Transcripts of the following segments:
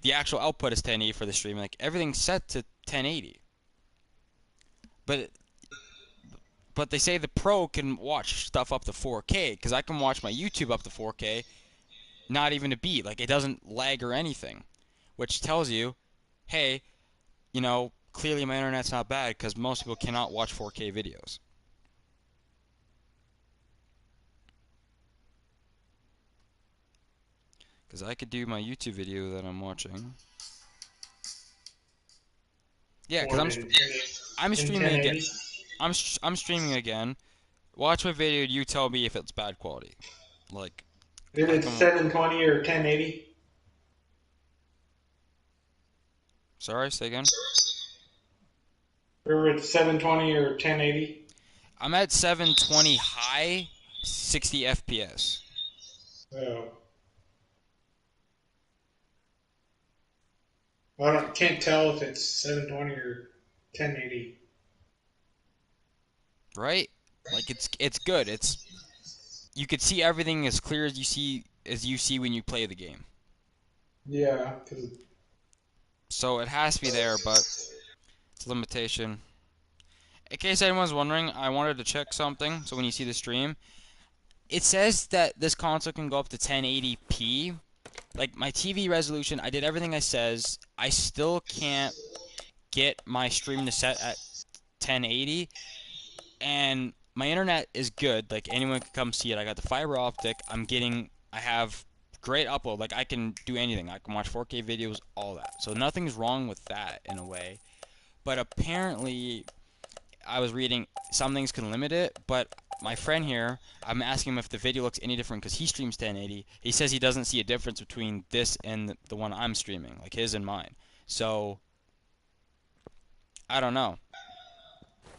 the actual output is 1080 for the stream. Like everything's set to 1080. But they say the Pro can watch stuff up to 4K because I can watch my YouTube up to 4K, not even a beat. Like it doesn't lag or anything, which tells you, hey, you know, clearly my internet's not bad because most people cannot watch 4K videos. Because I could do my YouTube video that I'm watching. Yeah, because I'm in streaming again. 1080. I'm streaming again. Watch my video. You tell me if it's bad quality. Like If I it's can. 720 or 1080. Sorry, say again. Or it's 720 or 1080. I'm at 720 high, 60 FPS. Oh. Well, I can't tell if it's 720 or 1080. Right? Like it's good. It's you could see everything as clear as you see when you play the game. Yeah, because So it has to be there, but it's a limitation. In case anyone's wondering, I wanted to check something. So when you see the stream, it says that this console can go up to 1080p. Like my TV resolution, I did everything I says. I still can't get my stream to set at 1080, and my internet is good. Like anyone can come see it. I got the fiber optic. I have great upload. Like I can do anything. I can watch 4K videos, all that. So nothing's wrong with that in a way. But apparently, I was reading some things can limit it. But my friend here, I'm asking him if the video looks any different because he streams 1080. He says he doesn't see a difference between this and the one I'm streaming, like his and mine. So I don't know.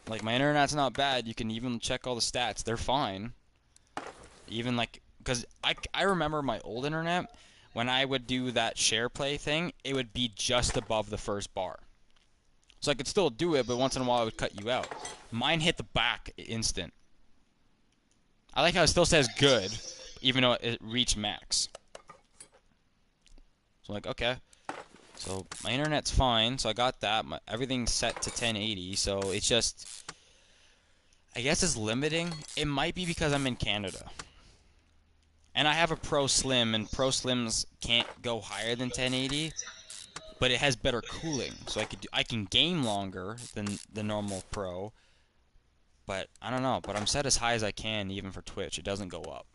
Like my internet's not bad. You can even check all the stats. They're fine. Even like because I remember my old internet when I would do that share play thing, it would be just above the first bar. So I could still do it, but once in a while it would cut you out. Mine hit the back instant. I like how it still says good, even though it reached max. So I'm like, okay. So my internet's fine, so I got that. Everything's set to 1080, so it's just, I guess it's limiting. It might be because I'm in Canada. And I have a Pro Slim, and Pro Slims can't go higher than 1080, but it has better cooling, so I can game longer than the normal Pro. But I don't know. But I'm set as high as I can, even for Twitch. It doesn't go up.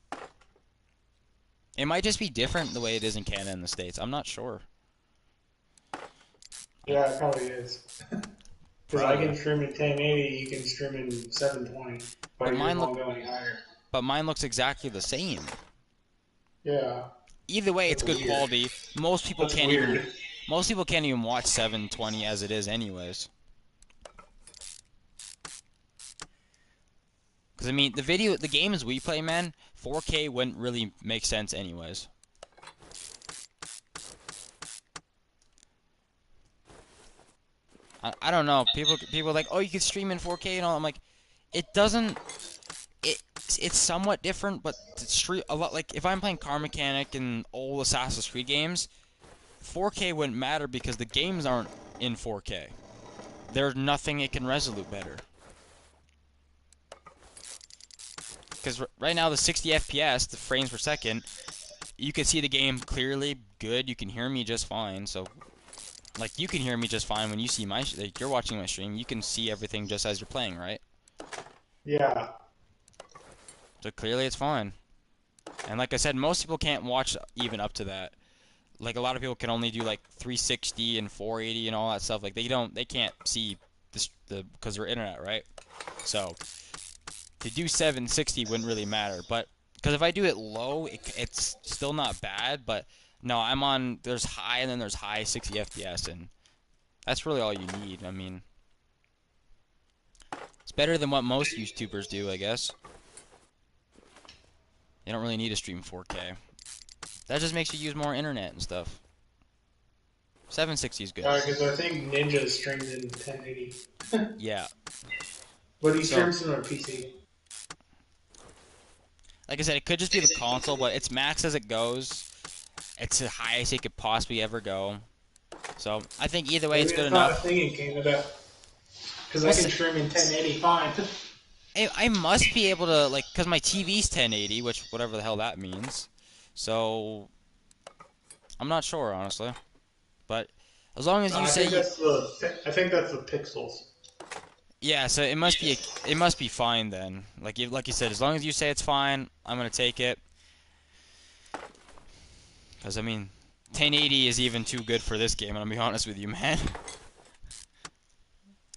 It might just be different the way it is in Canada and the States. I'm not sure. yeah, it probably is. Because I Probably. can stream in 1080, you can stream in 720, But but yours won't go any higher. mine looks exactly the same. Yeah, Either way, it's that's good weird. quality. Most people That's can't even weird. watch 720 as it is anyways. Because I mean, the games we play, man, 4K wouldn't really make sense anyways. I don't know. People are like, oh, you can stream in 4K and all. I'm like, it doesn't. It's somewhat different, but stream a lot. Like if I'm playing Car Mechanic and old Assassin's Creed games, 4K wouldn't matter because the games aren't in 4K. There's nothing it can resolute better. Because right now the 60 FPS, the frames per second, you can see the game clearly, good. You can hear me just fine. So, like you can hear me just fine when you see my like you're watching my stream. You can see everything just as you're playing, right? Yeah, So clearly it's fine. And like I said, most people can't watch even up to that. Like a lot of people can only do like 360 and 480 and all that stuff. Like they can't see because they're internet, right? So to do 760 wouldn't really matter, but because if I do it low, it's still not bad. But no, there's high and then there's high 60 FPS, and that's really all you need. I mean, it's better than what most YouTubers do, I guess. They don't really need to stream 4K. That just makes you use more internet and stuff. 760 is good. because I think Ninja streams in 1080, Yeah. but he So, streams it on PC. like I said, it could just be the console, but it's max as it goes. It's the highest it could possibly ever go. So I think either way, Maybe it's good it's not a enough. thing in Canada because I What's can stream in 1080 fine. I must be able to like, cause my TV's 1080, which whatever the hell that means. So I'm not sure honestly, but as long as you I say think that's the pixels. yeah, so it must be fine then. Like you said, as long as you say it's fine, I'm gonna take it. Cause I mean, 1080 is even too good for this game. And I'll be honest with you, man.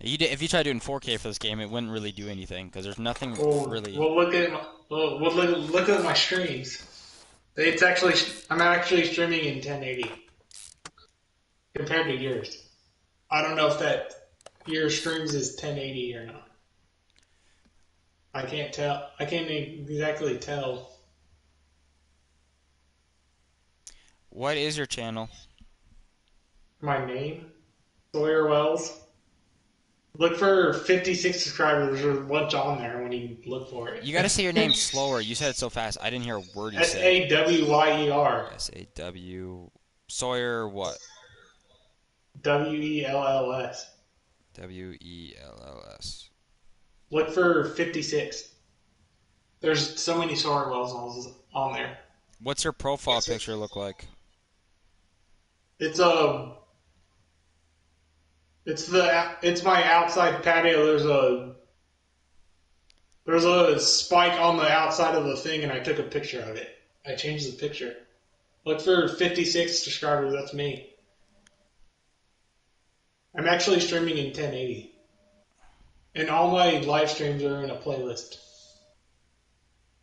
If you try doing 4K for this game, it wouldn't really do anything because there's nothing Well, really. well, look at my streams. It's actually I'm actually streaming in 1080 compared to yours. I don't know if that your streams is 1080 or not. I can't tell. I can't exactly tell. What is your channel? My name, Sawyer Wells. Look for 56 subscribers. There's a bunch on there when you look for it. You gotta say your name slower. You said it so fast. I didn't hear a word you said. Sawyer. SAW Sawyer what? Wells. WELLS. Look for 56. There's so many Sawyer Wells on there. What's your profile picture look like? It's a it's my outside patio. There's a spike on the outside of the thing, and I took a picture of it. I changed the picture. Look for 56 subscribers. That's me. I'm actually streaming in 1080, and all my live streams are in a playlist.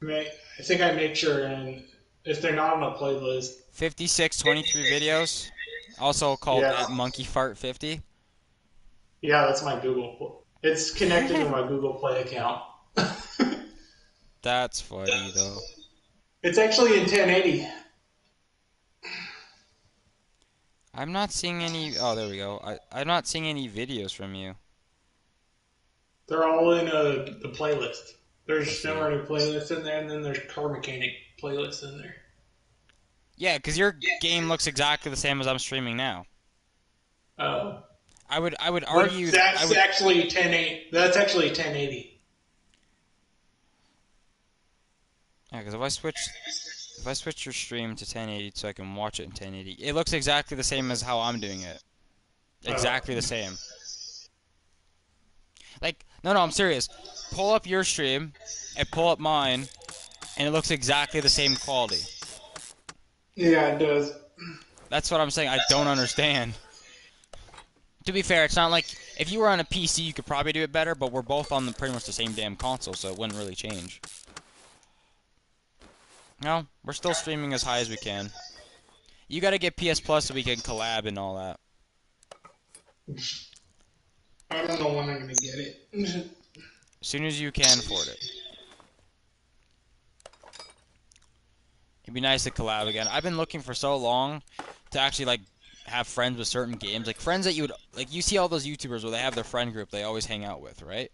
I think I make sure, and if they're not on a playlist, 5623 videos, also called yeah, at Monkey Fart 50. yeah, that's my Google. It's connected to my Google Play account. That's funny though. It's actually in 1080. I'm not seeing any. Oh, there we go. I'm not seeing any videos from you. They're all in the playlist. I There's see. Snowrunner playlist in there, and then there's Car Mechanic playlist in there. Yeah, because your game looks exactly the same as I'm streaming now. Uh, I would but argue I that's would actually 1080. That's actually 1080. yeah, because if I switch your stream to 1080 so I can watch it in 1080, it looks exactly the same as how I'm doing it. Uh, Exactly the same. Like, no, I'm serious. Pull up your stream and pull up mine, and it looks exactly the same quality. yeah, it does. That's what I'm saying. I don't understand. To be fair, it's not like if you were on a PC, you could probably do it better, but we're both on pretty much the same damn console, so it wouldn't really change. No, we're still streaming as high as we can. You gotta get PS Plus so we can collab and all that. I don't know when I'm gonna get it. As soon as you can afford it. It'd be nice to collab again. I've been looking for so long to actually like have friends with certain games, like friends that you would like. You see all those YouTubers where they have their friend group they always hang out with, right?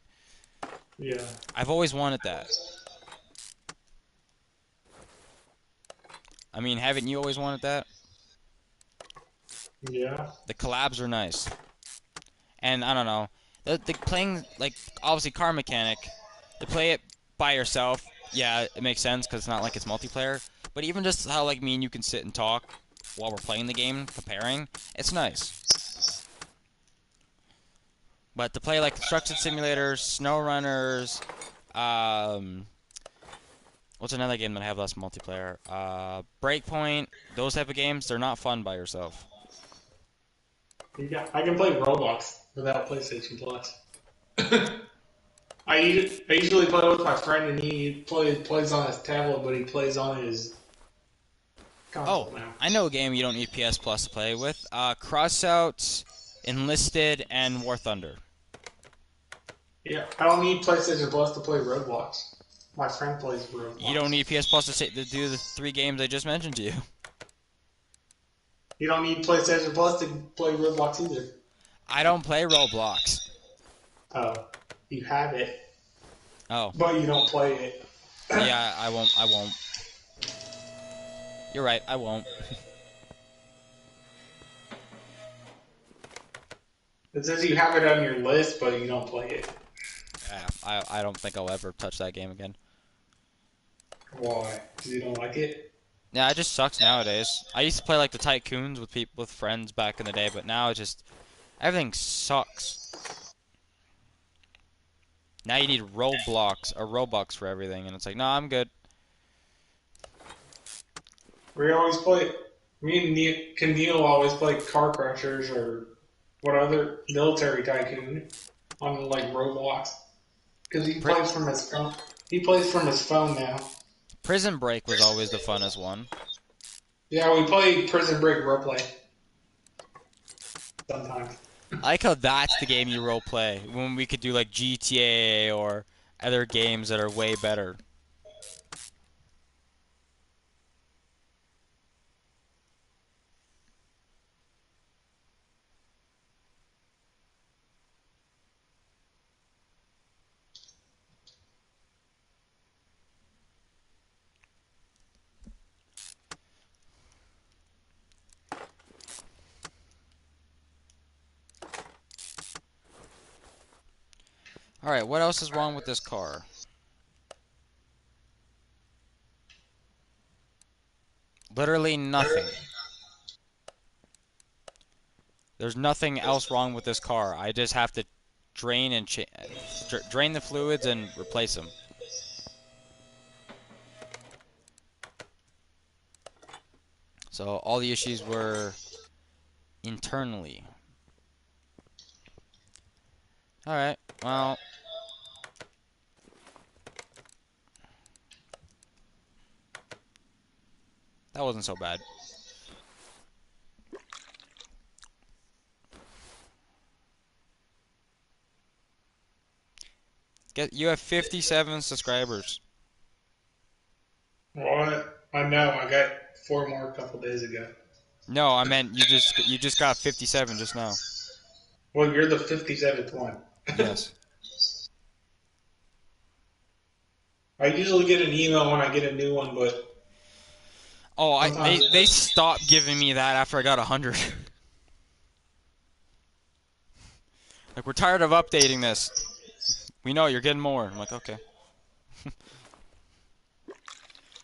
Yeah. I've always wanted that. I mean, haven't you always wanted that? Yeah. The collabs are nice, and I don't know. The playing like obviously Car Mechanic, to play it by yourself, yeah, it makes sense because it's not like it's multiplayer. But even just how like me and you can sit and talk while we're playing the game, comparing, it's nice. But to play like construction simulators, snow runners, what's another game that I have less multiplayer? Breakpoint, those type of games, they're not fun by yourself. Yeah. I can play Roblox without PlayStation Plus. I usually play with my friend, and he plays on his tablet, but he plays on his Oh, console now. I know a game you don't need PS Plus to play with. Crossout, Enlisted, and War Thunder. Yeah, I don't need PlayStation Plus to play Roblox. My friend plays Roblox. You don't need PS Plus to do the 3 games I just mentioned to you. You don't need PlayStation Plus to play Roblox either. I don't play Roblox. Oh, you have it, Oh, but you don't play it. yeah, I won't. I won't. You're right, I won't. It says you have it on your list, but you don't play it. Yeah, I don't think I'll ever touch that game again. Why? Because you don't like it? Yeah, it just sucks nowadays. I used to play like the Tycoons with people with friends back in the day, but now it just everything sucks. Now you need Roblox or Robux for everything, and it's like, no, I'm good. We always play. Me and Neil always play Car Crushers or what other military tycoon on like Roblox because he Pri plays from his phone. He plays from his phone now. Prison Break was always the funnest one. Yeah, we play Prison Break roleplay sometimes. I like how that's the game you role play when we could do like GTA or other games that are way better. All right, what else is wrong with this car? Literally nothing. There's nothing else wrong with this car. I just have to drain the fluids and replace them. So all the issues were internally. All right. Well, that wasn't so bad. You have 57 subscribers. What? I know. I got 4 more a couple days ago. No, I meant you just got 57 just now. Well, you're the 57th one. Yes. I usually get an email when I get a new one, but Oh, sometimes they stopped giving me that after I got 100. Like, we're tired of updating this. We know you're getting more. I'm like, okay.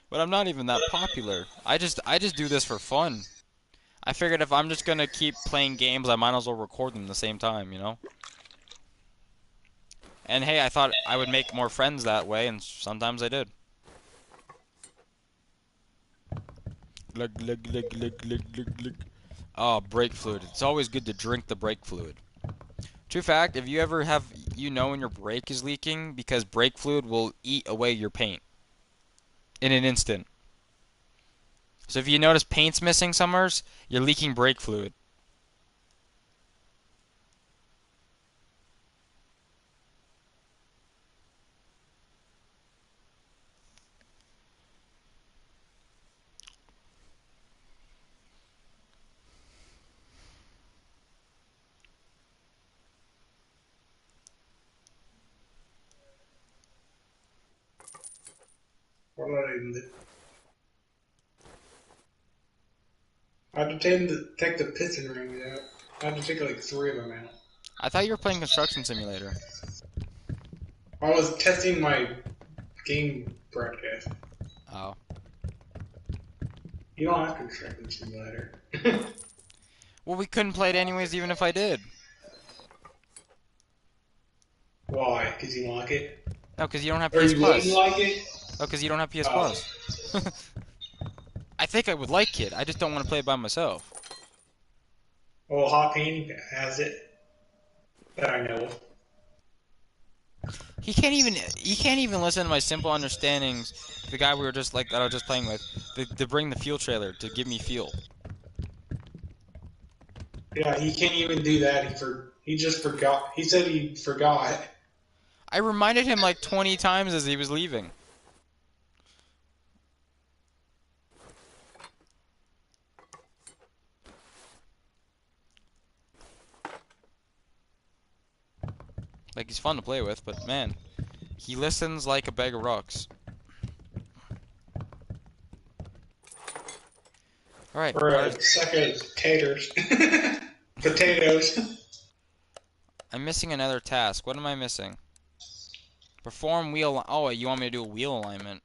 But I'm not even that popular. I just do this for fun. I figured if I'm just gonna keep playing games, I might as well record them at the same time, you know? And hey, I thought I would make more friends that way, and sometimes I did. Glug, glug, glug, glug, glug, glug, glug. Oh, brake fluid. It's always good to drink the brake fluid. True fact, if you ever have, when your brake is leaking, because brake fluid will eat away your paint in an instant. So if you notice paint's missing somewhere, you're leaking brake fluid. what did I even do? I had to take the piston rings out. I had to take like 3 of them out. I thought you were playing Construction Simulator. I was testing my game broadcast. Oh. You don't have construction simulator. Well, we couldn't play it anyways, even if I did. Why? Because you don't like it? No, because you don't have Or PS you wouldn't Plus. like it? Oh, because you don't have PS Oh. Plus. I think I would like it. I just don't want to play it by myself. Well, Hot Pain has it that I know of. He can't even listen to my simple understandings. The guy we were just like that I was just playing with, to bring the fuel trailer to give me fuel. Yeah, he can't even do that. He just forgot. He said he forgot. I reminded him like 20 times as he was leaving. Like, he's fun to play with, but man, he listens like a bag of rocks. All right, Or a sack of taters. Potatoes. I'm missing another task. What am I missing? Perform wheel. Oh, you want me to do a wheel alignment?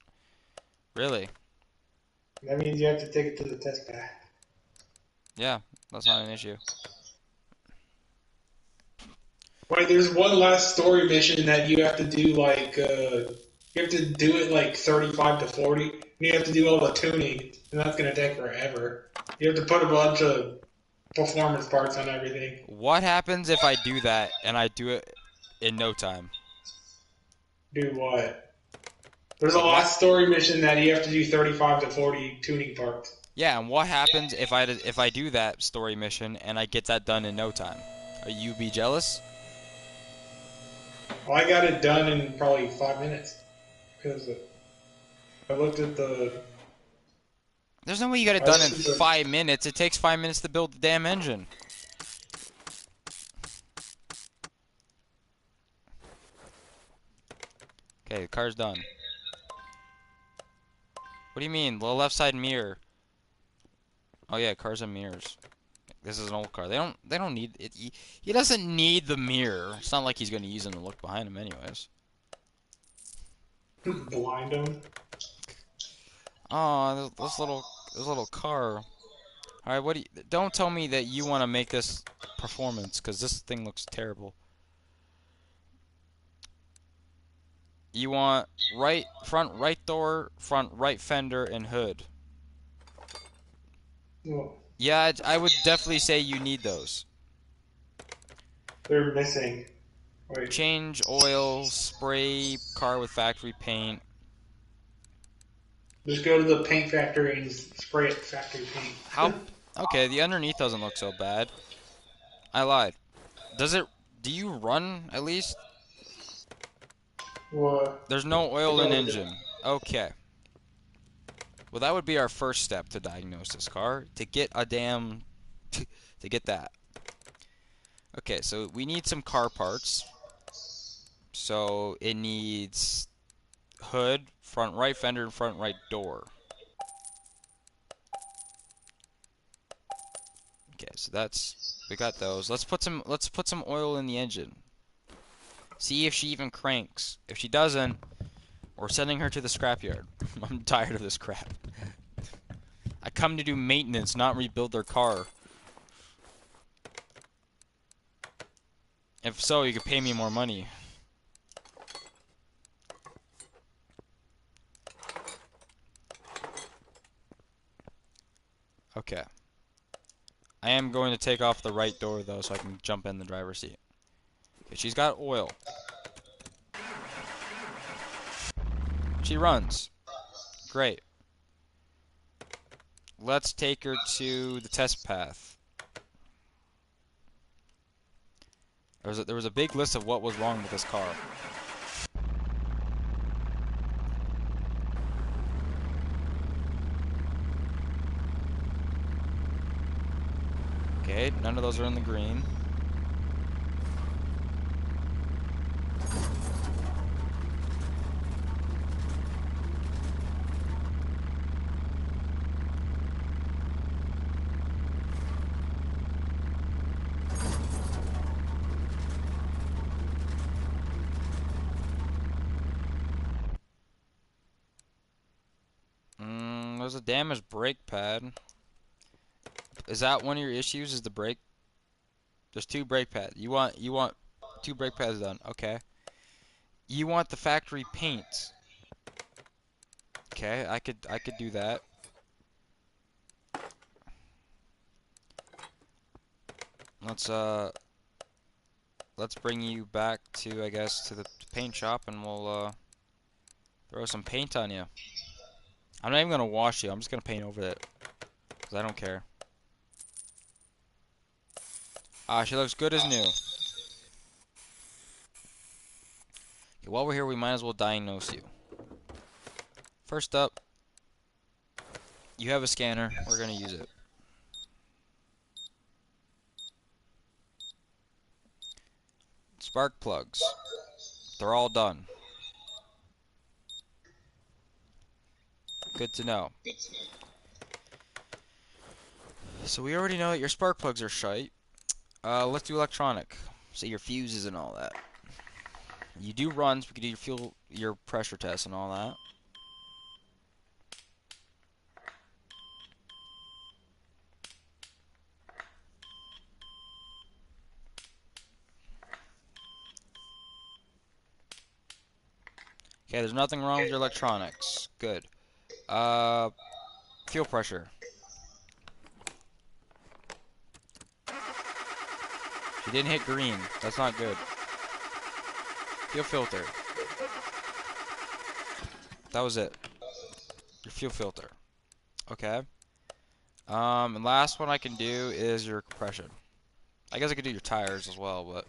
Really? That means you have to take it to the test path. Yeah, that's not an issue. Wait, there's one last story mission that you have to do you have to do it like 35 to 40. And you have to do all the tuning, and that's gonna take forever. You have to put a bunch of performance parts on everything. What happens if I do that and I do it in no time? Do what? There's a What? last story mission that you have to do 35 to 40 tuning parts. Yeah, and what happens if I do that story mission and I get that done in no time? Are you be jealous? Well, I got it done in probably 5 minutes because I looked at the. There's no way you got it I done in looked at the 5 minutes. It takes 5 minutes to build the damn engine. Okay, the car's done. What do you mean? The left side mirror. Oh yeah, cars and mirrors. This is an old car. They don't need it. He doesn't need the mirror. It's not like he's gonna use them to look behind him anyways. blind them. Oh, this little car. All right, what do you, don't tell me that you want to make this performance because this thing looks terrible. You want front right door, front right fender, and hood. Well, Yeah, I would definitely say you need those. they're missing. Wait, Change oil, spray car with factory paint. just go to the paint factory and spray it factory How? paint. Okay, the underneath doesn't look so bad. I lied. Does it? Do you run at least? Well, There's no it oil in probably does. engine. Okay. Well, that would be our first step to diagnose this car. To get a damn... to get that. Okay, so we need some car parts. So it needs hood, front right fender, and front right door. Okay, so we got those. Let's put some oil in the engine. See if she even cranks. If she doesn't, we're sending her to the scrapyard. I'm tired of this crap. I come to do maintenance, not rebuild their car. If so, you could pay me more money. Okay. I am going to take off the right door, though, so I can jump in the driver's seat. Okay, she's got oil. She runs. Great. Let's take her to the test path. There was a big list of what was wrong with this car. Okay, none of those are in the green. There's a damaged brake pad. Is that one of your issues? Is the brake? There's two brake pads. You want two brake pads done. Okay. You want the factory paint. Okay, I could do that. Let's let's bring you back to, I guess, to the paint shop, and we'll throw some paint on you. I'm not even gonna wash you. I'm just gonna paint over it, cause I don't care. Ah, she looks good as new. Okay, while we're here, we might as well diagnose you. First up, you have a scanner. We're gonna use it. Spark plugs. They're all done. Good to know. So we already know that your spark plugs are shite. Let's do electronic. See your fuses and all that. You do runs, we can do your fuel, your pressure test and all that. Okay, there's nothing wrong with your electronics. Good. Fuel pressure. She didn't hit green. That's not good. Fuel filter. That was it. Your fuel filter. Okay. And last one I can do is your compression. I guess I could do your tires as well, but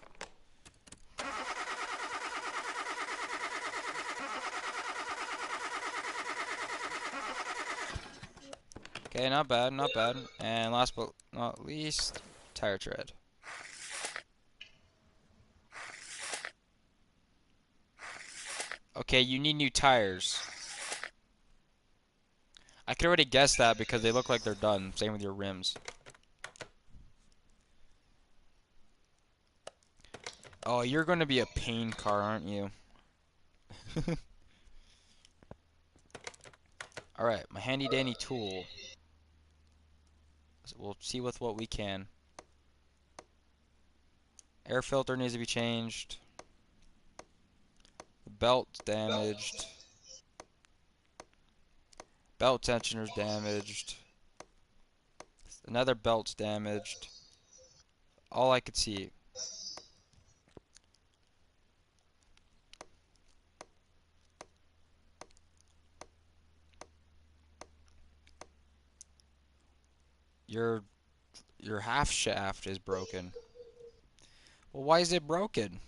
okay, not bad, not bad. And last but not least, tire tread. Okay, you need new tires. I could already guess that because they look like they're done. Same with your rims. Oh, you're going to be a pain car, aren't you? Alright, my handy dandy tool. So we'll see with what we can. Air filter needs to be changed. The belt's damaged. Belt tensioner's damaged. Another belt's damaged. All I could see. Your half shaft is broken. Well, why is it broken?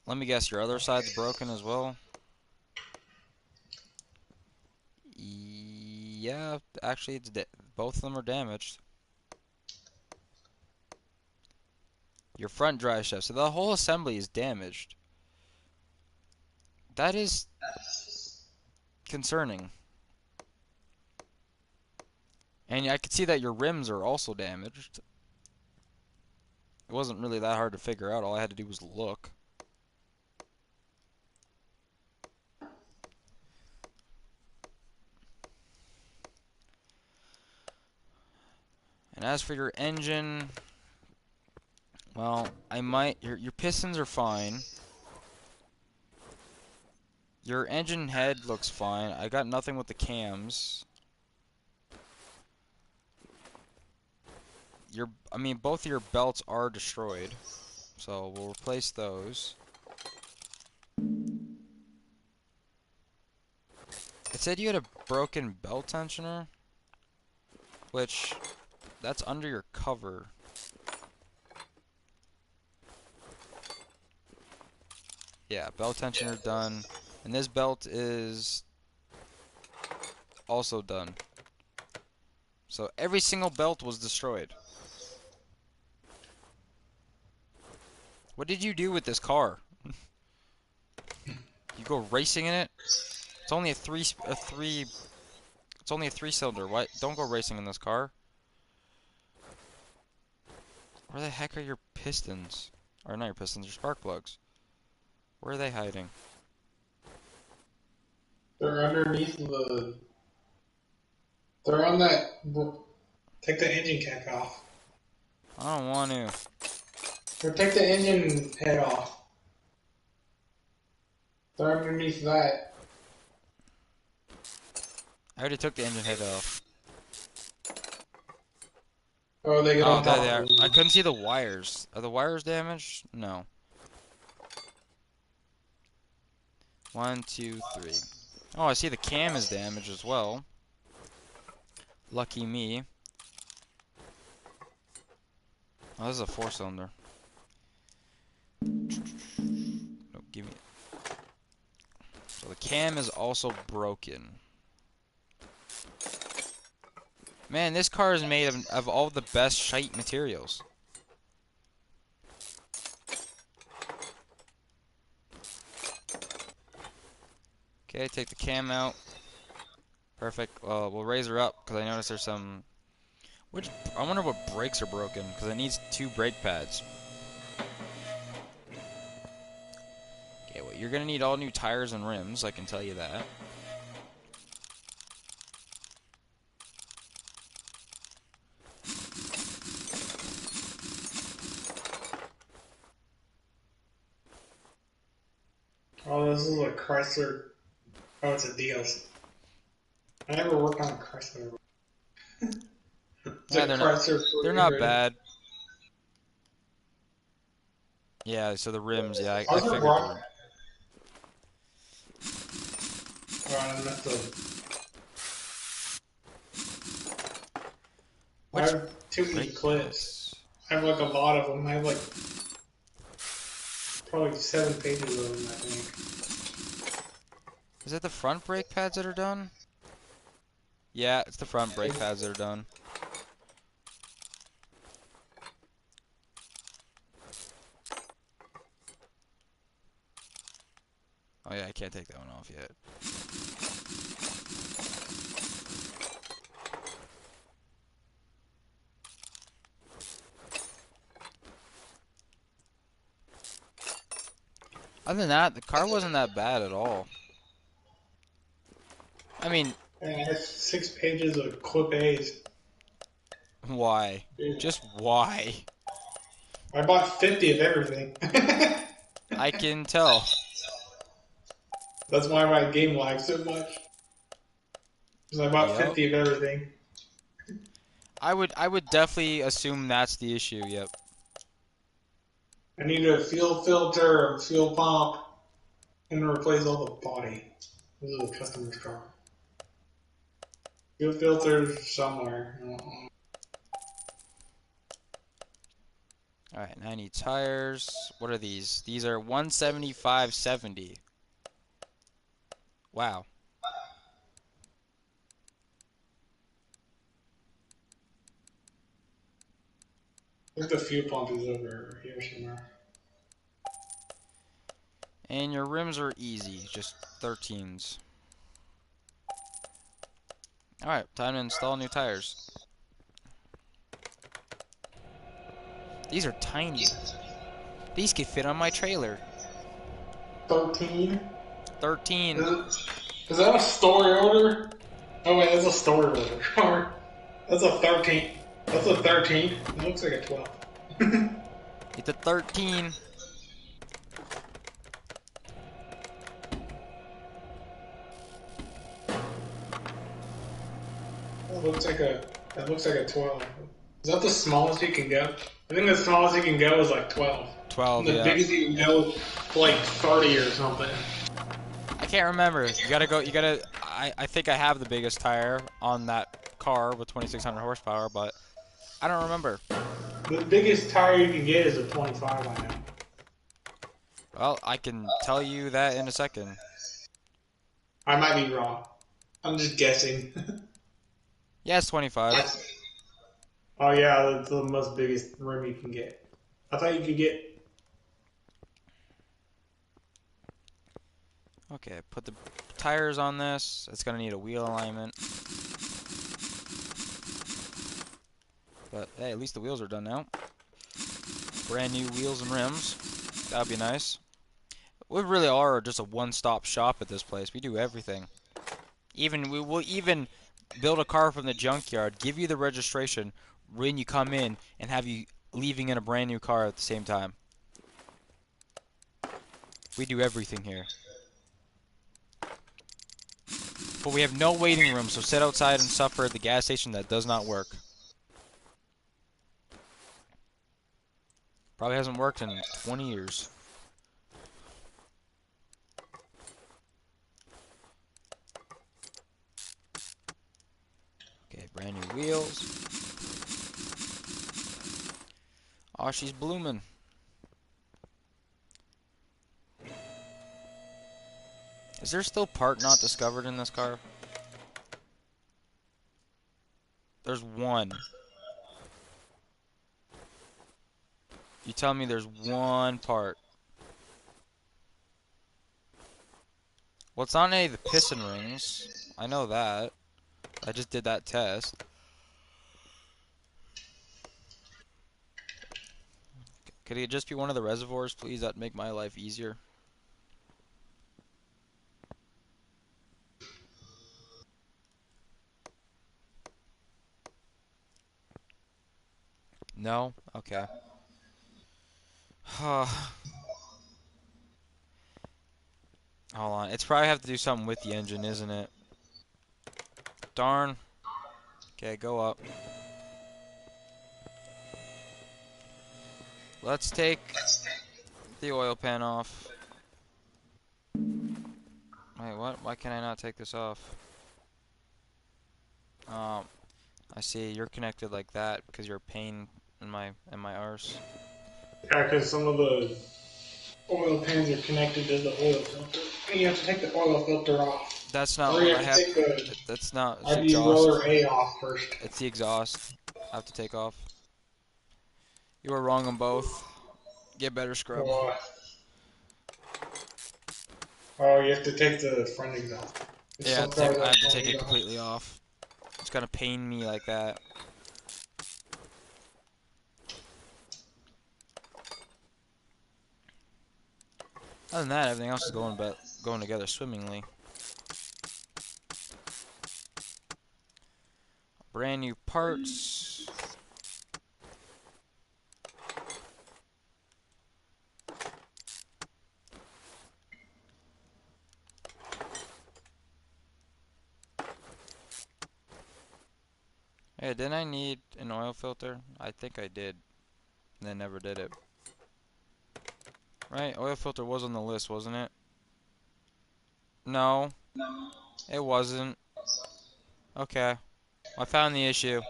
Let me guess, your other side's broken as well? Yeah, actually, both of them are damaged. Your front drive shaft, so the whole assembly is damaged. That is concerning. And I could see that your rims are also damaged. It wasn't really that hard to figure out. All I had to do was look. And as for your engine, well, your pistons are fine. Your engine head looks fine. I got nothing with the cams. I mean, both of your belts are destroyed. So we'll replace those. It said you had a broken belt tensioner, which that's under your cover. Yeah, belt tensioner done. And this belt is also done. So every single belt was destroyed. What did you do with this car? You go racing in it? It's only it's only a 3-cylinder. Why don't go racing in this car? Where the heck are your pistons? Or not your pistons, your spark plugs. Where are they hiding? They're underneath the. They're on that. Take the engine cap off. I don't want to. Or take the engine head off. They're underneath that. I already took the engine head off. Oh, they get Oh, on there top they of are. it. I couldn't see the wires. Are the wires damaged? No. 1, 2, 3. Oh, I see the cam is damaged as well. Lucky me. Oh, this is a 4-cylinder. No, give me it. So the cam is also broken. Man, this car is made of all the best shite materials. Okay, take the cam out. Perfect. We'll raise her up because I noticed there's some Which I wonder what brakes are broken because it needs 2 brake pads. Okay, well you're gonna need all new tires and rims. I can tell you that. Oh, this is a Chrysler. Oh, it's a DLC. I never worked on a Chrysler. It's Yeah, a Chrysler they're not 400. bad. Yeah, so the rims. Yeah, I How's it figured the rock? rim. I missed the. I Which have too many brake clips. pads? I have like a lot of them. I have like probably 7 pages of them, I think. Is it the front brake pads that are done? Yeah, it's the front brake pads that are done. Oh yeah, I can't take that one off yet. Other than that, the car wasn't that bad at all. I mean, And I have 6 pages of clip A's. why? Dude, Just why? I bought 50 of everything. I can tell. That's why my game lags so much. Because I bought Yep. 50 of everything. I would definitely assume that's the issue, yep. I need a fuel filter, a fuel pump, and replace all the body. This is a customer's car. Fuel filters somewhere. Alright, now I need tires. What are these? These are 175/70. Wow. I think the fuel pump is over here somewhere. And your rims are easy, just 13s. Alright, time to install new tires. These are tiny. These could fit on my trailer. 13? 13. Is that a story order? Oh wait, that's a story order. That's a 13. That's a 13. It looks like a 12. It's a 13. That looks like a 12. Is that the smallest you can go? I think the smallest you can go is like 12. 12, And the yeah. biggest you can go is like 30 or something. I can't remember. I think I have the biggest tire on that car with 2,600 horsepower, but I don't remember. The biggest tire you can get is a 25, I know. Well, I can tell you that in a second. I might be wrong. I'm just guessing. Yeah, it's 25. Oh yeah, that's the most biggest rim you can get. I thought you could get. Okay, put the tires on this. It's gonna need a wheel alignment. But hey, at least the wheels are done now. Brand new wheels and rims. That'd be nice. We really are just a one-stop shop at this place. We do everything. We will even build a car from the junkyard, give you the registration when you come in, and have you leaving in a brand new car at the same time. We do everything here. But we have no waiting room, so sit outside and suffer at the gas station that does not work. Probably hasn't worked in 20 years. Okay, brand new wheels. Oh, she's blooming. Is there still part not discovered in this car? There's one. You tell me there's one part. Well, it's not any of the piston rings. I know that. I just did that test. Could it just be one of the reservoirs, please? That'd make my life easier. No? Okay. Hold on. It's probably have to do something with the engine, isn't it? Darn. Okay, go up. Let's take the oil pan off. Wait, what? Why can I not take this off? I see. You're connected like that because you're a pain in my arse. Yeah, because some of the oil pans are connected to the oil filter. And you have to take the oil filter off. That's not Or you what I have to have. take the That's not. It's RD roller exhaust. A off first. It's the exhaust. I have to take off. You were wrong on both. Get better scrub. Oh, oh, you have to take the front exhaust. It's Yeah, some cars I have have to front take it exhaust. completely off. It's gonna pain me like that. Other than that, everything else is going together swimmingly. Brand new parts. Hey, didn't I need an oil filter? I think I did. And then never did it. Right? Oil filter was on the list, wasn't it? No, it wasn't. Okay. I found the issue.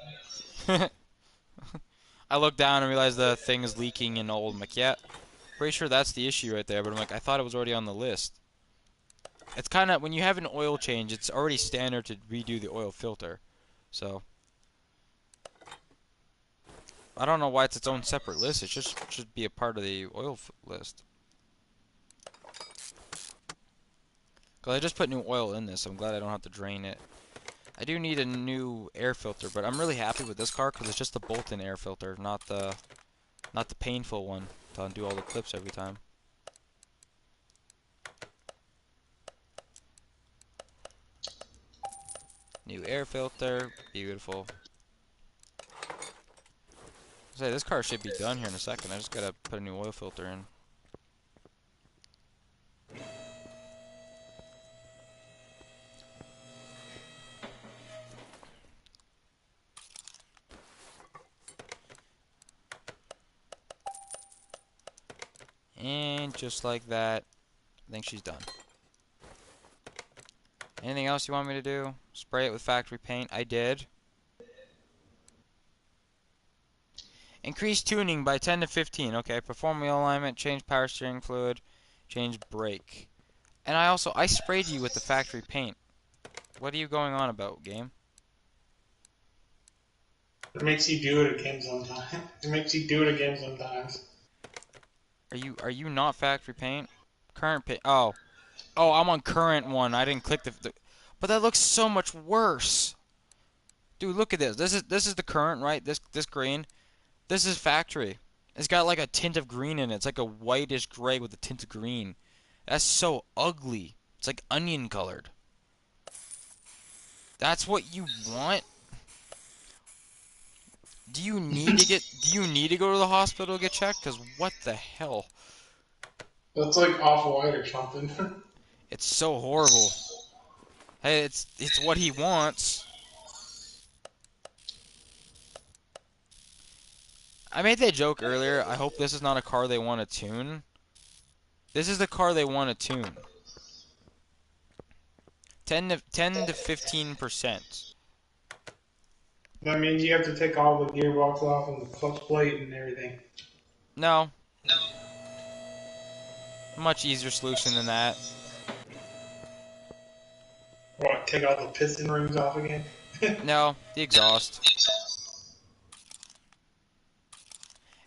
I looked down and realized the thing is leaking in old. I'm like, yeah, pretty sure that's the issue right there. But I'm like, I thought it was already on the list. It's kind of, when you have an oil change, it's already standard to redo the oil filter. So, I don't know why it's its own separate list. It just should be a part of the oil list. Because I just put new oil in this. I'm glad I don't have to drain it. I do need a new air filter, but I'm really happy with this car because it's just the bolt-in air filter, not the painful one to undo all the clips every time. New air filter, beautiful. Say this car should be done here in a second. I just gotta put a new oil filter in. And just like that, I think she's done. Anything else you want me to do? Spray it with factory paint. I did. Increase tuning by 10 to 15. Okay, perform wheel alignment, change power steering fluid, change brake. And I sprayed you with the factory paint. What are you going on about, game? It makes you do it again sometimes. It makes you do it again sometimes. Are you not factory paint? Current paint. Oh. Oh, I'm on current one. I didn't click the but that looks so much worse. Dude, look at this. This is the current, right? This green. This is factory. It's got like a tint of green in it. It's like a whitish gray with a tint of green. That's so ugly. It's like onion colored. That's what you want? Do you need to go to the hospital to get checked? Cause what the hell? That's like off-white or something. It's so horrible. Hey, it's what he wants. I made that joke earlier. I hope this is not a car they want to tune. This is the car they want to tune. 10 to 15%. That means you have to take all the gearbox off and the clutch plate and everything. No, much easier solution than that. What, take all the piston rings off again? No, the exhaust.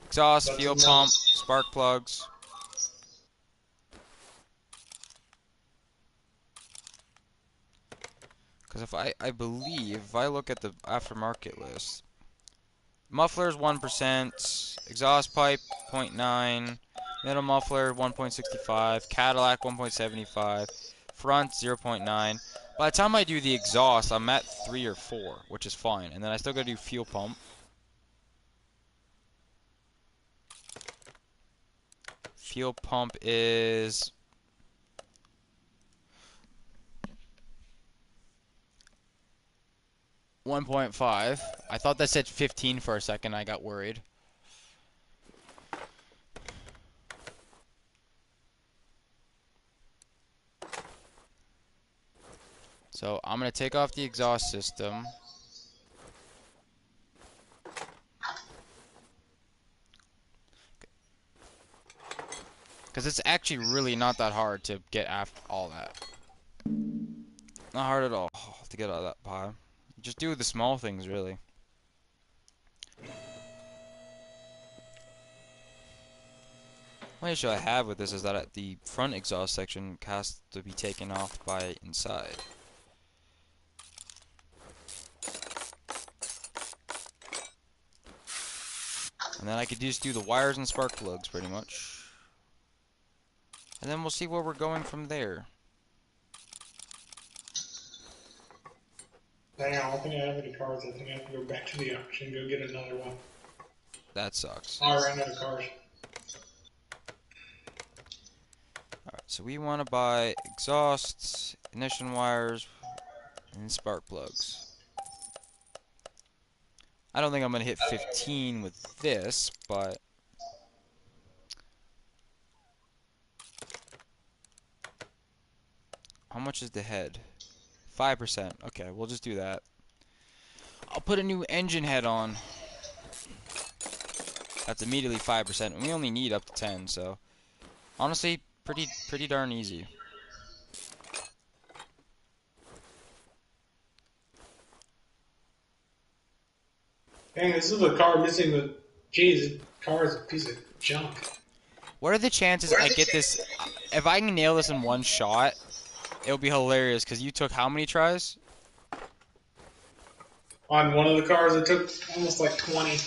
Exhaust, That's fuel enough. pump, spark plugs. Because I believe, if I look at the aftermarket list, Muffler's 1%, exhaust pipe 0.9, middle muffler 1.65, Cadillac 1.75, front 0.9. By the time I do the exhaust, I'm at 3 or 4, which is fine. And then I still gotta do fuel pump. Fuel pump is 1.5. I thought that said 15 for a second. I got worried. So I'm going to take off the exhaust system. Because it's actually really not that hard to get after all that. Not hard at all to get out of that pie. You just do the small things, really. One issue I have with this is that the front exhaust section has to be taken off by inside. And then I could just do the wires and spark plugs, pretty much. And then we'll see where we're going from there. Dang, I don't think I have any cars. I think I have to go back to the auction and go get another one. That sucks. I ran out of cars. Alright, so we want to buy exhausts, ignition wires, and spark plugs. I don't think I'm going to hit 15 with this, but... How much is the head? 5%. Okay, we'll just do that. I'll put a new engine head on. That's immediately 5%, and we only need up to 10, so... Honestly, pretty darn easy. Dang, this is a car missing the... Jeez, this car is a piece of junk. What are the chances I get this... If I can nail this in one shot, it'll be hilarious, because you took how many tries? On one of the cars, it took almost like 20.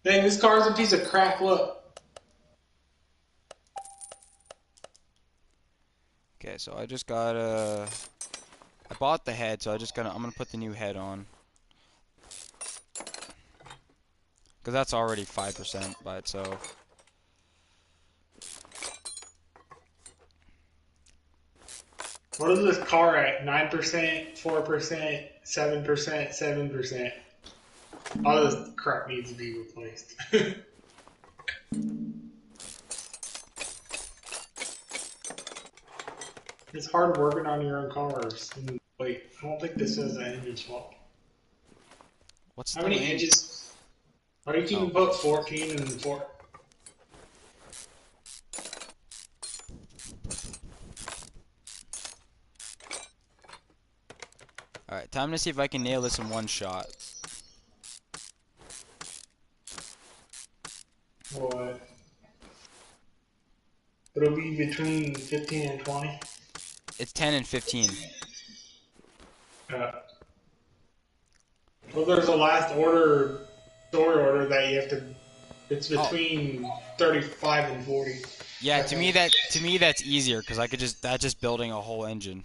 Dang, this car is a piece of crap. Look. Okay, so I just gotta... I bought the head, so I'm gonna put the new head on. Because that's already 5% by itself. What is this car at? 9%, 4%, 7%, 7%. All this crap needs to be replaced. It's hard working on your own cars. And wait, I don't think this says the engine swap. What's How the many name? engines? Why do you even put 14 and 4? Alright, time to see if I can nail this in one shot. What? It'll be between 15 and 20. It's 10 and 15. Well, there's a last order, story order that you have to. It's between 35 and 40. Yeah, to me that's easier because that's just building a whole engine.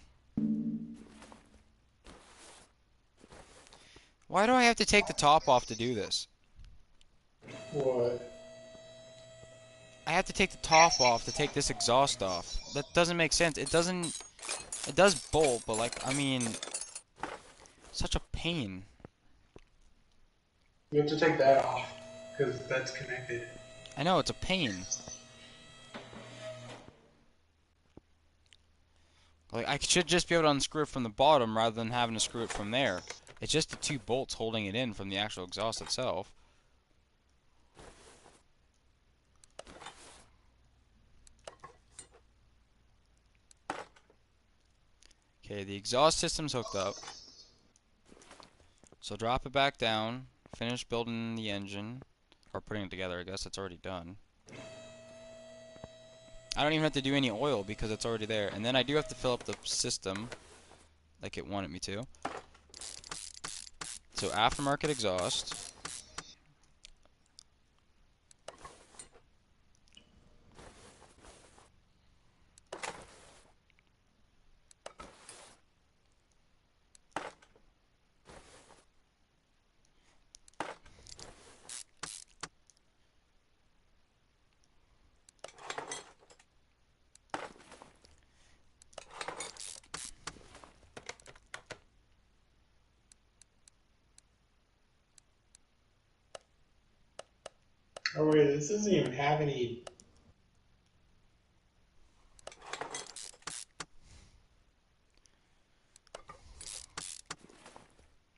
Why do I have to take the top off to do this? What? I have to take the top off to take this exhaust off. That doesn't make sense. It does bolt, but like, I mean, such a pain. You have to take that off because that's connected. I know, it's a pain. Like, I should just be able to unscrew it from the bottom rather than having to screw it from there. It's just the two bolts holding it in from the actual exhaust itself. Okay, the exhaust system's hooked up. So drop it back down, finish building the engine, or putting it together, I guess it's already done. I don't even have to do any oil because it's already there. And then I do have to fill up the system like it wanted me to. So aftermarket exhaust. Oh wait, this doesn't even have any.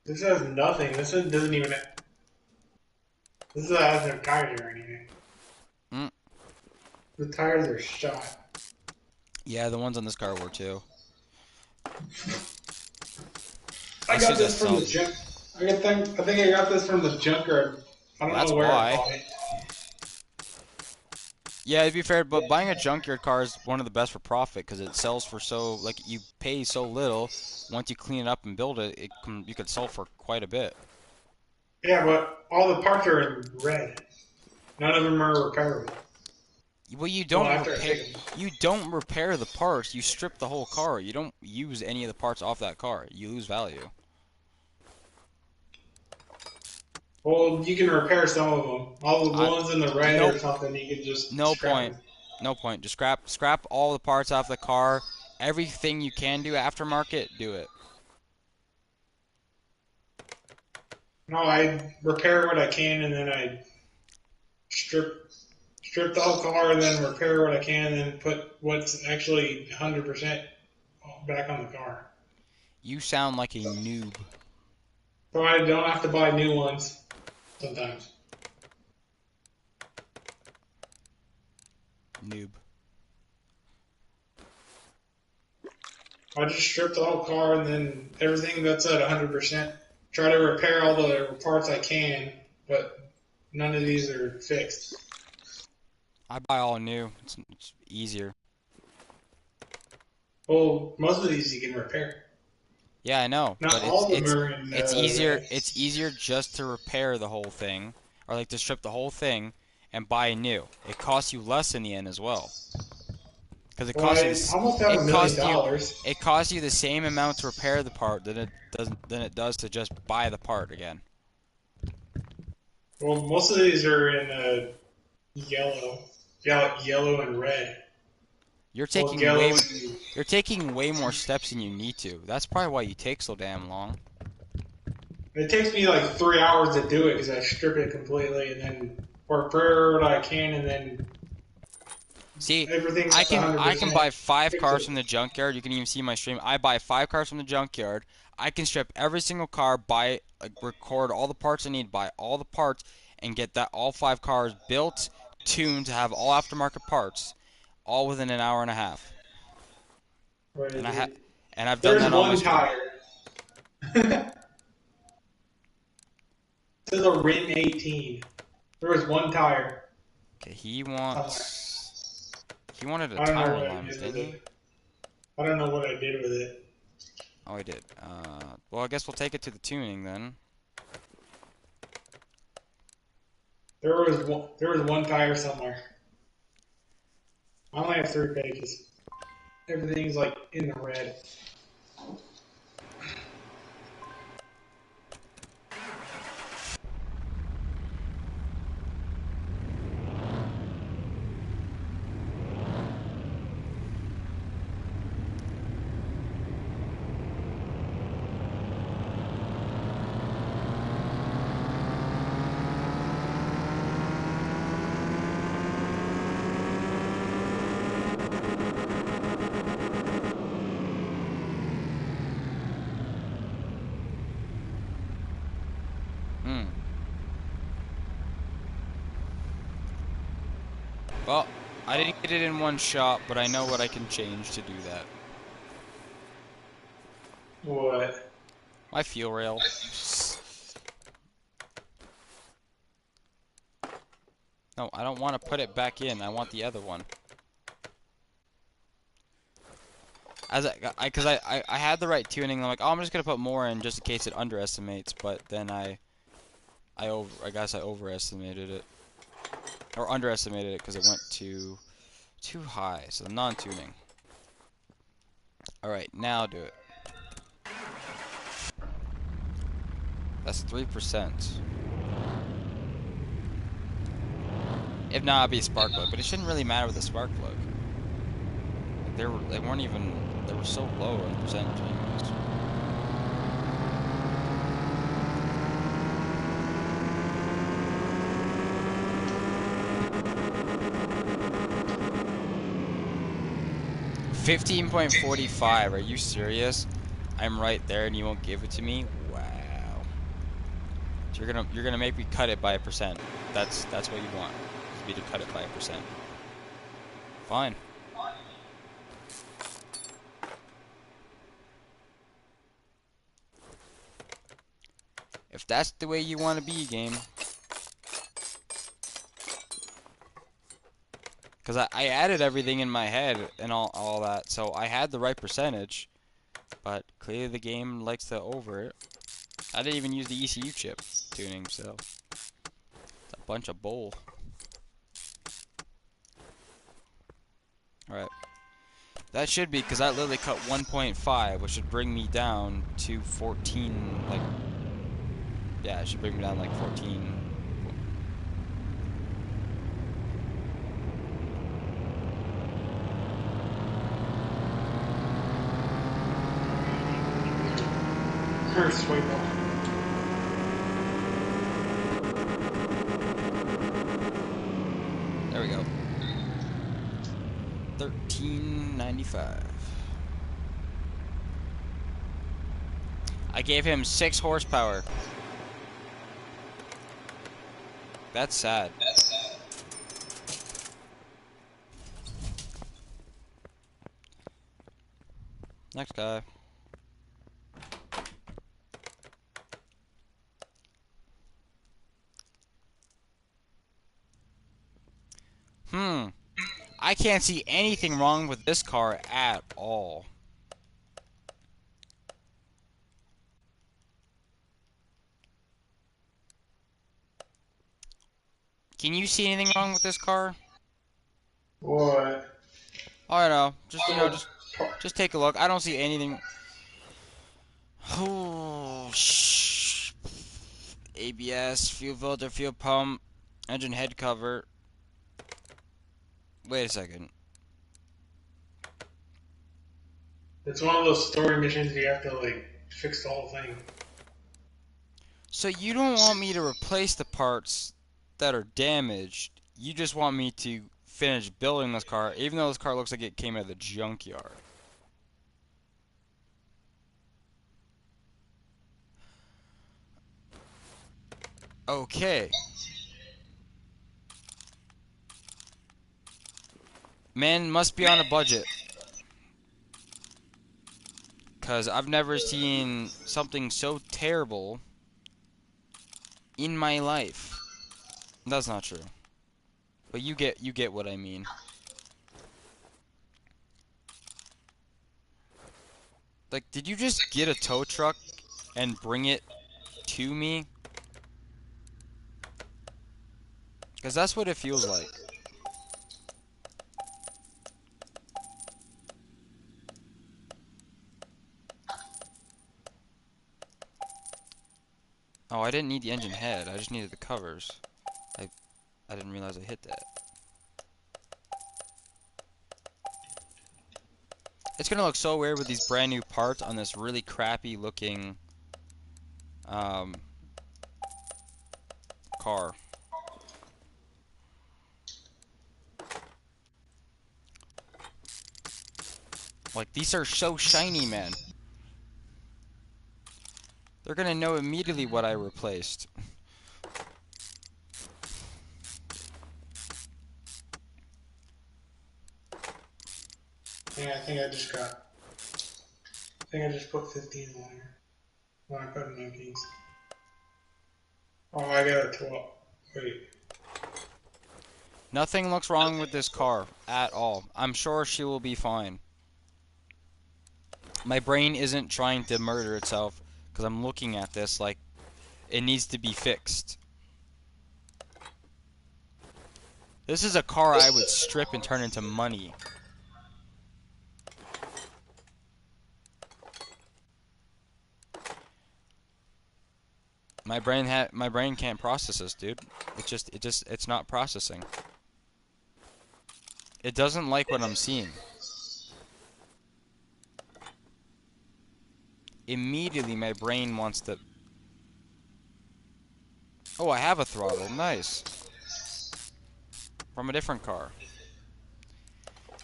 This has nothing. Doesn't even. This has no tires or anything. Mm. The tires are shot. Yeah, the ones on this car were too. I Let's got use a this from the sub. junk. I think I got this from the junkyard. I Well, don't that's know where I why. bought it. Yeah, to be fair, but buying a junkyard car is one of the best for profit because it sells for so like you pay so little. Once you clean it up and build it, you could sell for quite a bit. Yeah, but all the parts are in red. None of them are repairable. Well, Well, after I take them. you don't repair the parts. You strip the whole car. You don't use any of the parts off that car. You lose value. Well, you can repair some of them. All the I ones in the red nope, or something, you can just no scrap point, them. no point. Just scrap all the parts off the car. Everything you can do aftermarket, do it. No, I repair what I can, and then I strip strip the whole car, and then repair what I can, and then put what's actually 100% back on the car. You sound like a noob, So I don't have to buy new ones sometimes. noob. I just strip the whole car, and then everything that's at 100%. Try to repair all the parts I can, but none of these are fixed. I buy all new. It's easier. Well, most of these you can repair. Yeah, I know, Not but all of them are in red. it's easier just to repair the whole thing, or like to strip the whole thing and buy new. It costs you less in the end as well, because Well, I almost have it $1 million. costs you the same amount to repair the part than it does to just buy the part again. Well, most of these are in yellow, yellow and red. You're Well, taking yellow way and you're taking way more steps than you need to. That's probably why you take so damn long. it takes me like 3 hours to do it because I strip it completely and then repair what I can, and then See, everything that's I can 100% buy five fix cars it. from the junkyard. You can even see my stream. I buy five cars from the junkyard. I can strip every single car, buy, record all the parts I need, buy all the parts, and get that all five cars built, tuned to have all aftermarket parts, all within an hour and a half. Where And is I ha it? and I've done There's that on my one stream. tire. It says a Rim 18. There was one tire Okay, somewhere. he wanted a I don't know tire what I alignment, did with didn't he? it. I don't know what I did with it. Oh, he did. Well, I guess we'll take it to the tuning then. There was one tire somewhere. I only have 3 pages. Everything's like in the red. Hmm. Well, I didn't get it in one shot, but I know what I can change to do that. What? My fuel rail. No, I don't want to put it back in. I want the other one. As cause I had the right tuning. I'm like, oh, I'm just gonna put more in just in case it underestimates. But then I guess I overestimated it or underestimated it because it went too high. So non-tuning. All right, now do it. That's 3%. If not, it'd be a spark plug, but it shouldn't really matter with a spark plug. They weren't even, they were so low in percentage anyways. $15.45. Are you serious? I'm right there and you won't give it to me? Wow. So you're gonna make me cut it by 1%. That's what you want. Is me to cut it by 1%. Fine. If that's the way you want to be, game. Because I added everything in my head and all that, so I had the right percentage. But clearly the game likes to over it. I didn't even use the ECU chip tuning, so it's a bunch of bull. Alright. That should be, because I literally cut 1.5, which should bring me down to 14, like, yeah, it should bring me down like 14. Curse way more. There we go. 1395. I gave him 6 horsepower. That's sad. Next guy. I can't see anything wrong with this car at all. Can you see anything wrong with this car? What? I don't know. Just take a look. I don't see anything. Oh, ABS, fuel filter, fuel pump, engine head cover. Wait a second. It's one of those story missions you have to like fix the whole thing. So you don't want me to replace the parts that are damaged. You just want me to finish building this car, even though this car looks like it came out of the junkyard. Okay. Man must be on a budget. Because I've never seen something so terrible in my life. That's not true. But you get what I mean. Like, did you just get a tow truck and bring it to me? Because that's what it feels like. Oh, I didn't need the engine head. I just needed the covers. I didn't realize I hit that. It's gonna look so weird with these brand new parts on this really crappy looking car. Like, these are so shiny, man. They're gonna know immediately what I replaced. Yeah, I think I just put 15 on here. When I put 19s. Oh, I got a 12. Wait. Nothing looks wrong with this car at all. I'm sure she will be fine. My brain isn't trying to murder itself because I'm looking at this like it needs to be fixed. This is a car I would strip and turn into money. My brain can't process this, dude. It's not processing. It doesn't like what I'm seeing. Immediately my brain wants to. Oh, I have a throttle. Nice. From a different car.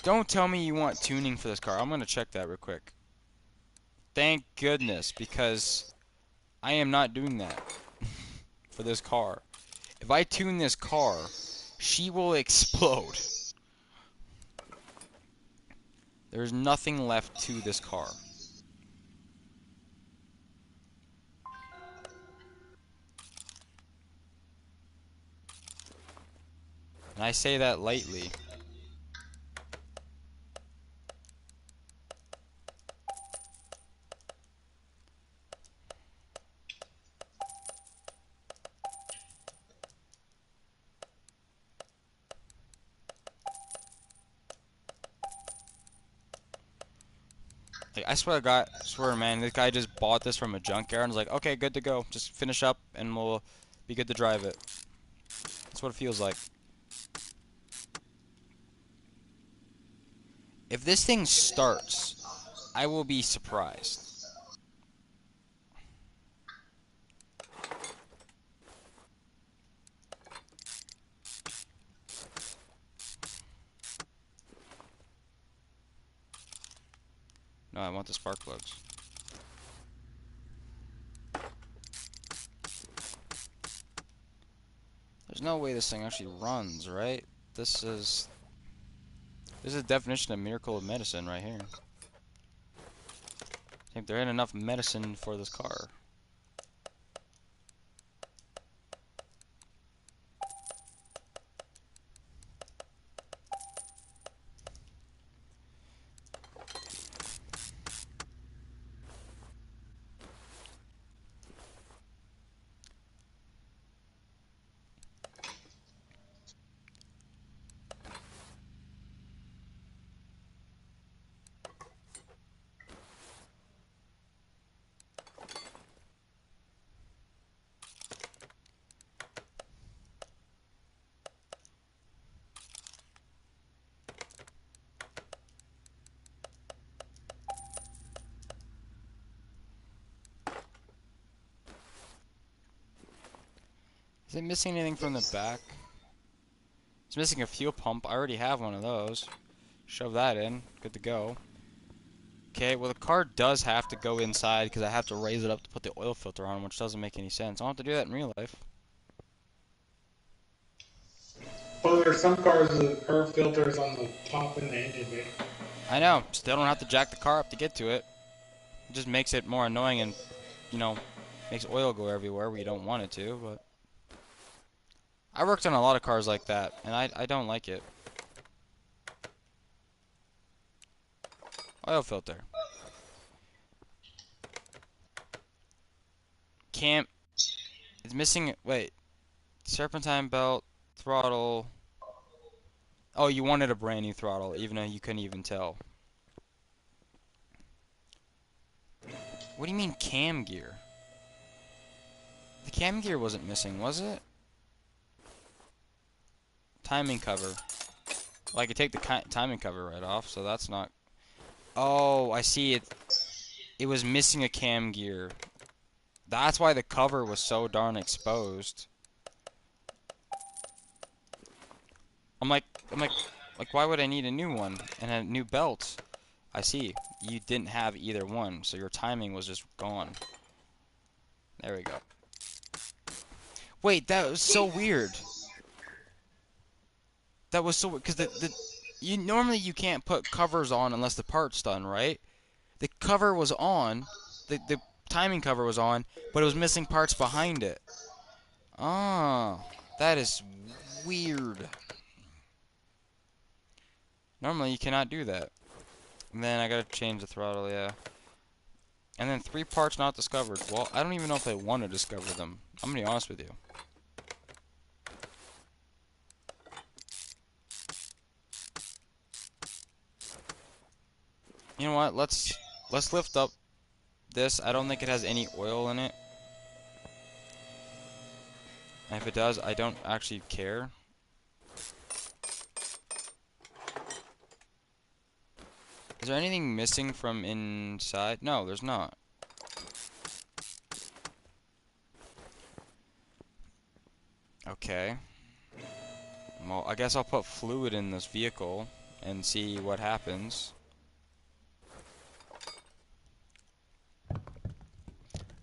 Don't tell me you want tuning for this car. I'm gonna check that real quick. Thank goodness, because I am not doing that for this car. If I tune this car, she will explode. There's nothing left to this car. And I say that lightly. Like, I swear to God, man, this guy just bought this from a junkyard and was like, okay, good to go. Just finish up and we'll be good to drive it. That's what it feels like. If this thing starts, I will be surprised. No, I want the spark plugs. There's no way this thing actually runs, right? This is a definition of miracle of medicine right here. I think there ain't enough medicine for this car. Is it missing anything from the back? It's missing a fuel pump. I already have one of those. Shove that in. Good to go. Okay, well the car does have to go inside because I have to raise it up to put the oil filter on, which doesn't make any sense. I don't have to do that in real life. Well, there's some cars with air filters on the top and the engine bay. I know. Still don't have to jack the car up to get to it. It just makes it more annoying and, you know, makes oil go everywhere where you don't want it to, but... I worked on a lot of cars like that, and I don't like it. Oil filter. Cam... It's missing... Wait. Serpentine belt, throttle... Oh, you wanted a brand new throttle, even though you couldn't even tell. What do you mean cam gear? The cam gear wasn't missing, was it? Timing cover. Well, I could take the timing cover right off, so that's not... Oh, I see it. It was missing a cam gear. That's why the cover was so darn exposed. I'm like, why would I need a new one and a new belt? I see. You didn't have either one, so your timing was just gone. There we go. Wait, that was so weird. That was so weird, because normally you can't put covers on unless the part's done, right? The cover was on, the timing cover was on, but it was missing parts behind it. Ah, that is weird. Normally you cannot do that. And then I gotta change the throttle, yeah. And then 3 parts not discovered. Well, I don't even know if I want to discover them. I'm gonna be honest with you. You know what? Let's lift up this. I don't think it has any oil in it. And if it does, I don't actually care. Is there anything missing from inside? No, there's not. Okay. Well, I guess I'll put fluid in this vehicle and see what happens.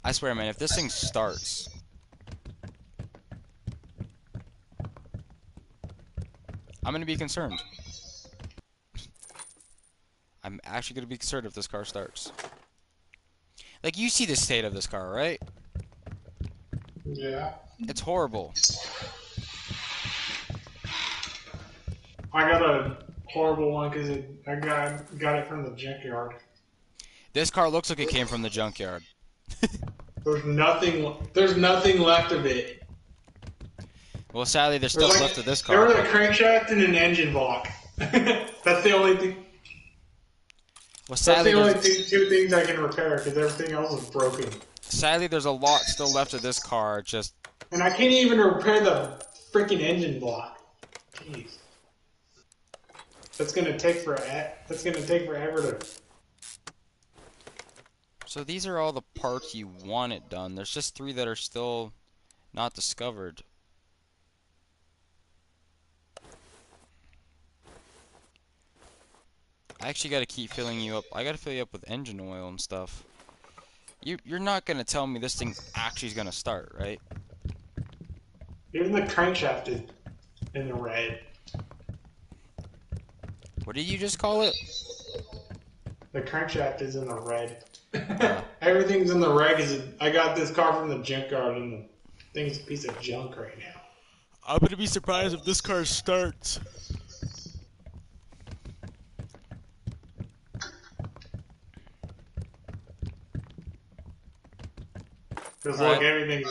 I swear, man, if this thing starts, I'm gonna be concerned. I'm actually gonna be concerned if this car starts. Like, you see the state of this car, right? Yeah. It's horrible. I got a horrible one because I got it from the junkyard. This car looks like it came from the junkyard. There's nothing left of it. Well, sadly, there's There's stuff like, left of this there car. was a crankshaft and an engine block. That's the only thing. Well, That's sadly, the only there's two things I can repair because everything else is broken. sadly there's a lot still left of this car. Just And I can't even repair the freaking engine block. Jeez. That's gonna take forever to. so these are all the parts you want it done. There's just 3 that are still not discovered. I actually got to keep filling you up. I got to fill you up with engine oil and stuff. You're not gonna tell me this thing actually is gonna start, right? Even the crankshaft is in the red. What did you just call it? The crankshaft is in the red. Uh, Everything's in the red because I got this car from the junkyard and the thing's a piece of junk right now. I'm gonna be surprised if this car starts. Because All look, right.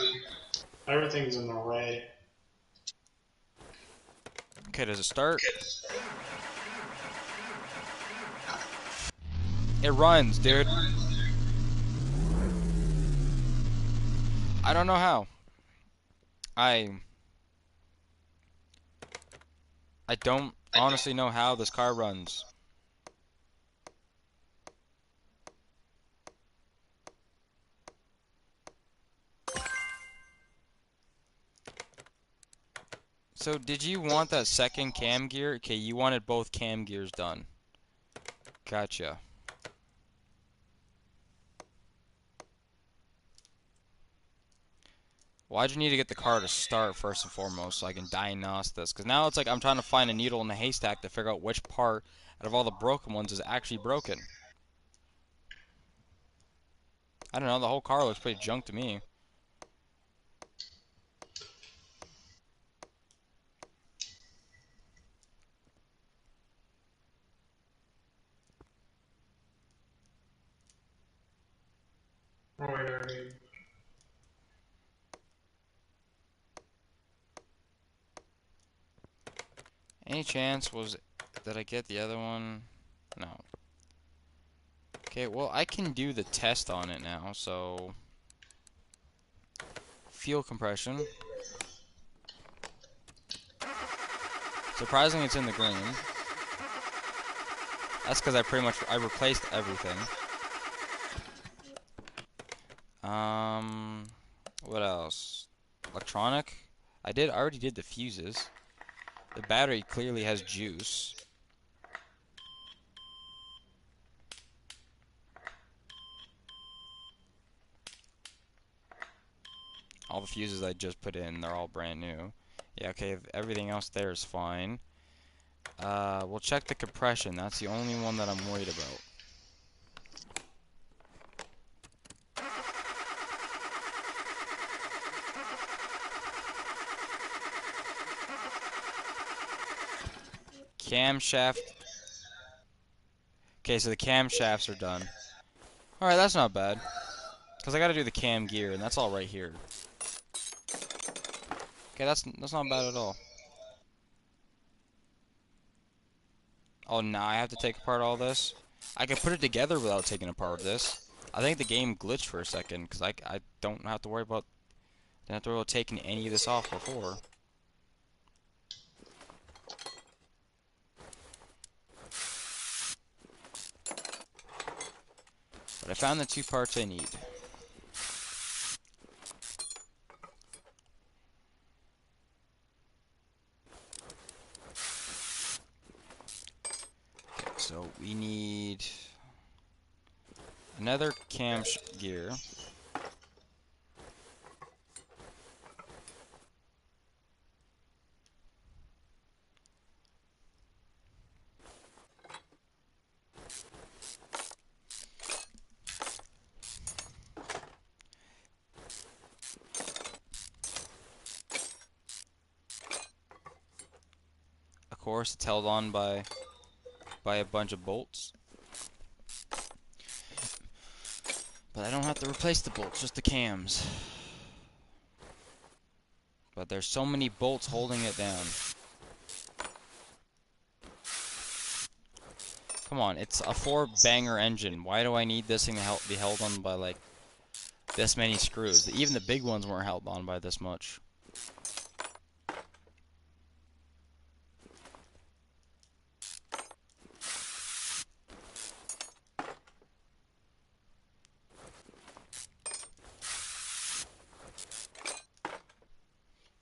everything's in the red. Okay, does it start? It runs, dude. I don't know how. I don't honestly know how this car runs. So did you want that second cam gear? Okay, you wanted both cam gears done. Gotcha. Why'd you need to get the car to start first and foremost so I can diagnose this? Because now it's like I'm trying to find a needle in a haystack to figure out which part out of all the broken ones is actually broken. I don't know, the whole car looks pretty junk to me. Oh, wait, already. Any chance did I get the other one? No. Okay, well I can do the test on it now, so fuel compression. Surprisingly, it's in the green. That's because I replaced everything. What else? Electronic. I already did the fuses. The battery clearly has juice. All the fuses I just put in, they're all brand new. Yeah, okay, everything else there is fine. We'll check the compression. That's the only one that I'm worried about. Camshaft. Okay, so the camshafts are done. Alright, that's not bad. Because I gotta do the cam gear, and that's all right here. Okay, that's not bad at all. Oh, now I have to take apart all this? I can put it together without taking apart this. I think the game glitched for a second, because I don't have to worry about taking any of this off before. But I found the two parts I need. Okay, so we need another cam gear. Of course, it's held on by a bunch of bolts. But I don't have to replace the bolts, just the cams. But there's so many bolts holding it down. Come on, it's a 4-banger engine. Why do I need this thing to be held on by, like, this many screws? Even the big ones weren't held on by this much.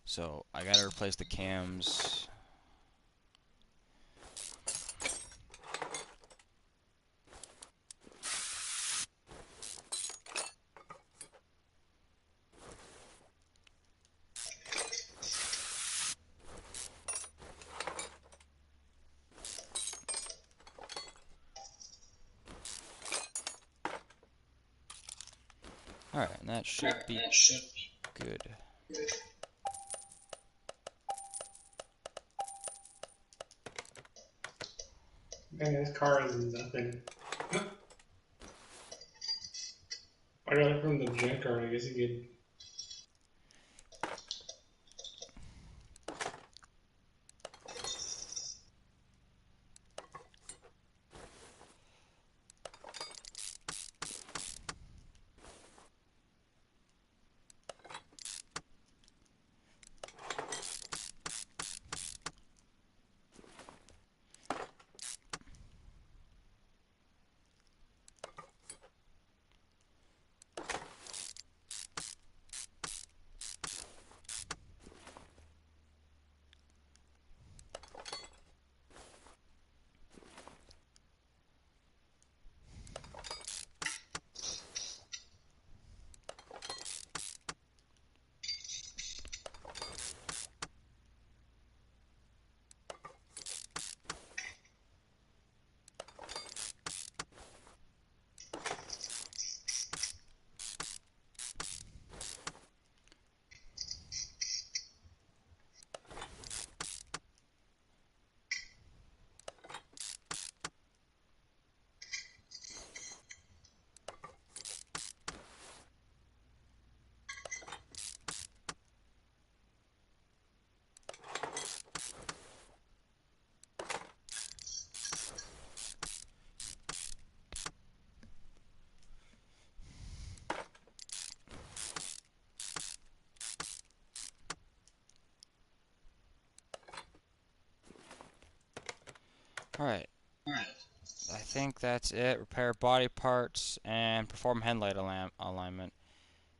So, I gotta replace the cams. Alright, and that should be good. Man, this car is nothing. I got it from the junkyard. I guess you could. Alright. I think that's it. Repair body parts and perform headlight alignment.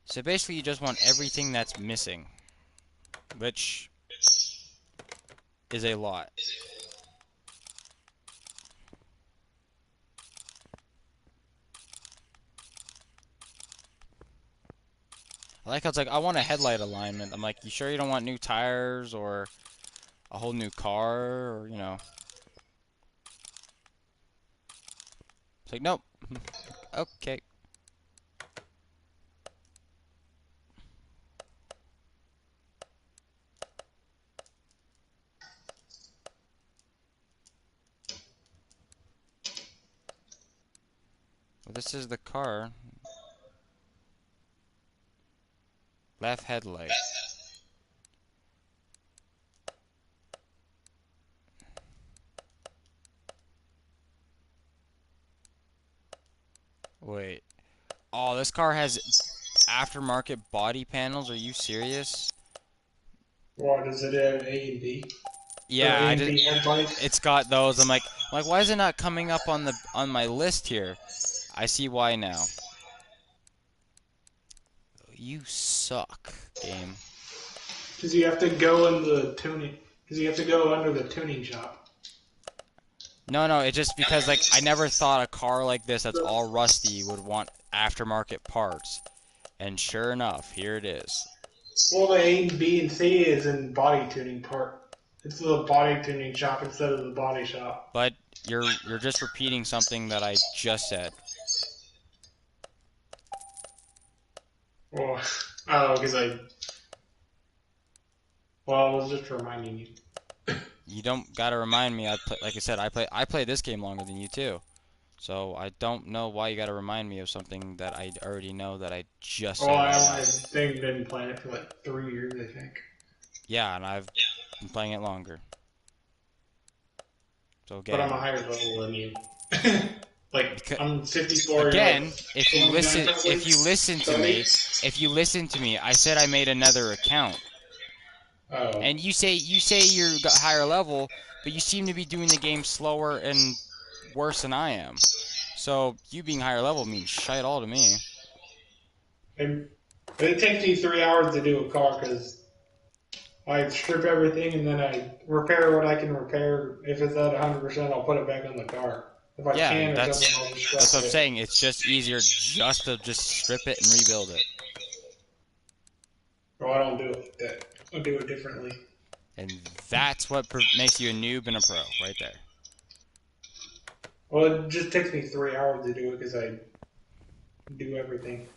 So basically you just want everything that's missing, which is a lot. I like how it's like, I want a headlight alignment. I'm like, you sure you don't want new tires or a whole new car or, you know. It's like, nope. Okay. Well, This is the car. Left headlight. Wait. Oh, this car has aftermarket body panels. Are you serious? What does it have? A and B or Yeah, A I and just B headlights? it's got those. I'm like, why is it not coming up on my list here? I see why now. You suck, game. Because you have to go in the tuning. Because you have to go under the tuning shop. No, no, it's just because like I never thought a car like this that's all rusty would want aftermarket parts. And sure enough, here it is. Well, the A and B and C is in body tuning part. It's the body tuning shop instead of the body shop. But you're just repeating something that I just said. Well, oh, because I. Well, I was just reminding you. You don't gotta remind me. Like I said, I played this game longer than you too. So I don't know why you gotta remind me of something that I already know that I just Well, said I right only now. been playing it for like 3 years, I think. Yeah, and I've been playing it longer. So But I'm a again, higher level than you. Like because I'm 54. You're like again, if you 29 listen, probably. if you listen to me, I said I made another account. Oh. And you say you're higher level, but you seem to be doing the game slower and worse than I am. So you being higher level means shite all to me. And it takes me 3 hours to do a car because I strip everything and then I repair what I can repair. If it's at 100%, I'll put it back on the car. If I Yeah, can or that's doesn't, I'll just that's scrap what I'm it. saying. It's just easier just to just strip it and rebuild it. Or I don't do it like that. I'll do it differently. And that's what makes you a noob and a pro, right there. Well, it just takes me 3 hours to do it because I do everything.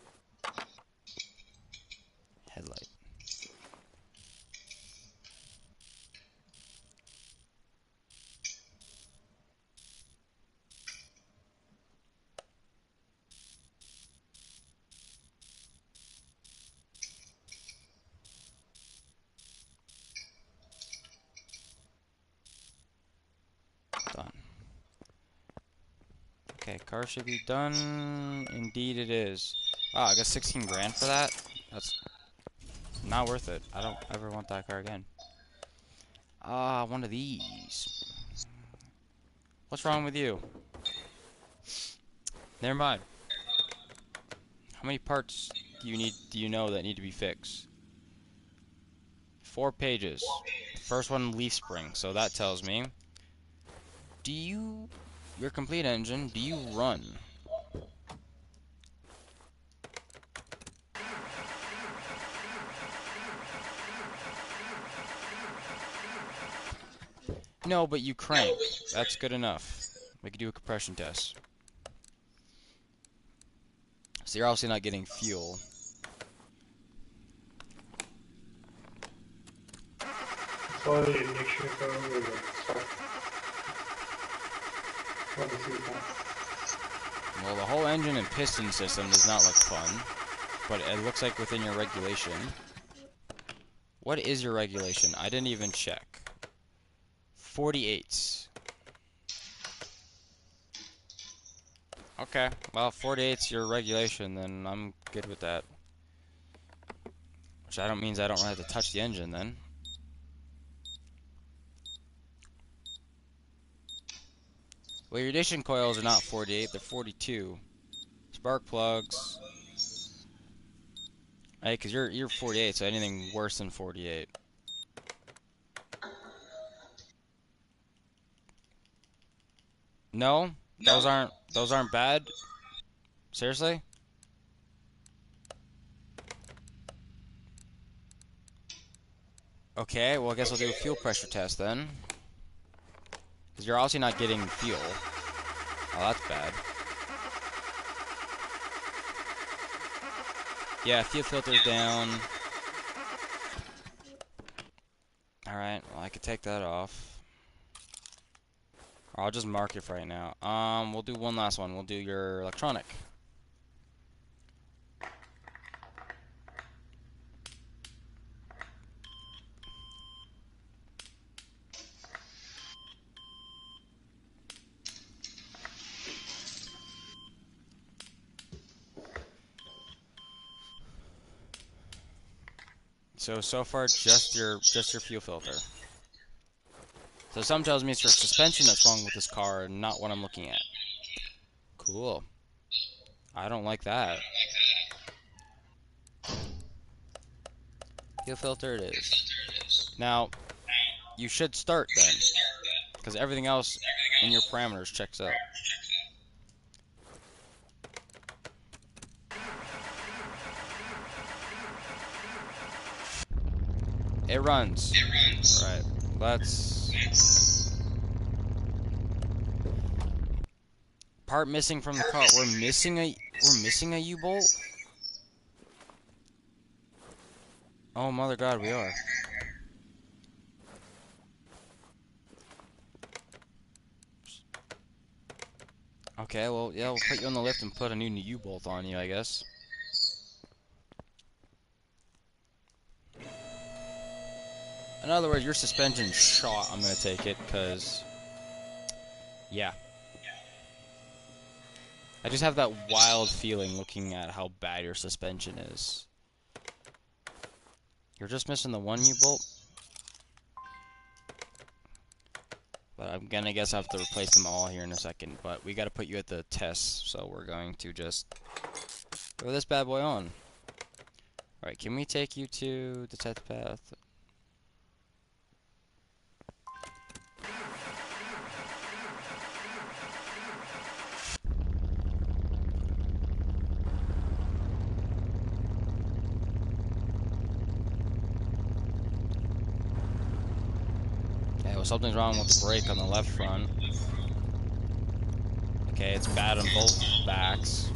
Headlight. Done. Okay, car should be done. Indeed it is. Wow, I got 16 grand for that? That's not worth it. I don't ever want that car again. One of these. What's wrong with you? Never mind. How many parts do you know that need to be fixed? 4 pages. The first one, leaf spring. So that tells me, your complete engine, do you run? No, but you crank. That's good enough. We could do a compression test. So you're obviously not getting fuel. So I need to make sure I go over Well, the whole engine and piston system does not look fun, but it looks like within your regulation. What is your regulation? I didn't even check. 48. Okay, well, 48's your regulation, then I'm good with that. Which I don't means I don't really have to touch the engine then. Well, your ignition coils are not 48, they're 42. Spark plugs. Hey, because you're 48, so anything worse than 48. No, those aren't bad. Seriously? Okay, well I guess I'll do a fuel pressure test then. Because you're obviously not getting fuel. Oh, that's bad. Yeah, fuel filter's down. Alright, well I could take that off. Or I'll just mark it for right now. We'll do one last one. We'll do your electronic. So far, just your fuel filter. So something tells me it's your suspension that's wrong with this car, and not what I'm looking at. Cool. I don't like that. Fuel filter it is. Now, you should start then, because everything else in your parameters checks out. It runs. Right. Let's. Part missing from the car. We're missing a U-bolt. Oh mother God, we are. Okay, well, yeah, we'll put you on the lift and put a new U-bolt on you, I guess. In other words, your suspension's shot. I'm gonna take it, cause yeah. I just have that wild feeling looking at how bad your suspension is. You're just missing the one U-bolt. But I'm gonna guess I have to replace them all here in a second. But we gotta put you at the test, so we're going to just throw this bad boy on. Alright, can we take you to the test path? Okay, well, something's wrong with the brake on the left front. Okay, it's bad on both backs.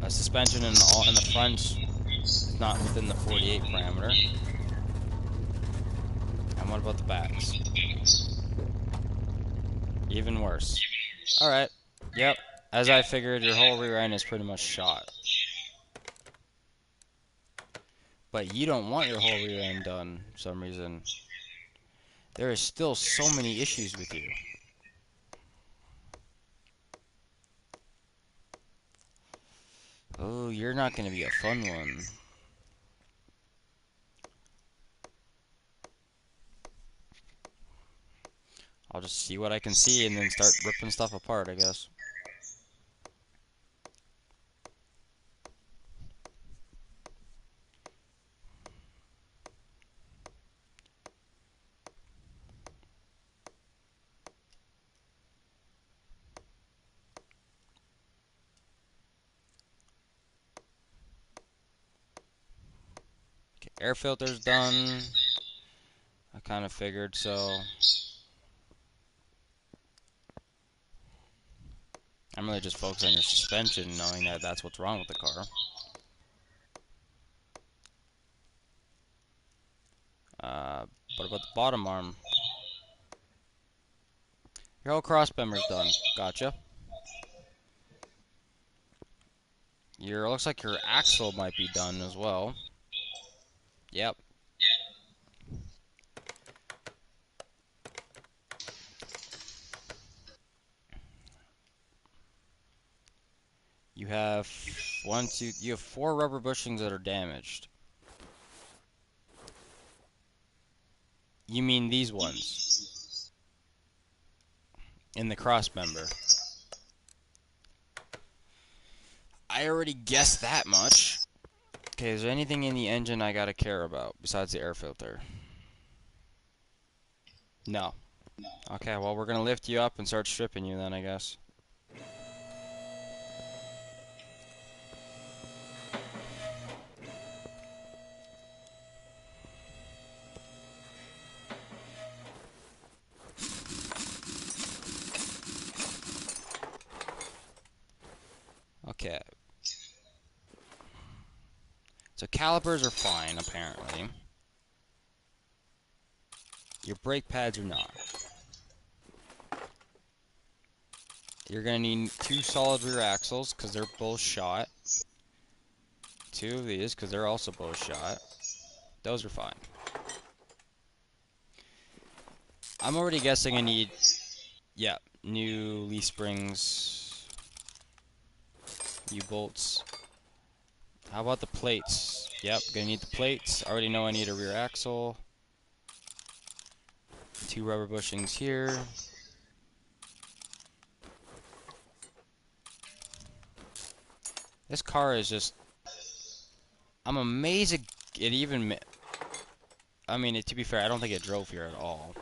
Suspension in the front is not within the 48 parameter. And what about the backs? Even worse. Alright. Yep. As I figured, your whole rear end is pretty much shot. But you don't want your whole rear end done for some reason. There is still so many issues with you. Oh, you're not going to be a fun one. I'll just see what I can see and then start ripping stuff apart, I guess. Okay, air filter's done. I kind of figured, so I'm really just focused on your suspension, knowing that that's what's wrong with the car. What about the bottom arm? Your whole cross member's done. Gotcha. Looks like your axle might be done as well. Yep. You have you have 4 rubber bushings that are damaged. You mean these ones? In the cross member. I already guessed that much. Okay, is there anything in the engine I gotta care about besides the air filter? No. Okay, well, we're gonna lift you up and start stripping you then, I guess. Okay. So calipers are fine, apparently. Your brake pads are not. You're gonna need 2 solid rear axles, because they're both shot. 2 of these, because they're also both shot. Those are fine. I'm already guessing I need, yeah, new leaf springs. U-bolts. How about the plates? Yep, gonna need the plates. Already know I need a rear axle. 2 rubber bushings here. This car is just... I'm amazed it even... I mean, to be fair, I don't think it drove here at all.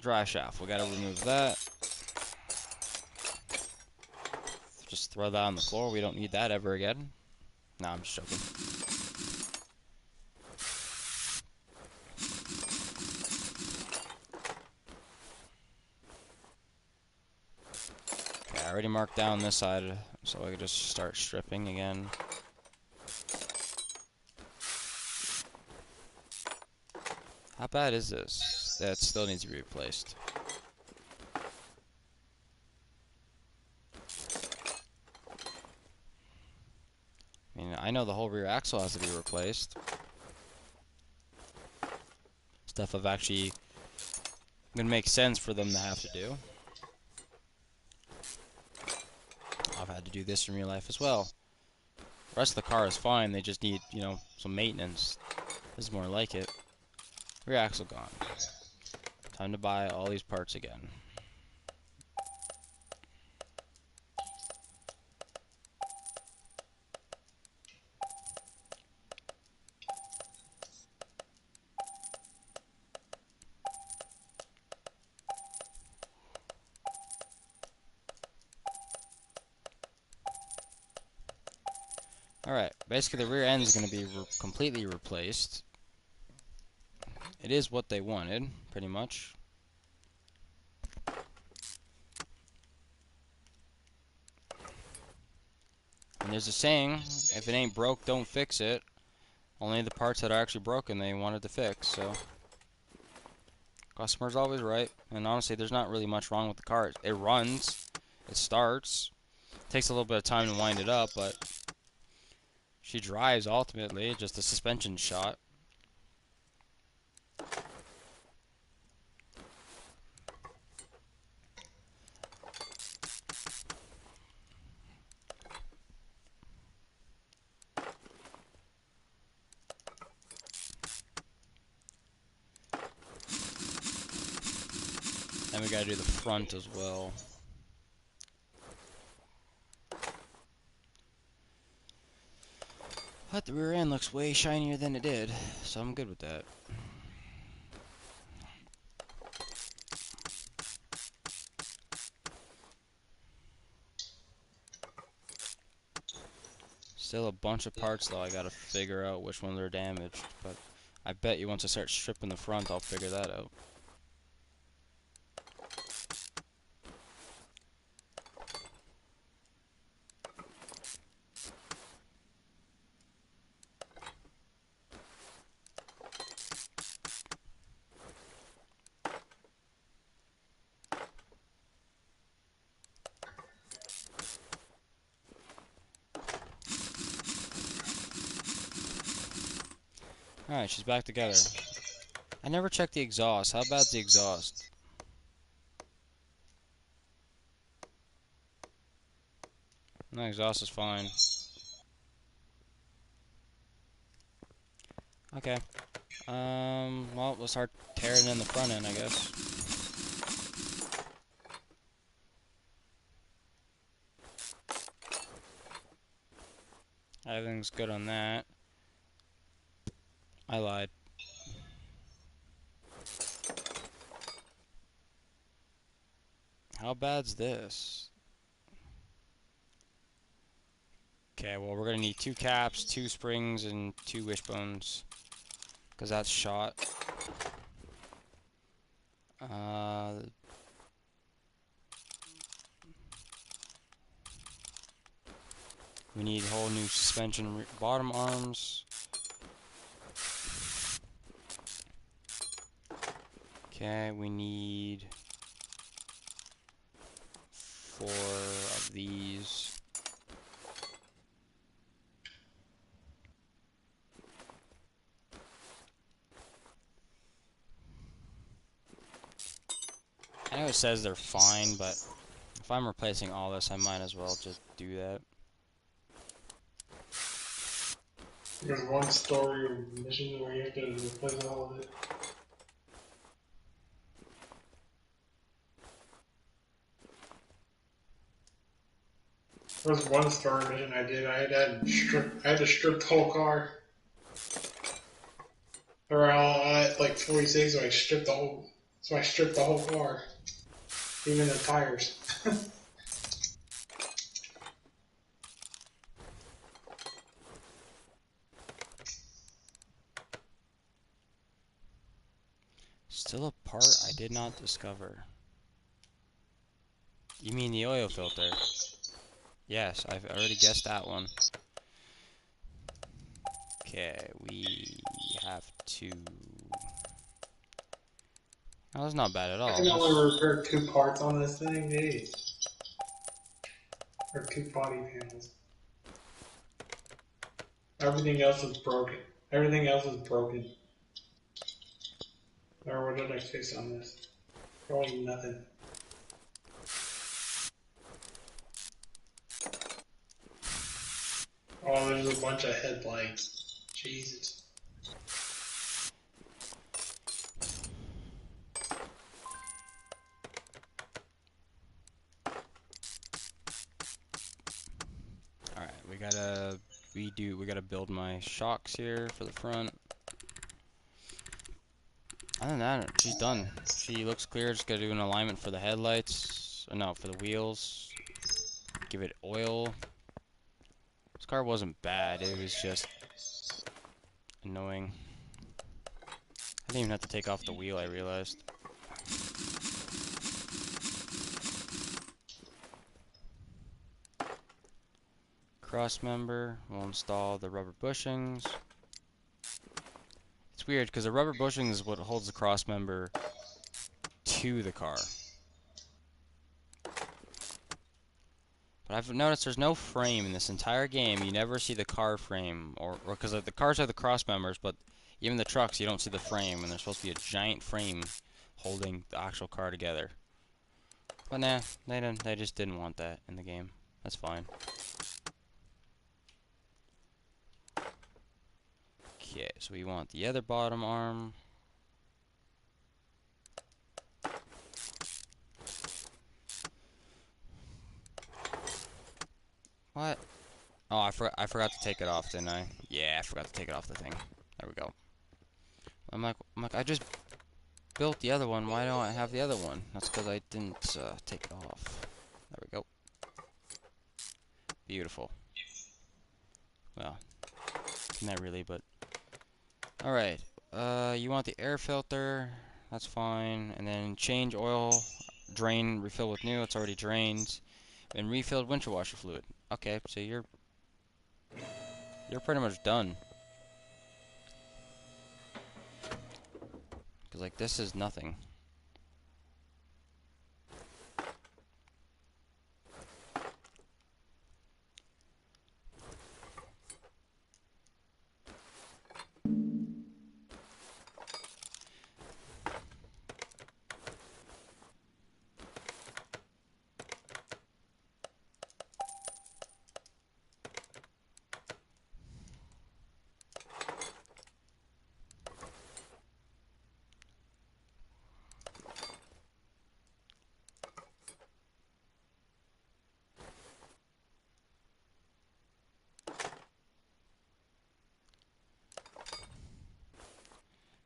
Drive shaft, we gotta remove that. Just throw that on the floor, we don't need that ever again. Nah, I'm just joking. Okay, I already marked down this side, so I can just start stripping again. How bad is this? That still needs to be replaced. I mean, I know the whole rear axle has to be replaced. Stuff I've actually gonna make sense for them to have to do. I've had to do this in real life as well. The rest of the car is fine, they just need, you know, some maintenance. This is more like it. Rear axle gone. Time to buy all these parts again. Alright, basically the rear end is going to be completely replaced. It is what they wanted, pretty much. And there's a saying, if it ain't broke, don't fix it. Only the parts that are actually broken they wanted to fix, so... Customer's always right, and honestly, there's not really much wrong with the car. It runs, it starts, takes a little bit of time to wind it up, but... She drives, ultimately, just a suspension shot. Then we gotta do the front as well. But the rear end looks way shinier than it did, so I'm good with that. Still a bunch of parts though, I gotta figure out which ones are damaged, but I bet you once I start stripping the front, I'll figure that out. Alright, she's back together. I never checked the exhaust. How bad's the exhaust? No, exhaust is fine. Okay. Well, we'll start tearing in the front end, I guess. Everything's good on that. I lied. How bad's this? Okay, well, we're gonna need 2 caps, 2 springs, and 2 wishbones. Because that's shot. We need whole new suspension bottom arms. Okay, we need 4 of these. I know it says they're fine, but If I'm replacing all this, I might as well just do that. There's one story or mission where you have to replace all of it. There was one story mission I did. I had to strip the whole car. They were all at like 46, so I stripped the whole car, even the tires. Still a part I did not discover. You mean the oil filter? Yes, I've already guessed that one. Okay, we have to... Oh, that's not bad at I all. can only repair 2 parts on this thing, hey. Or 2 body panels. Everything else is broken. Everything else is broken. Or what did I fix on this? Probably nothing. Oh, there's a bunch of headlights. Jesus. Alright, we gotta build my shocks here for the front. Other than that, she's done. She looks clear, just gotta do an alignment for the headlights. No, for the wheels. Give it oil. This car wasn't bad, it was just annoying. I didn't even have to take off the wheel, I realized. Cross member, we'll install the rubber bushings. It's weird because the rubber bushing is what holds the cross member to the car. But I've noticed there's no frame in this entire game. You never see the car frame, or because the cars are the cross members, but even the trucks you don't see the frame, and there's supposed to be a giant frame holding the actual car together. But nah, they just didn't want that in the game. That's fine. Okay, so we want the other bottom arm. What? Oh, I forgot to take it off, didn't I? Yeah, I forgot to take it off the thing. There we go. I'm like, I just built the other one. Why don't I have the other one? That's because I didn't take it off. There we go. Beautiful. Well, not really, but all right. You want the air filter? That's fine. And then change oil, drain, refill with new. It's already drained, and refilled windshield washer fluid. Okay, so you're pretty much done. Cause like this is nothing.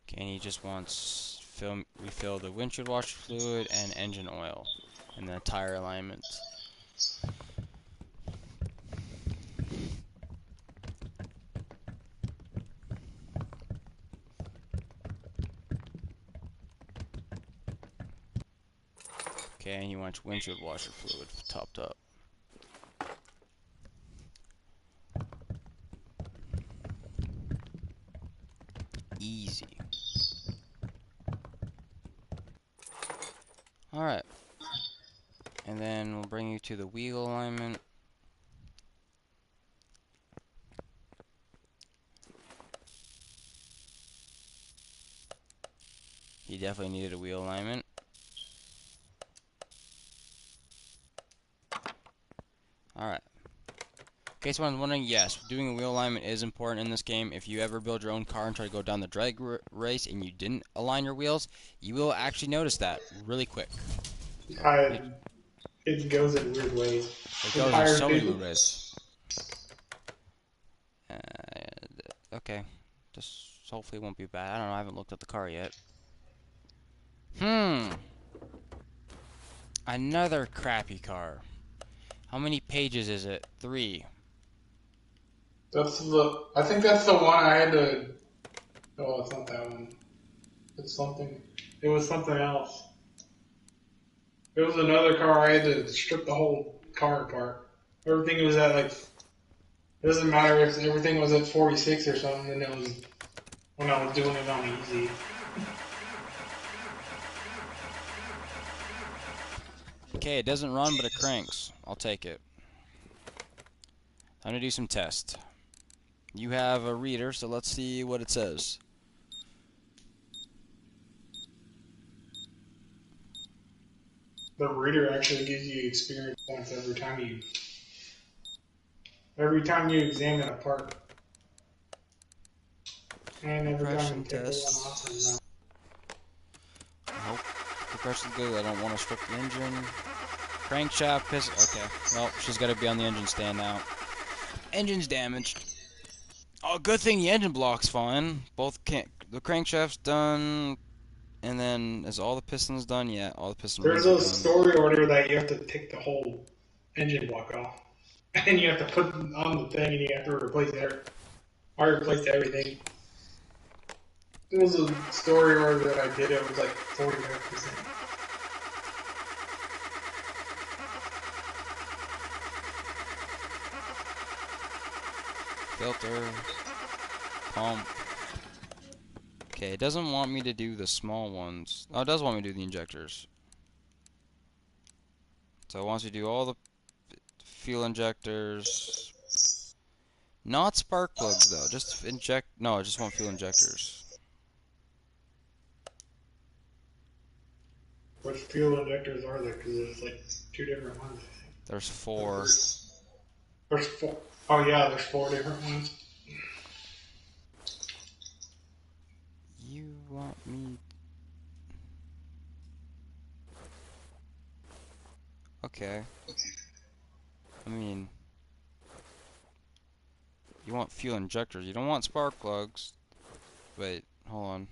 Okay, and he just wants refill the windshield washer fluid and engine oil, and the tire alignment. Okay, and he wants windshield washer fluid topped up. Easy. Alright. And then we'll bring you to the wheel alignment. He definitely needed a wheel alignment. Alright. In case anyone's wondering, yes, doing a wheel alignment is important in this game. If you ever build your own car and try to go down the drag race and you didn't align your wheels, you will actually notice that really quick. So It goes in weird ways. it The goes in tires so many weird do. ways. Okay, just hopefully it won't be bad. I don't know, I haven't looked at the car yet. Another crappy car. How many pages is it? 3. That's the. I think that's the one I had to. Oh, it's not that one. It's something. It was something else. It was another car. I had to strip the whole car apart. Everything was at like. It doesn't matter if everything was at 46 or something. And it was when I was doing it on easy. Okay, it doesn't run, but it cranks. I'll take it. Time to do some tests. You have a reader, so let's see what it says. The reader actually gives you experience points every time you examine a part, and every time Compression you take the one off. tests. I hope compression's good. I don't want to strip the engine. Crankshaft piston. Okay, well, she's got to be on the engine stand now. Engine's damaged. Oh, good thing the engine block's fine. Both can't. The crankshaft's done. And then, is all the pistons done? Yeah, all the piston There's rings are a done. story order that you have to take the whole engine block off, and you have to put it on the thing, and you have to replace it. I replaced everything. It was a story order that I did. It was like 45%. Filter. Pump. Okay, it doesn't want me to do the small ones. Oh, it does want me to do the injectors. So it wants me to do all the fuel injectors. Not spark plugs, though. Just inject... No, I just want fuel injectors. Which fuel injectors are there? Because there's like 2 different ones, I think. There's 4. There's 4. Oh yeah, there's 4 different ones. You want me... Okay. I mean... You want fuel injectors. You don't want spark plugs. Wait, hold on.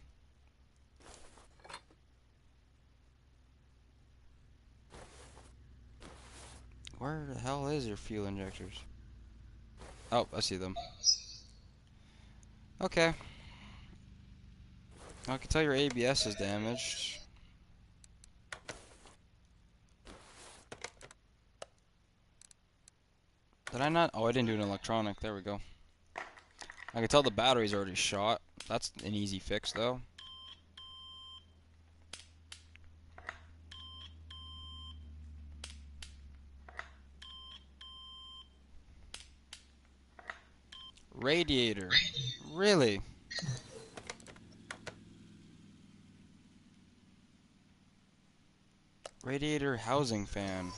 Where the hell is your fuel injectors? Oh, I see them. Okay. I can tell your ABS is damaged. Did I not? Oh, I didn't do an electronic. There we go. I can tell the battery's already shot. That's an easy fix, though. Radiator. Really? Radiator housing fan.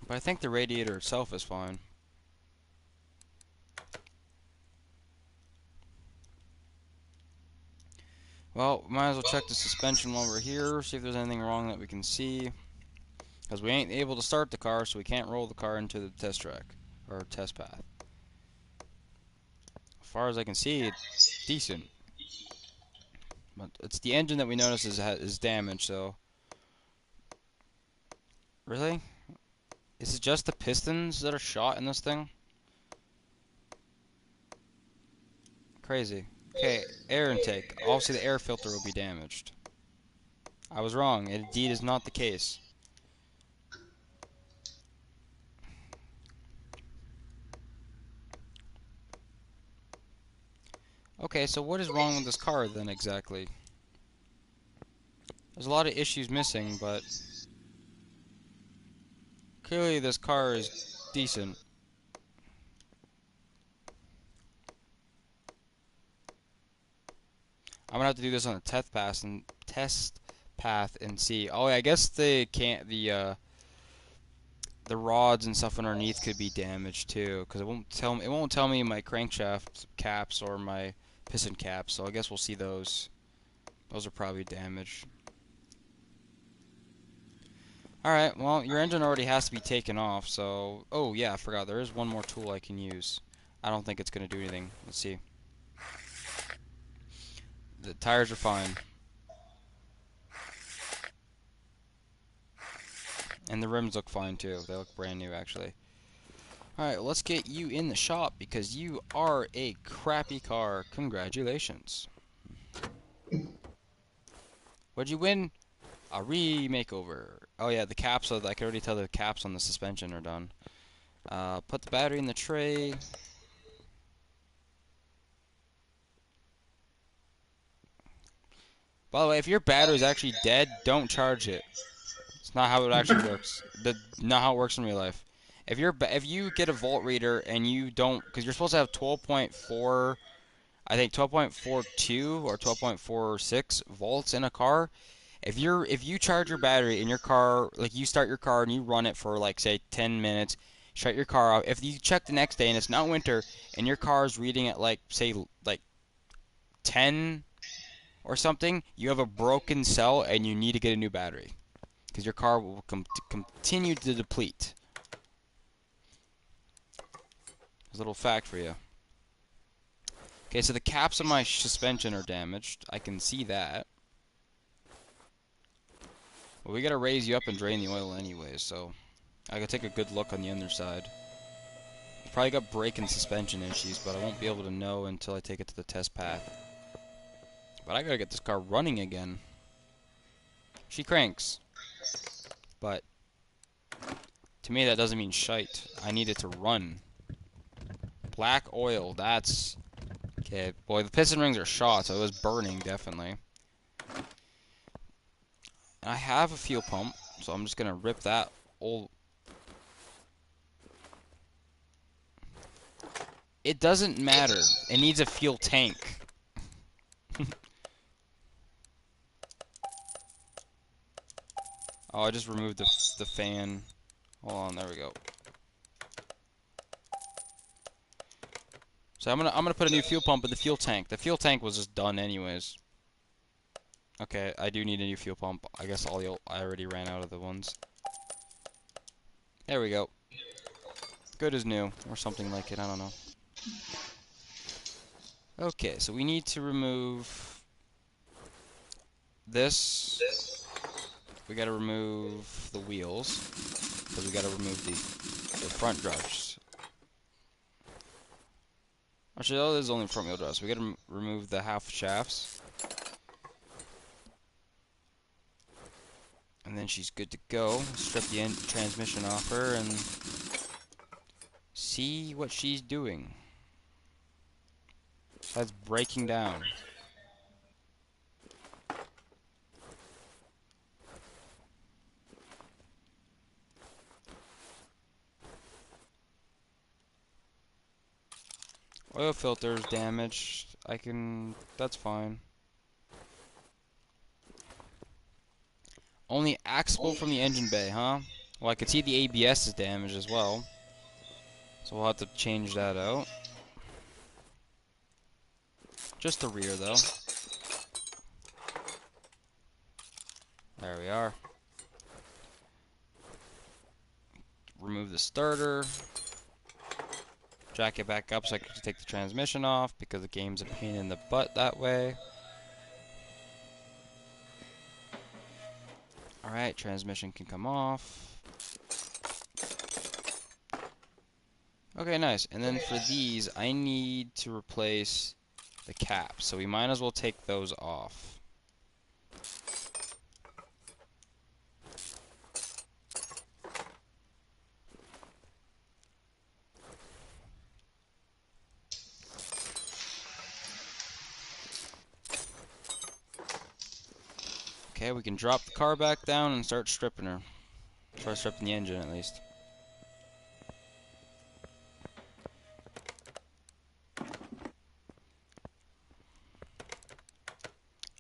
But I think the radiator itself is fine. Well, might as well check the suspension while we're here, see if there's anything wrong that we can see. Because we ain't able to start the car, so we can't roll the car into the test track, or test path. As far as I can see, it's decent. But it's the engine that we notice is damaged, so... Really? Is it just the pistons that are shot in this thing? Crazy. Okay, air intake. Obviously the air filter will be damaged. I was wrong. It indeed is not the case. Okay, so what is wrong with this car then exactly? There's a lot of issues missing, but clearly this car is decent. I'm gonna have to do this on a test pass path and see. Oh, yeah, I guess the rods and stuff underneath could be damaged too, because it won't tell me my crankshaft caps or my piston caps. So I guess we'll see those. Those are probably damaged. All right. Well, your engine already has to be taken off. So, oh yeah, I forgot. There is one more tool I can use. I don't think it's gonna do anything. Let's see. The tires are fine. And the rims look fine too. They look brand new actually. Alright, let's get you in the shop because you are a crappy car. Congratulations. What'd you win? A remakeover. Oh yeah, the caps, I can already tell the caps on the suspension are done. Put the battery in the tray. By the way, if your battery is actually dead, don't charge it. It's not how it actually works. Not how it works in real life. If you get a volt reader and you don't, because you're supposed to have 12.4, I think 12.42 or 12.46 volts in a car. If you charge your battery in your car, like you start your car and you run it for like say 10 minutes, shut your car off. If you check the next day and it's not winter and your car is reading at like say like 10 or something, you have a broken cell and you need to get a new battery because your car will continue to deplete. There's a little fact for you. Okay, so the caps of my suspension are damaged. I can see that. Well, we gotta raise you up and drain the oil anyways, so I gotta take a good look on the underside. You probably got brake and suspension issues, but I won't be able to know until I take it to the test path. But I gotta get this car running again. She cranks. But to me that doesn't mean shite. I need it to run. Black oil, that's... Okay, boy, the piston rings are shot, so it was burning, definitely. And I have a fuel pump, so I'm just gonna rip that old... It doesn't matter. It needs a fuel tank. Oh, I just removed the fan. Hold on, there we go. So I'm gonna put a new fuel pump in the fuel tank. The fuel tank was just done anyways. Okay, I do need a new fuel pump. I guess I already ran out of the ones. There we go. Good as new, or something like it, I don't know. Okay, so we need to remove this. We gotta remove the wheels, because we gotta remove the front drives. Actually, oh, this is only front wheel drives. We gotta remove the half shafts. And then she's good to go. Strip the transmission off her and see what she's doing. That's breaking down. Oil filter is damaged. That's fine. Only axle from the engine bay, huh? Well, I can see the ABS is damaged as well. So we'll have to change that out. Just the rear, though. There we are. Remove the starter. Jack it back up so I can take the transmission off because the game's a pain in the butt that way. Alright, transmission can come off. Okay, nice. And then for these, I need to replace the caps. So we might as well take those off. Okay, we can drop the car back down and start stripping her. Start stripping the engine at least.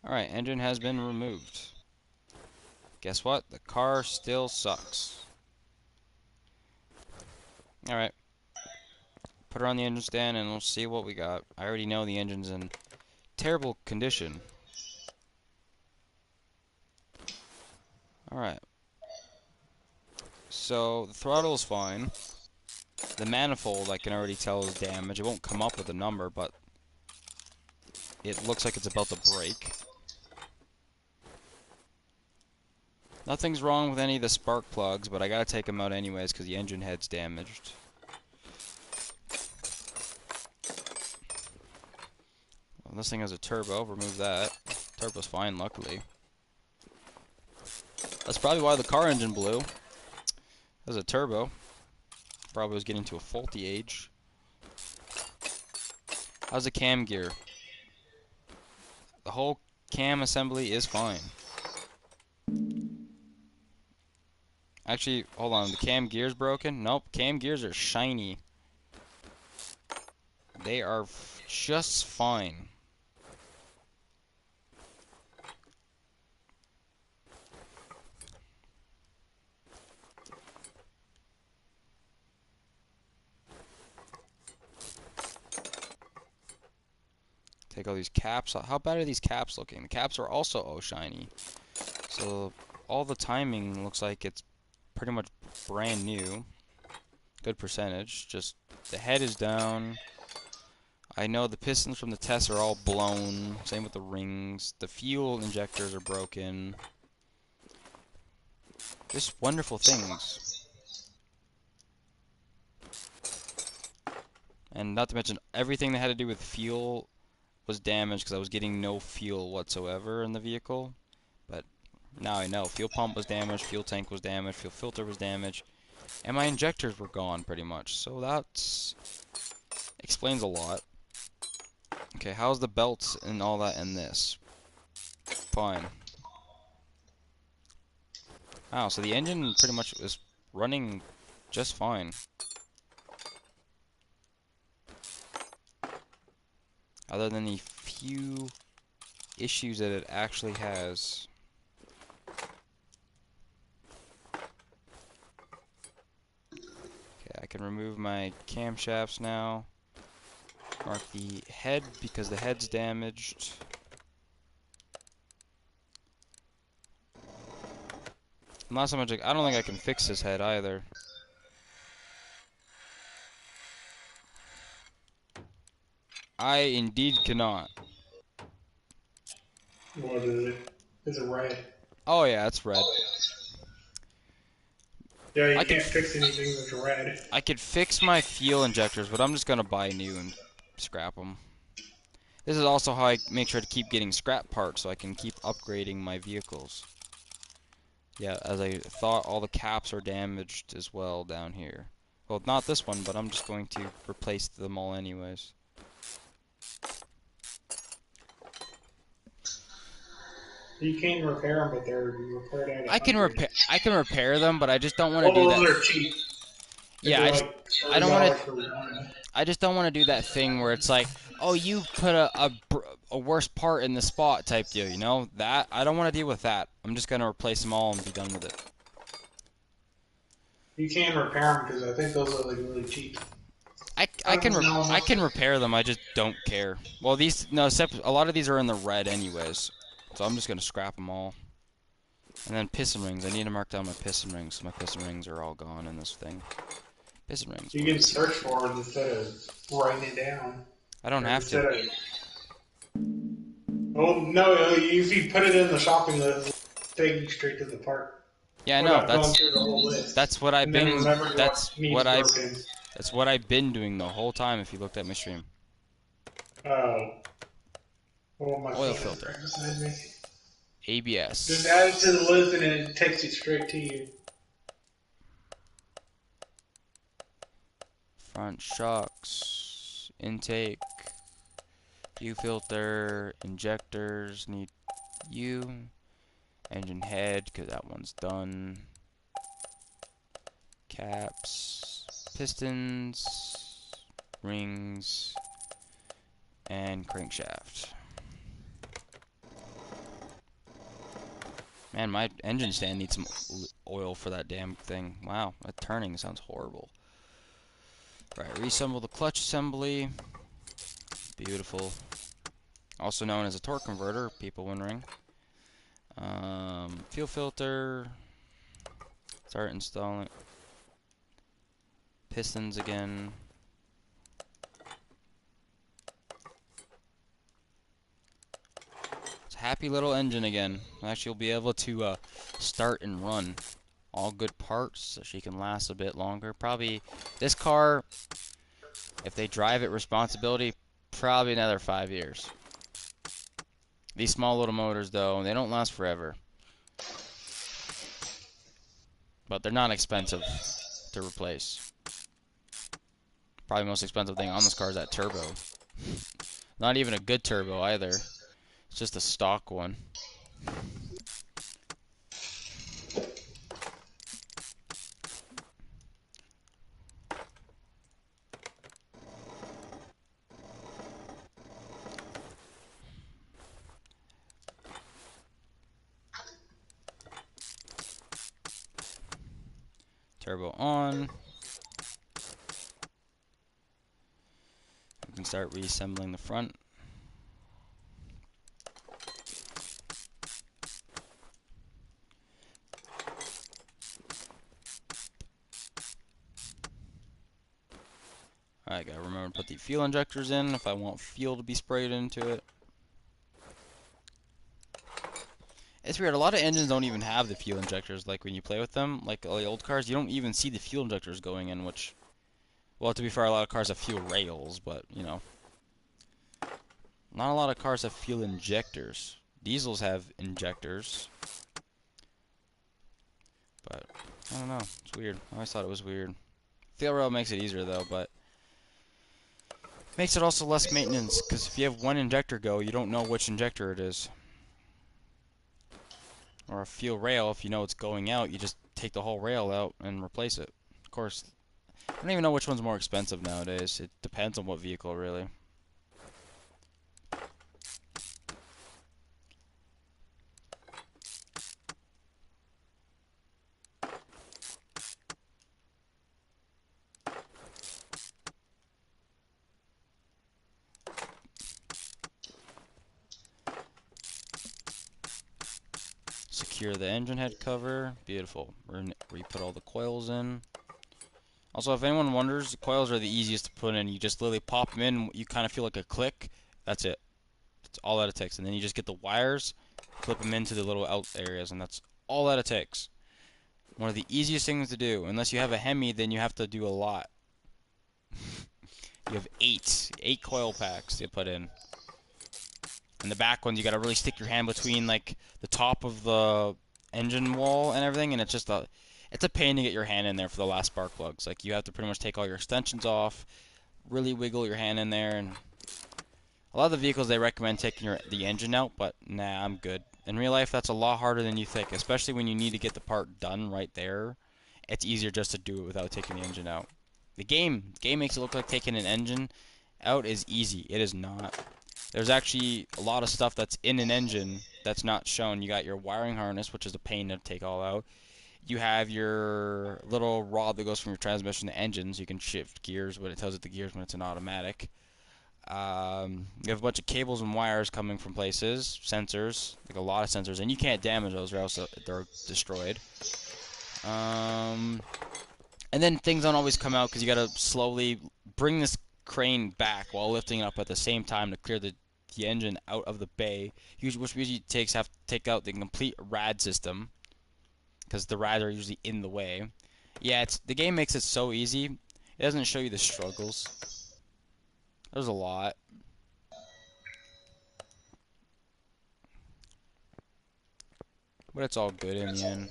Alright, engine has been removed. Guess what? The car still sucks. Alright. Put her on the engine stand and we'll see what we got. I already know the engine's in terrible condition. Alright. So, the throttle is fine. The manifold, I can already tell, is damaged. It won't come up with a number, but it looks like it's about to break. Nothing's wrong with any of the spark plugs, but I gotta take them out anyways because the engine head's damaged. Well, this thing has a turbo. Remove that. Turbo's fine, luckily. That's probably why the car engine blew. There's a turbo. Probably was getting to a faulty age. How's the cam gear? The whole cam assembly is fine. Actually, hold on. The cam gear's broken? Nope. Cam gears are shiny. They are just fine. Take all these caps off. How bad are these caps looking? The caps are also shiny. So all the timing looks like it's pretty much brand new. Good percentage. Just the head is down. I know the pistons from the test are all blown. Same with the rings. The fuel injectors are broken. Just wonderful things. And not to mention everything that had to do with fuel was damaged because I was getting no fuel whatsoever in the vehicle. But now I know. Fuel pump was damaged, fuel tank was damaged, fuel filter was damaged, and my injectors were gone pretty much. So that explains a lot. Okay, how's the belts and all that in this? Fine. Wow, so the engine pretty much is running just fine. Other than the few issues that it actually has. Okay, I can remove my camshafts now. Mark the head because the head's damaged. Not so much. I don't think I can fix this head either. I indeed cannot. What is it? Is it red? Oh yeah, it's red. Yeah, you I could can't fix anything that's red. I could fix my fuel injectors, but I'm just gonna buy new and scrap them. This is also how I make sure to keep getting scrap parts so I can keep upgrading my vehicles. Yeah, as I thought, all the caps are damaged as well down here. Well, not this one, but I'm just going to replace them all anyways. You can repair them, but they're repaired at I can repair them, but I just don't want to do all that. those are cheap. Yeah, They're like I don't want to $30 for one. I just don't want to do that thing where it's like, oh, you put a worse part in the spot type deal, you know? That I don't want to deal with that. I'm just gonna replace them all and be done with it. You can repair them because I think those are like really cheap. I can repair them. I just don't care. Well, a lot of these are in the red anyways, so I'm just gonna scrap them all. And then piston rings. I need to mark down my piston rings. My piston rings are all gone in this thing. Piston rings. You can search for it instead of writing it down. I don't have to. Oh no! If you put it in the shopping list, take you straight to the part. Yeah, I know. That's what I've been. Broken. That's what I've been doing the whole time. If you looked at my stream. Oh. Oil filter. ABS. Just add it to the list and it takes it straight to you. Front shocks, intake, fuel filter, injectors need engine head because that one's done. Caps, pistons, rings, and crankshaft. Man, my engine stand needs some oil for that damn thing. Wow, that turning sounds horrible. Right, reassemble the clutch assembly. Beautiful. Also known as a torque converter, people wondering. Fuel filter. Start installing. Pistons again. It's a happy little engine again. Actually, you'll be able to start and run. All good parts, so she can last a bit longer. Probably this car, if they drive it responsibility, probably another 5 years. These small little motors, though, they don't last forever. But they're not expensive to replace. Probably the most expensive thing on this car is that turbo. Not even a good turbo either. It's just a stock one. Turbo on. We can start reassembling the front. Alright, gotta remember to put the fuel injectors in if I want fuel to be sprayed into it. It's weird, a lot of engines don't even have the fuel injectors, like when you play with them, like all the old cars, you don't even see the fuel injectors going in, which, well, to be fair, a lot of cars have fuel rails, but, you know. Not a lot of cars have fuel injectors. Diesels have injectors. But, I don't know, it's weird. I always thought it was weird. Fuel rail makes it easier, though, but makes it also less maintenance, because if you have one injector go, you don't know which injector it is. Or a fuel rail, if you know it's going out, you just take the whole rail out and replace it. Of course, I don't even know which one's more expensive nowadays. It depends on what vehicle, really. Secure the engine head cover. Beautiful. We put all the coils in. Also, if anyone wonders, the coils are the easiest to put in. You just literally pop them in. You kind of feel like a click. That's it. That's all that it takes. And then you just get the wires, clip them into the little out areas, and that's all that it takes. One of the easiest things to do. Unless you have a Hemi, then you have to do a lot. You have eight coil packs to put in. And the back ones, you gotta really stick your hand between like the top of the engine wall and everything, and it's a pain to get your hand in there for the last spark plugs. Like you have to pretty much take all your extensions off, really wiggle your hand in there, and a lot of the vehicles they recommend taking the engine out, but nah, I'm good. In real life, that's a lot harder than you think, especially when you need to get the part done right there. It's easier just to do it without taking the engine out. The game makes it look like taking an engine out is easy. It is not. There's actually a lot of stuff that's in an engine that's not shown. You got your wiring harness, which is a pain to take all out. You have your little rod that goes from your transmission to engine, so you can shift gears when it tells it the gears when it's an automatic. You have a bunch of cables and wires coming from places, sensors, like a lot of sensors, and you can't damage those or else they're destroyed. And then things don't always come out because you gotta slowly bring this crane back while lifting it up at the same time to clear the engine out of the bay, which usually have to take out the complete rad system because the rads are usually in the way. Yeah, the game makes it so easy. It doesn't show you the struggles. There's a lot. But it's all good in the end.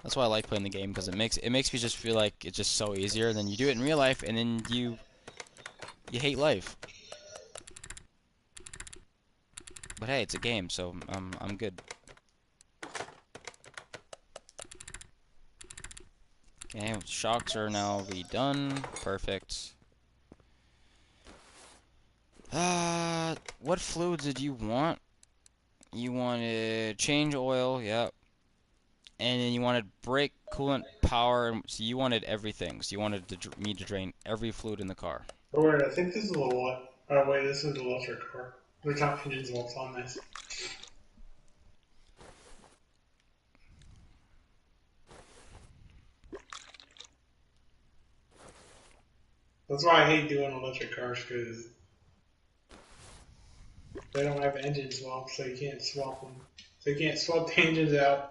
That's why I like playing the game, because it makes me just feel like it's just so easier. And then you do it in real life, and then you hate life. But hey, it's a game, so I'm good. Okay, shocks are now redone. Perfect. what fluids did you want? You wanted change oil, yep. And then you wanted brake, coolant, power, and so you wanted everything. So you wanted me to drain every fluid in the car. Oh wait, I think this is the one. Oh wait, this is the electric car. There's not engine swaps on this. That's why I hate doing electric cars, because they don't have engine swaps, so you can't swap them. So you can't swap the engines out.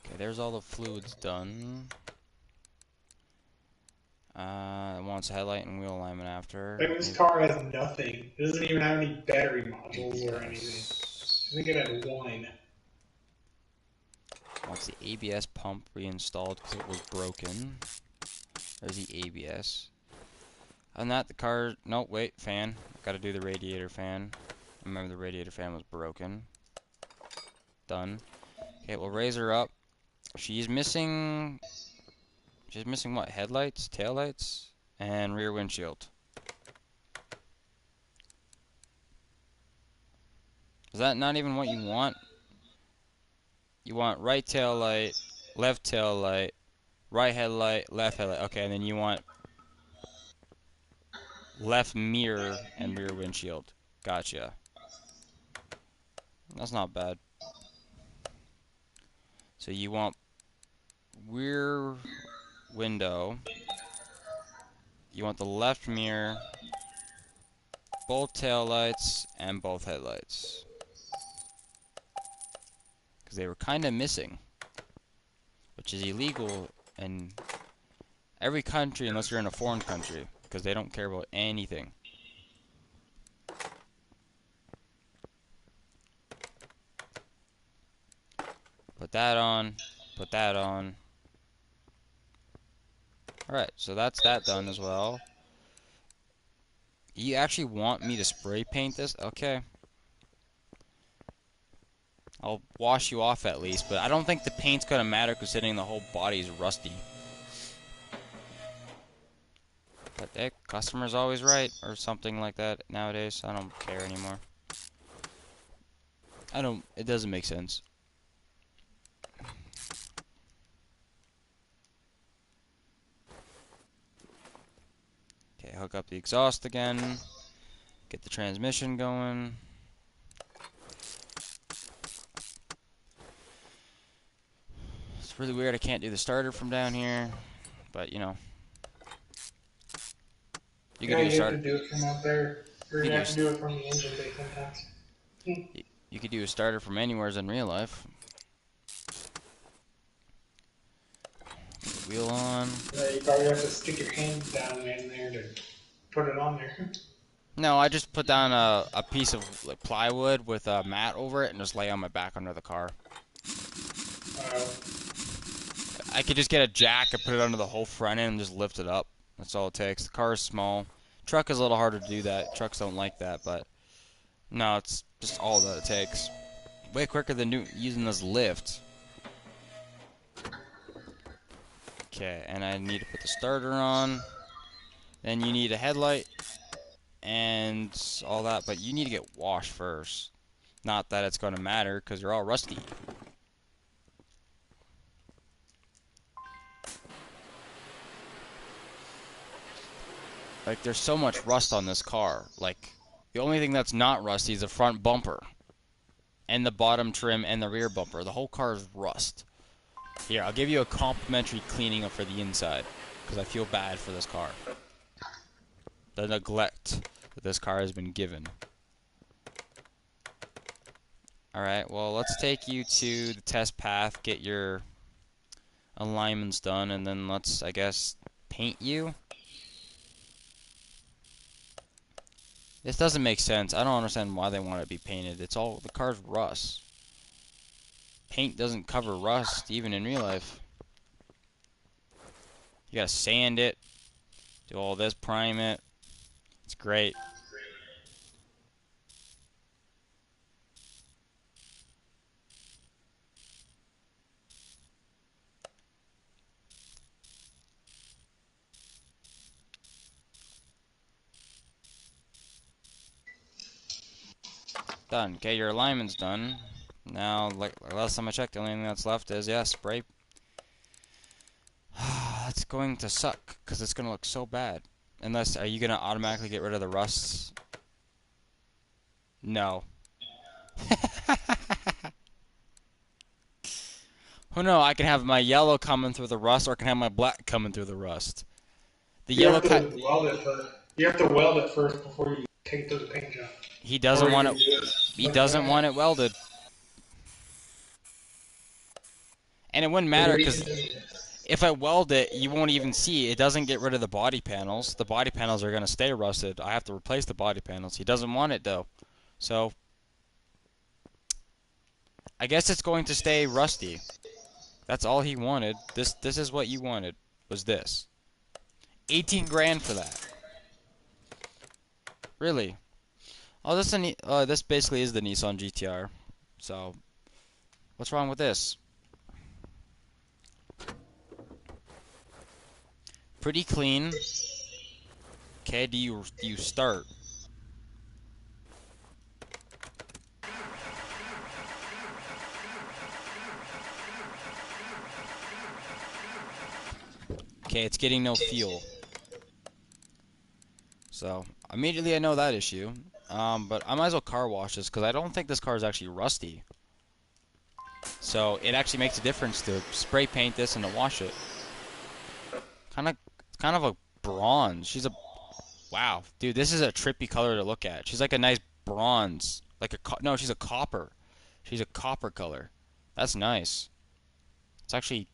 Okay, there's all the fluids done. It wants headlight and wheel alignment after. Like this car has nothing. It doesn't even have any battery modules or anything. ABS. I think it had one. Wants the ABS pump reinstalled because it was broken. There's the ABS. Other than that, the car... No, wait, fan. Gotta do the radiator fan. Remember the radiator fan was broken. Done. Okay, we'll raise her up. She's missing... She's missing what? Headlights? Taillights? And rear windshield. Is that not even what you want? You want right tail light, left tail light, right headlight, left headlight. Okay, and then you want left mirror and rear windshield. Gotcha. That's not bad. So you want rear window. You want the left mirror, both tail lights, and both headlights. Because they were kind of missing. Which is illegal in every country unless you're in a foreign country. Because they don't care about anything. Put that on. Put that on. Alright, so that's that done as well. You actually want me to spray paint this? Okay. I'll wash you off at least, but I don't think the paint's gonna matter considering the whole body is rusty. But hey, customer's always right, or something like that nowadays. I don't care anymore. It doesn't make sense. Okay, hook up the exhaust again. Get the transmission going. It's really weird I can't do the starter from down here, but you know. You Yeah, could do a you have starter. to do it from out there. Or You you could have to do it from the engine bay sometimes. you could do a starter from anywheres in real life. Wheel on. Yeah, you probably have to stick your hand down in there to put it on there. No, I just put down a piece of like, plywood with a mat over it and just lay on my back under the car. I could just get a jack and put it under the whole front end and just lift it up. That's all it takes. The car is small. Truck is a little harder to do that. Trucks don't like that, but no, it's just all that it takes. Way quicker than using this lift. Okay, and I need to put the starter on. Then you need a headlight and all that, but you need to get washed first. Not that it's going to matter, because you're all rusty. Like, there's so much rust on this car. Like, the only thing that's not rusty is the front bumper. And the bottom trim and the rear bumper. The whole car is rust. Here, I'll give you a complimentary cleaning up for the inside, because I feel bad for this car. The neglect that this car has been given. Alright, well, let's take you to the test path, get your alignments done, and then let's, I guess, paint you. This doesn't make sense. I don't understand why they want it to be painted. It's all, the car's rust. Paint doesn't cover rust, even in real life. You gotta sand it, do all this, prime it. It's great. Done. Okay, your alignment's done. Now, like last time I checked, the only thing that's left is, yeah, spray. That's going to suck, because it's going to look so bad. Unless, are you going to automatically get rid of the rusts? No. Oh no, I can have my yellow coming through the rust, or I can have my black coming through the rust. The You yellow have cut. to weld it first. You have to weld it first before you take it to the paint job. He Or doesn't you want can it. do it He like doesn't that. want it welded, and it wouldn't The matter because reason, if I weld it, you won't even see. It doesn't get rid of the body panels. The body panels are going to stay rusted. I have to replace the body panels. He doesn't want it though, so I guess it's going to stay rusty. That's all he wanted. This is what you wanted. Was this 18 grand for that? Really? Oh, this basically is the Nissan GTR. So, what's wrong with this? Pretty clean. Okay, do you start? Okay, it's getting no fuel. So, immediately I know that issue. But I might as well car wash this because I don't think this car is actually rusty. So, it actually makes a difference to spray paint this and to wash it. Kind of a bronze. Wow, dude, this is a trippy color to look at. She's like a nice bronze. No, she's a copper. She's a copper color. That's nice. It's actually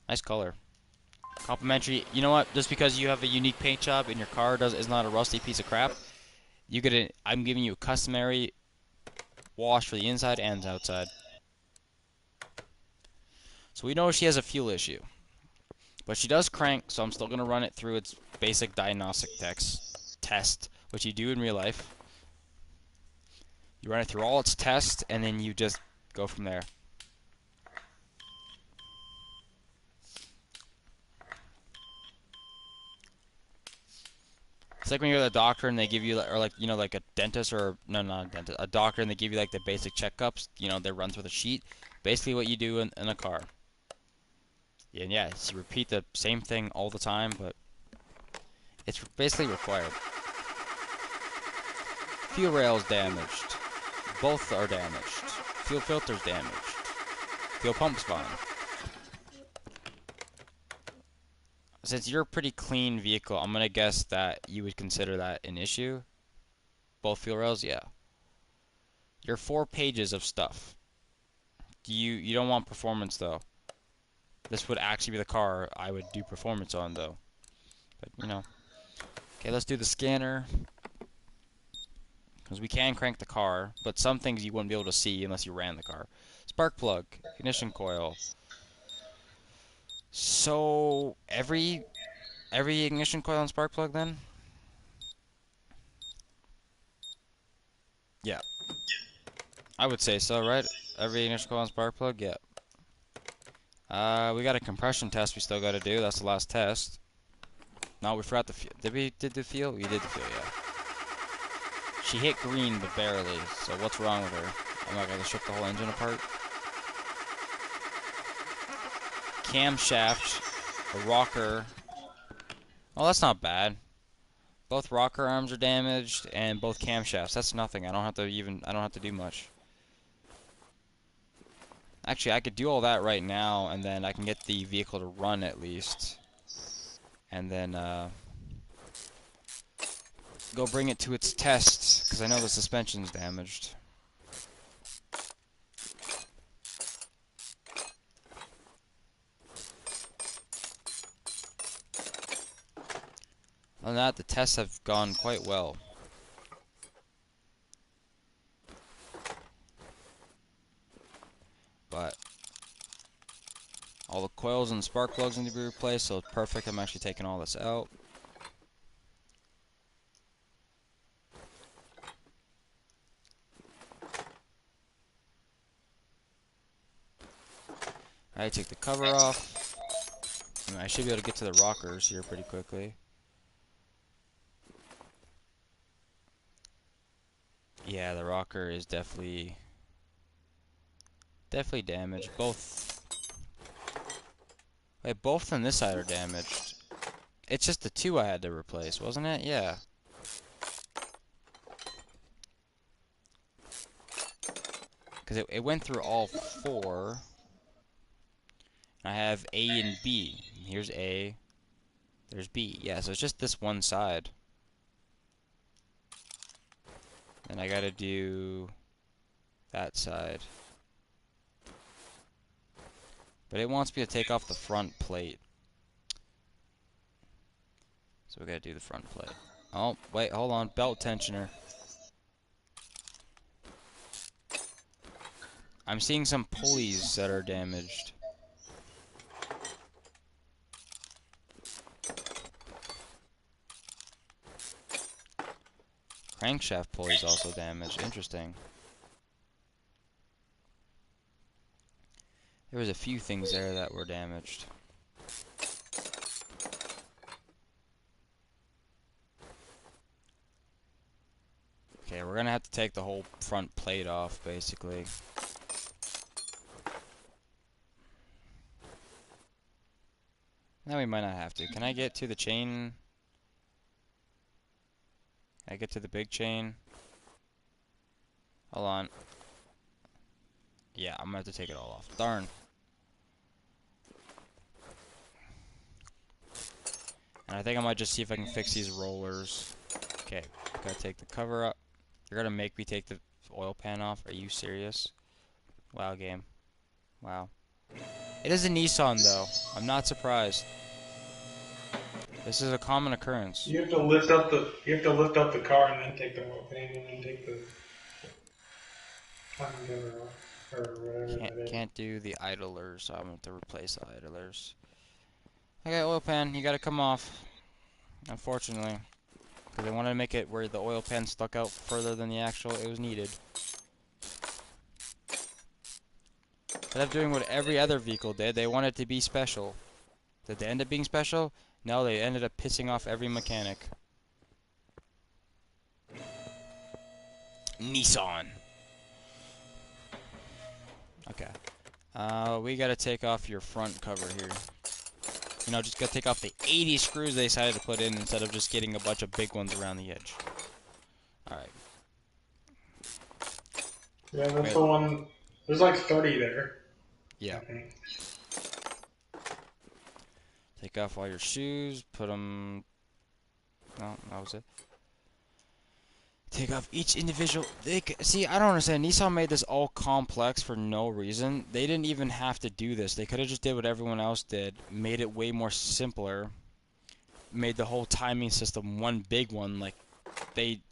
nice color. Complimentary. You know what? Just because you have a unique paint job and your car is not a rusty piece of crap, I'm giving you a customary wash for the inside and outside. So we know she has a fuel issue. But she does crank, so I'm still going to run it through its basic diagnostic test, which you do in real life. You run it through all its tests, and then you just go from there. It's like when you're at the doctor and they give you, or like, like a dentist or, no, not a dentist, a doctor, and they give you like the basic checkups, they run through the sheet. Basically what you do in a car. And yeah, so you repeat the same thing all the time, but it's basically required. Fuel rail's damaged. Both are damaged. Fuel filter's damaged. Fuel pump's fine. Since you're a pretty clean vehicle, I'm gonna guess that you would consider that an issue. Both fuel rails, yeah. You're 4 pages of stuff. You don't want performance though. This would actually be the car I would do performance on though. But Okay, let's do the scanner. Because we can crank the car, but some things you wouldn't be able to see unless you ran the car. Spark plug, ignition coil. So every ignition coil and spark plug then? Yeah, I would say so, right? Every ignition coil and spark plug, yeah. We got a compression test we still got to do. That's the last test. No, we forgot the fuel. Did the fuel? We did the fuel, yeah. She hit green, but barely. So what's wrong with her? I'm not gonna strip the whole engine apart. Camshaft, the rocker. Oh, that's not bad. Both rocker arms are damaged, and both camshafts. That's nothing. I don't have to do much. Actually, I could do all that right now, and then I can get the vehicle to run at least. And then, go bring it to its test, because I know the suspension's damaged. Other than that, the tests have gone quite well. But all the coils and spark plugs need to be replaced, so it's perfect. I'm actually taking all this out. Alright, take the cover off. I should be able to get to the rockers here pretty quickly. Yeah, the rocker is definitely damaged. Both on this side are damaged. It's just the two I had to replace, wasn't it? Yeah. Because it went through all four. I have A and B. Here's A. There's B. Yeah, so it's just this one side. And I gotta do that side. But it wants me to take off the front plate. So we gotta do the front plate. Oh, wait, hold on. Belt tensioner. I'm seeing some pulleys that are damaged. Crankshaft pulley's also damaged. Interesting. There was a few things there that were damaged. Okay, we're gonna have to take the whole front plate off, basically. No, we might not have to. Can I get to the chain? Can I get to the big chain? Hold on. Yeah, I'm gonna have to take it all off. Darn. And I think I might just see if I can fix these rollers. Okay, gotta take the cover up. You're gonna make me take the oil pan off? Are you serious? Wow, game. Wow. It is a Nissan, though. I'm not surprised. This is a common occurrence. You have to lift up the car and then take the oil pan and then take the timing cover off or whatever that is. Can't do the idlers, so I'm gonna have to replace the idlers. Okay, oil pan, you gotta come off. Unfortunately, because they wanted to make it where the oil pan stuck out further than the actual it was needed. Instead of doing what every other vehicle did, they wanted it to be special. Did they end up being special? No, they ended up pissing off every mechanic. Nissan. Okay. We gotta take off your front cover here. You know, just gotta take off the 80 screws they decided to put in instead of just getting a bunch of big ones around the edge. Alright. Yeah, that's the one. There's like 30 there. Yeah. I think. Take off all your shoes, put them... No, that was it. Take off each individual... See, I don't understand. Nissan made this all complex for no reason. They didn't even have to do this. They could have just did what everyone else did. Made it way more simpler. Made the whole timing system one big one like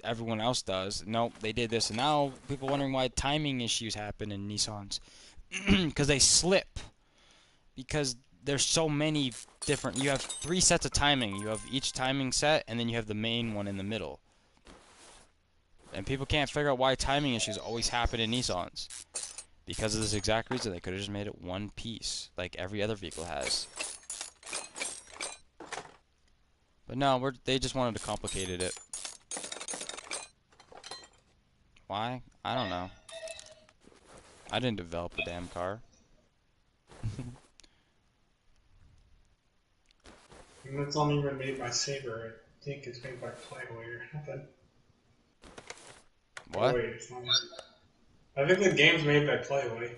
everyone else does. Nope, they did this. And now people wondering why timing issues happen in Nissans. Because they slip. Because there's so many different... You have 3 sets of timing. You have each timing set, and then you have the main one in the middle. And people can't figure out why timing issues always happen in Nissans. Because of this exact reason, they could have just made it one piece, like every other vehicle has. But no, they just wanted to complicate it. Why? I don't know. I didn't develop the damn car. And it's not even made by Saber. I think it's made by Playboy or something. Oh What? wait, it's not. I think the game's made by Playboy.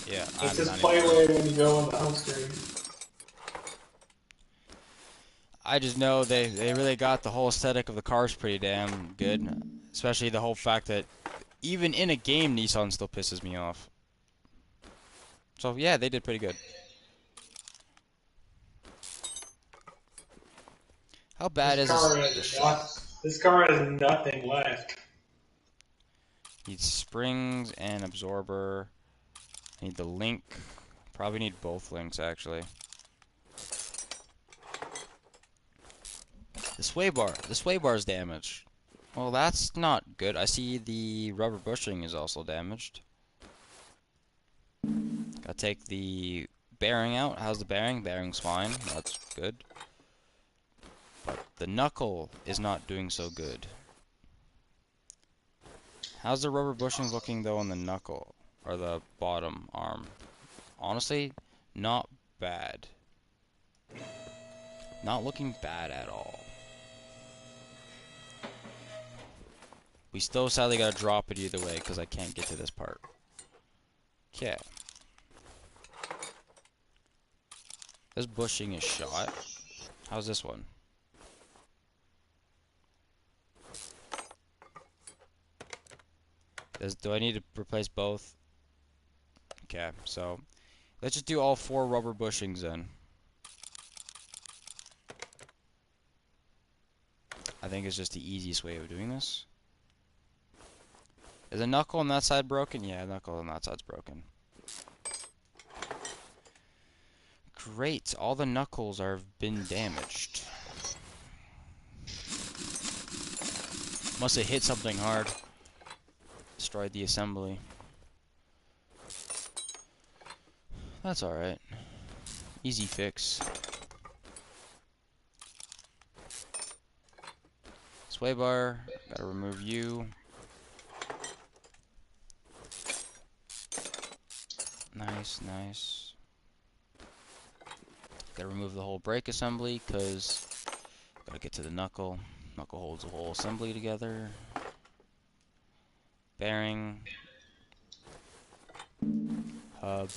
Yeah, It I'm says not even sure. Playboy when you go on the home screen. I just know they really got the whole aesthetic of the cars pretty damn good. Especially the whole fact that even in a game, Nissan still pisses me off. So yeah, they did pretty good. How bad This is car this has shot? this car has nothing left. Need springs and absorber. Need the link. Probably need both links actually. The sway bar. The sway bar is damaged. Well, that's not good. I see the rubber bushing is also damaged. Gotta take the bearing out. How's the bearing? Bearing's fine. That's good. But the knuckle is not doing so good. How's the rubber bushing looking though on the knuckle? Or the bottom arm? Honestly, not bad. Not looking bad at all. We still sadly gotta drop it either way because I can't get to this part. Okay. This bushing is shot. How's this one? Do I need to replace both? Okay, so let's just do all 4 rubber bushings then. I think it's just the easiest way of doing this. Is a knuckle on that side broken? Yeah, a knuckle on that side's broken. Great, all the knuckles have been damaged. Must have hit something hard. Destroyed the assembly. That's alright. Easy fix. Sway bar, gotta remove you. Nice, nice. Gotta remove the whole brake assembly, cause gotta get to the knuckle. Knuckle holds the whole assembly together. Bearing. Hub.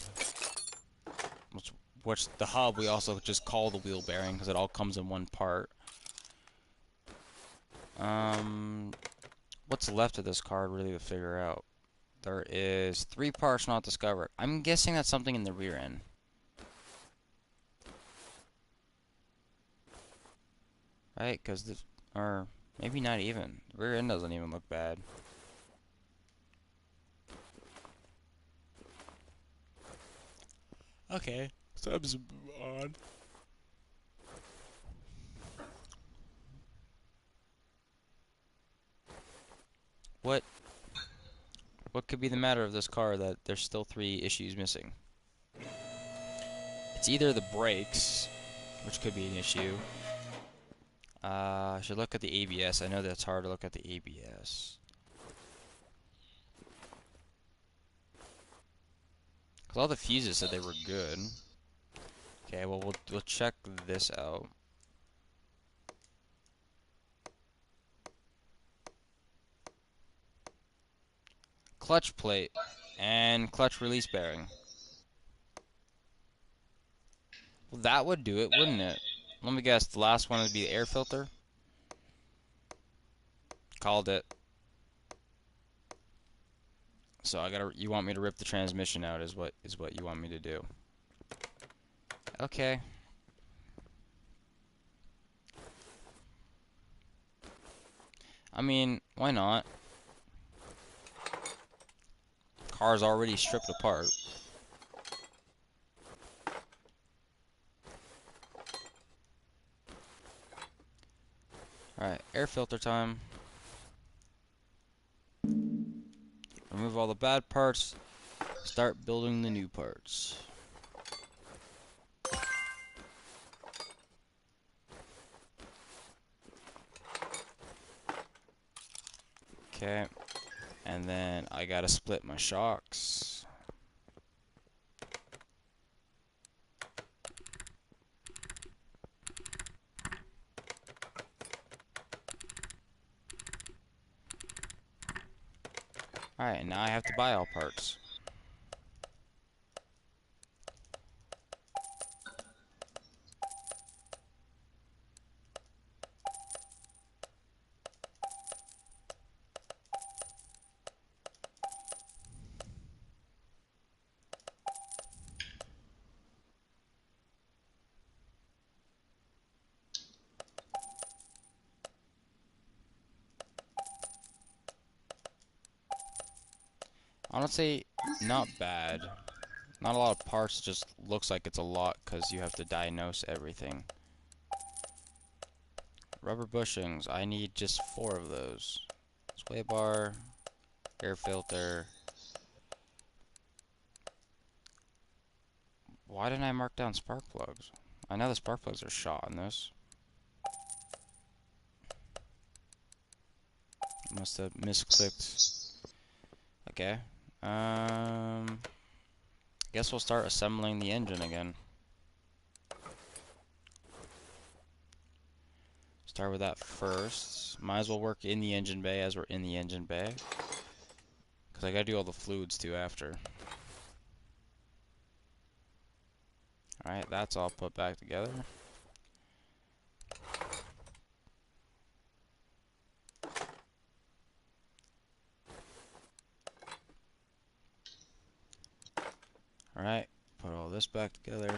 Which the hub we also just call the wheel bearing, because it all comes in one part. What's left of this card really to figure out? There is 3 parts not discovered. I'm guessing that's something in the rear end. Right? Because the... Or maybe not even. The rear end doesn't even look bad. Okay. So let's move on. What could be the matter of this car that there's still 3 issues missing? It's either the brakes, which could be an issue. I should look at the ABS. I know that's hard to look at the ABS. Because all the fuses said they were good. Okay, well, we'll check this out. Clutch plate and clutch release bearing. Well, that would do it, wouldn't it? Let me guess, the last one would be the air filter. Called it. So you want me to rip the transmission out is what you want me to do. Okay. I mean, why not? Car's already stripped apart. Alright, air filter time. Remove all the bad parts. Start building the new parts. Okay. And then I gotta split my shocks. Alright, and now I have to buy all parts. Honestly, not bad. Not a lot of parts, just looks like it's a lot because you have to diagnose everything. Rubber bushings, I need just 4 of those. Sway bar, air filter. Why didn't I mark down spark plugs? I know the spark plugs are shot in this. Must have misclicked. Okay. Guess we'll start assembling the engine again. Start with that first. Might as well work in the engine bay as we're in the engine bay. Because I gotta do all the fluids too after. Alright, that's all put back together. Alright, put all this back together.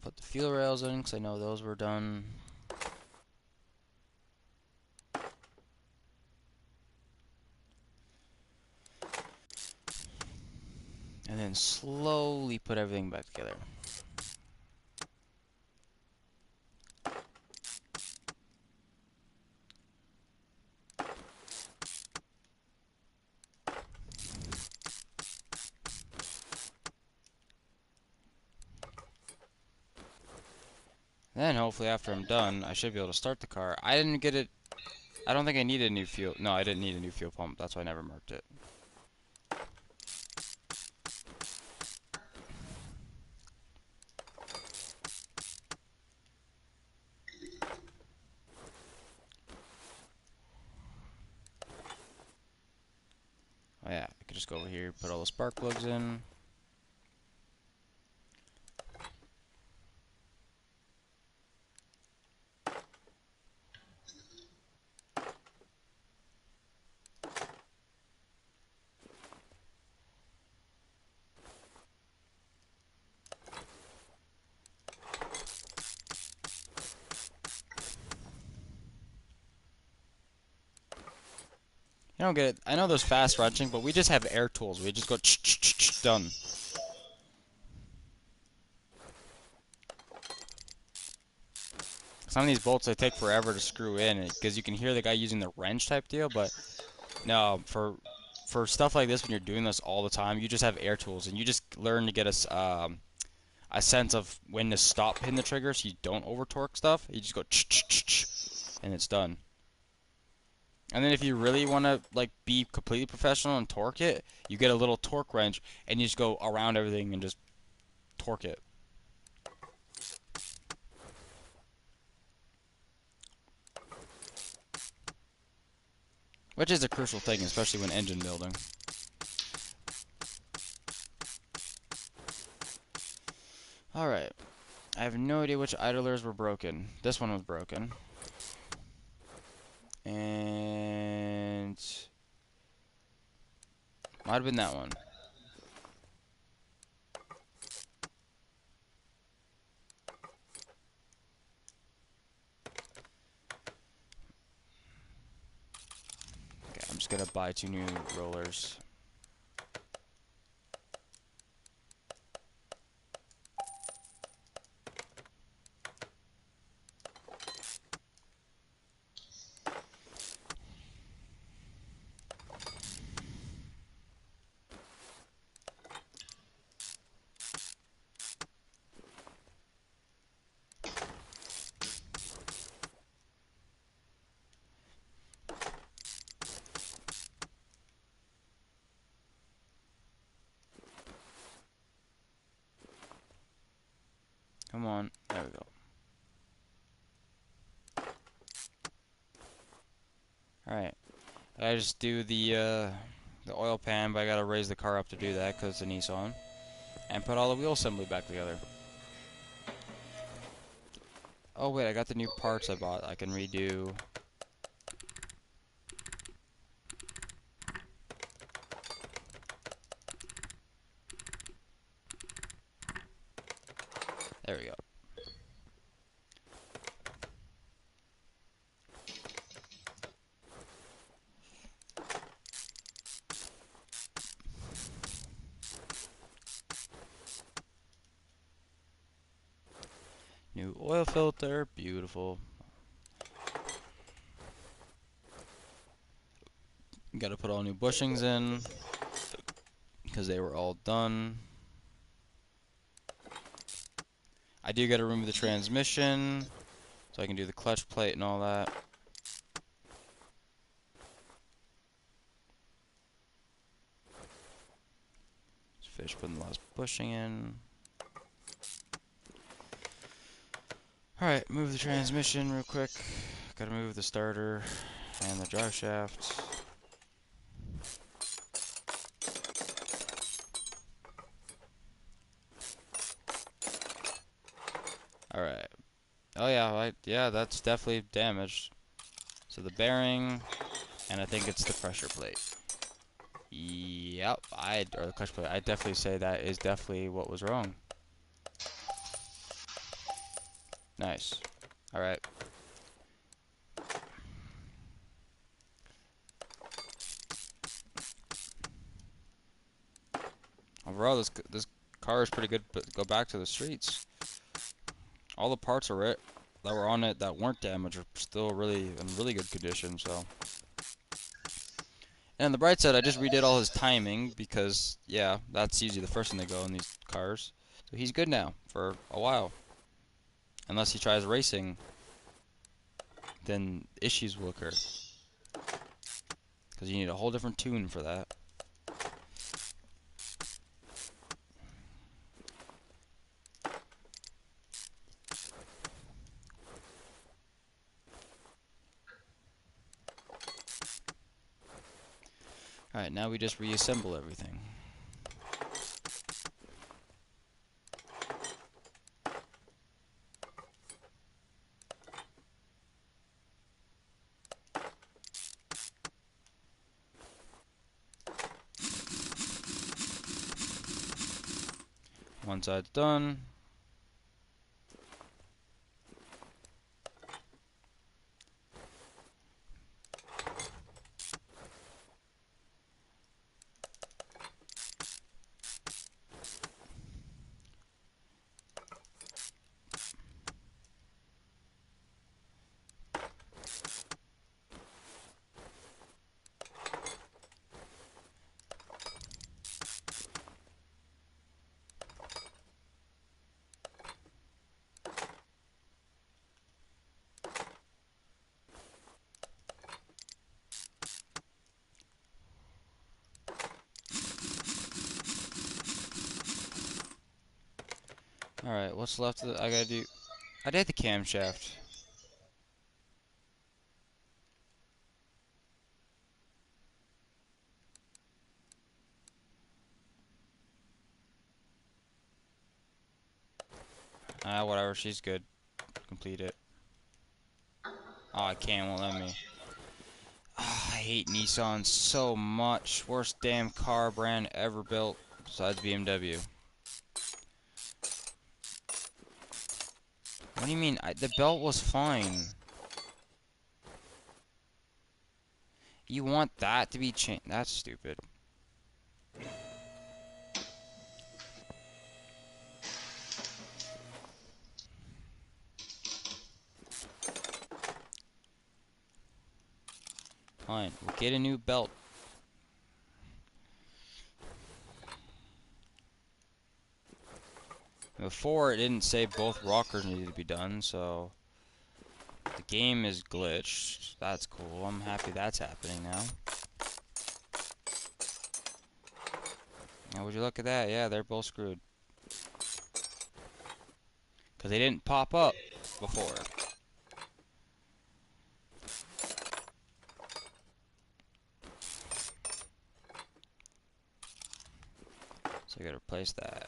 Put the fuel rails in because I know those were done. And then slowly put everything back together. Then hopefully after I'm done, I should be able to start the car. I didn't get it. I don't think I needed a new fuel. No, I didn't need a new fuel pump. That's why I never marked it. Oh yeah, I could just go over here, put all the spark plugs in. You don't get it. I know there's fast wrenching, but we just have air tools. We just go done. Some of these bolts they take forever to screw in because you can hear the guy using the wrench type deal, but no, for stuff like this when you're doing this all the time, you just have air tools and you just learn to get a sense of when to stop hitting the trigger so you don't over torque stuff. You just go and it's done. And then if you really want to like be completely professional and torque it, you get a little torque wrench and you just go around everything and just torque it. Which is a crucial thing, especially when engine building. Alright. I have no idea which idlers were broken. This one was broken. And might have been that one. Okay, I'm just gonna buy 2 new rollers. Come on. There we go. Alright. I just do the oil pan, but I gotta raise the car up to do that because it's a Nissan. And put all the wheel assembly back together. Oh wait, I got the new parts I bought. I can redo. There we go. New oil filter, beautiful. Gotta put all new bushings in because they were all done. I do gotta remove the transmission so I can do the clutch plate and all that. Just finish putting the last bushing in. Alright, move the transmission real quick. Gotta move the starter and the drive shaft. Alright. Oh yeah, that's definitely damaged. So the bearing, and I think it's the pressure plate. Yep, or the clutch plate. I definitely say that is definitely what was wrong. Nice. Alright. Overall, this car is pretty good, but go back to the streets. All the parts that were on it that weren't damaged are still really in really good condition, so. And on the bright side, I just redid all his timing because, yeah, that's usually the first thing they go in these cars. So he's good now for a while. Unless he tries racing, then issues will occur. Because you need a whole different tune for that. Alright, now we just reassemble everything. One side's done. Alright, what's left of I gotta do? I did the camshaft. Ah, whatever, she's good. Complete it. Oh, I can't, won't let me. Ah, I hate Nissan so much. Worst damn car brand ever built, besides BMW. What do you mean? The belt was fine. You want that to be changed? That's stupid. Fine, we'll get a new belt. Before, it didn't say both rockers needed to be done, so the game is glitched. That's cool. I'm happy that's happening now. Now, would you look at that? Yeah, they're both screwed. because they didn't pop up before. So I gotta replace that.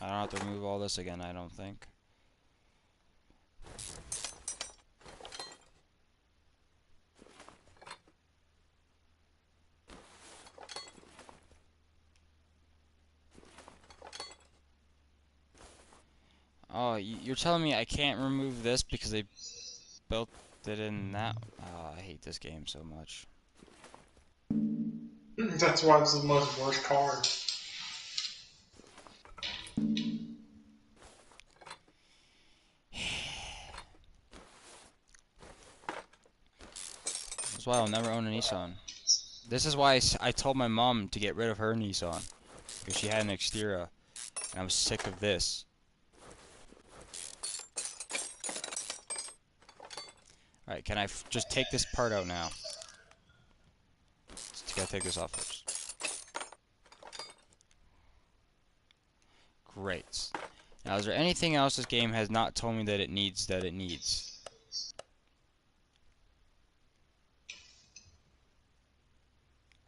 I don't have to remove all this again, I don't think. Oh, you're telling me I can't remove this because they built it in that? Oh, I hate this game so much. That's why it's the most worst card. That's why I'll never own a Nissan. This is why I told my mom to get rid of her Nissan. Because she had an Xterra. And I was sick of this. Alright, can I just take this part out now? Just gotta take this off first. Great. Now, is there anything else this game has not told me that it needs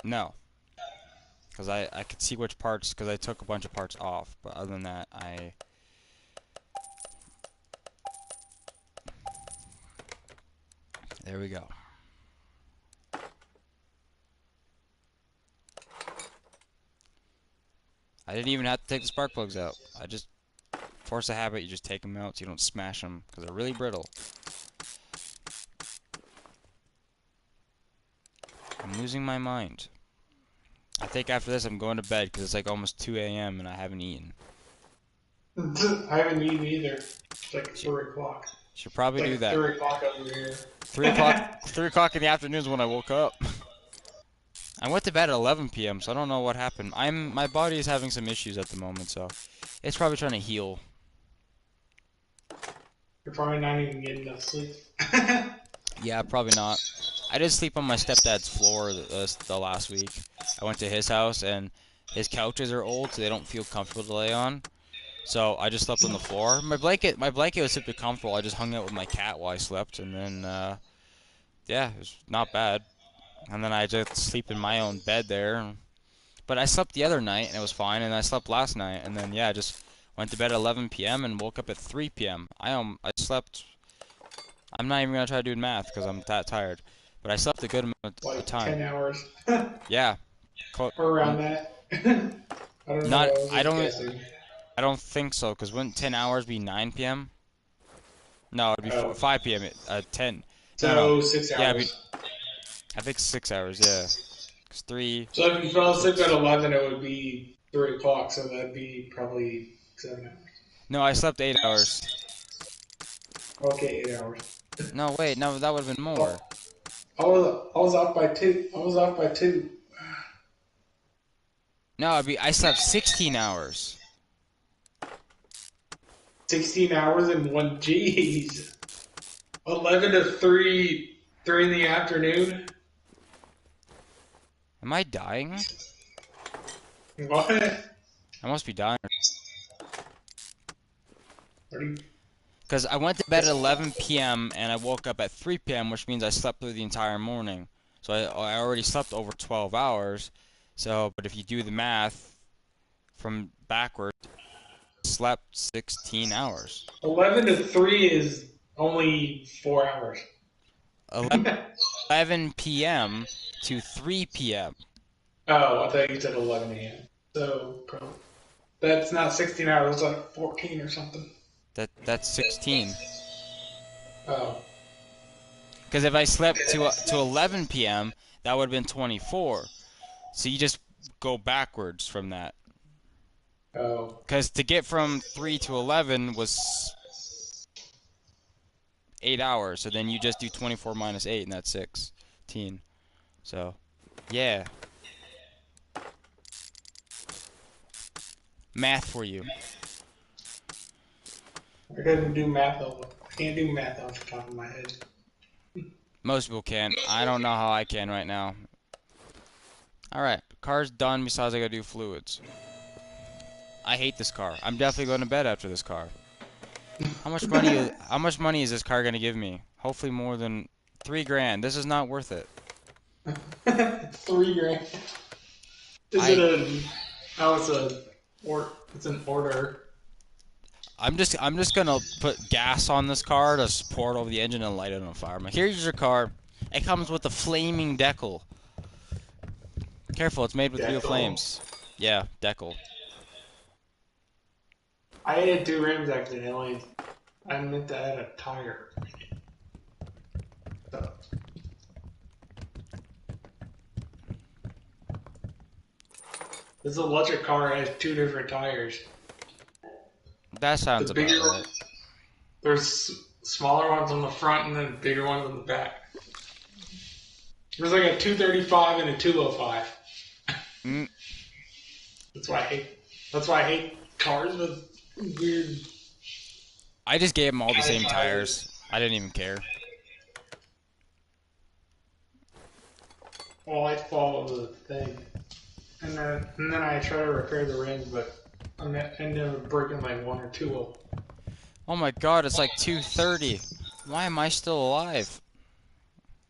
No. Because I could see which parts, because I took a bunch of parts off. But other than that, There we go. I didn't even have to take the spark plugs out. I just force a habit, you just take them out so you don't smash them, because they're really brittle. I'm losing my mind. I think after this I'm going to bed, because it's like almost 2 a.m. and I haven't eaten. I haven't eaten either. It's like 3 o'clock. Should probably do that. 3 o'clock over here. 3 o'clock 3 o'clock in the afternoon is when I woke up. I went to bed at 11 p.m. so I don't know what happened. My body is having some issues at the moment, so it's probably trying to heal. You're probably not even getting enough sleep. Yeah, probably not. I did sleep on my stepdad's floor the last week. I went to his house, and his couches are old, so they don't feel comfortable to lay on. So I just slept on the floor. My blanket was super comfortable. I just hung out with my cat while I slept, and then yeah, it was not bad. And then I just sleep in my own bed there. But I slept the other night, and it was fine. And I slept last night, and then yeah, I just went to bed at 11 p.m. and woke up at 3 p.m. I slept. I'm not even gonna try to do math because I'm that tired. But I slept a good amount of Like time. 10 hours. Yeah. Or around that. I don't Not. know. I don't think so. Cause wouldn't 10 hours be 9 p.m.? No, it'd be 5 p.m. 10. So No. 6 hours. Yeah, I think 6 hours. Yeah. 'Cause 3. So if you fell asleep at 11, it would be 3 o'clock. So that'd be probably 7 hours. No, I slept 8 hours. Okay, 8 hours. No, wait. No, that would have been more. I was off by 2. I was off by 2. No, I slept 16 hours. 16 hours and 1. Jeez. 11 to 3 in the afternoon. Am I dying? What? I must be dying. What are you... Because I went to bed at 11 p.m. and I woke up at 3 p.m., which means I slept through the entire morning. So I already slept over 12 hours. So, but if you do the math from backwards, slept 16 hours. 11 to 3 is only 4 hours. 11 p.m. to 3 p.m. Oh, I thought you said 11 a.m. So, that's not 16 hours, it's like 14 or something. That's 16. Oh. Because if I slept to 11 p.m., that would have been 24. So you just go backwards from that. Oh, Because to get from 3 to 11 was 8 hours. So then you just do 24 minus 8, and that's 16. So, yeah. Math for you. I couldn't do math over. I can't do math off the top of my head. Most people can. I don't know how I can right now. Alright, car's done, besides I gotta do fluids. I hate this car. I'm definitely going to bed after this car. How much money is this car gonna give me? Hopefully more than 3 grand. This is not worth it. 3 grand. Is I it a? Oh, it's an order. I'm just gonna put gas on this car to pour it over the engine and light it on fire. Here's your car. It comes with a flaming decal. Careful, it's made with real Decal. flames. Yeah, decal. I added 2 rims accidentally. I meant to add a tire. So, this electric car has 2 different tires. That The sounds about bigger, right. there's smaller ones on the front and then bigger ones on the back. There's like a 235 and a 205. Mm, That's why I hate. That's why I hate cars with weird I just gave them all the same tires. tires. I didn't even care. Well, I follow the thing, and then I try to repair the rims, but I end up breaking like one or two of them. Oh my god, it's like 2:30. Why am I still alive?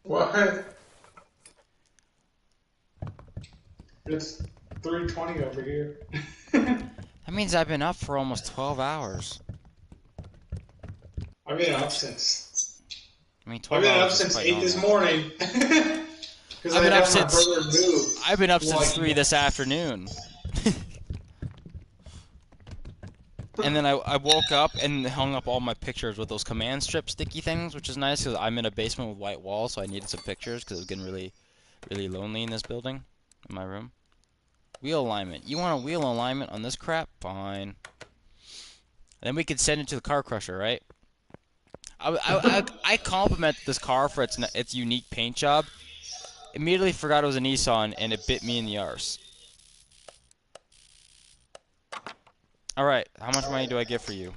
What? It's 3:20 over here. That means I've been up for almost 12 hours. I've been up since. I mean, I've 12 been up hours is since quite 8 this normal. morning. Because I've I been up had my since brother move. I've been up since Like, 3 this afternoon. And then I woke up and hung up all my pictures with those command strip sticky things, which is nice because I'm in a basement with white walls, so I needed some pictures because it was getting really, really lonely in this building, in my room. Wheel alignment. You want a wheel alignment on this crap? Fine. And then we could send it to the car crusher, right? I complimented this car for its unique paint job. Immediately forgot it was a Nissan, and it bit me in the arse. Alright, how much money do I get for you?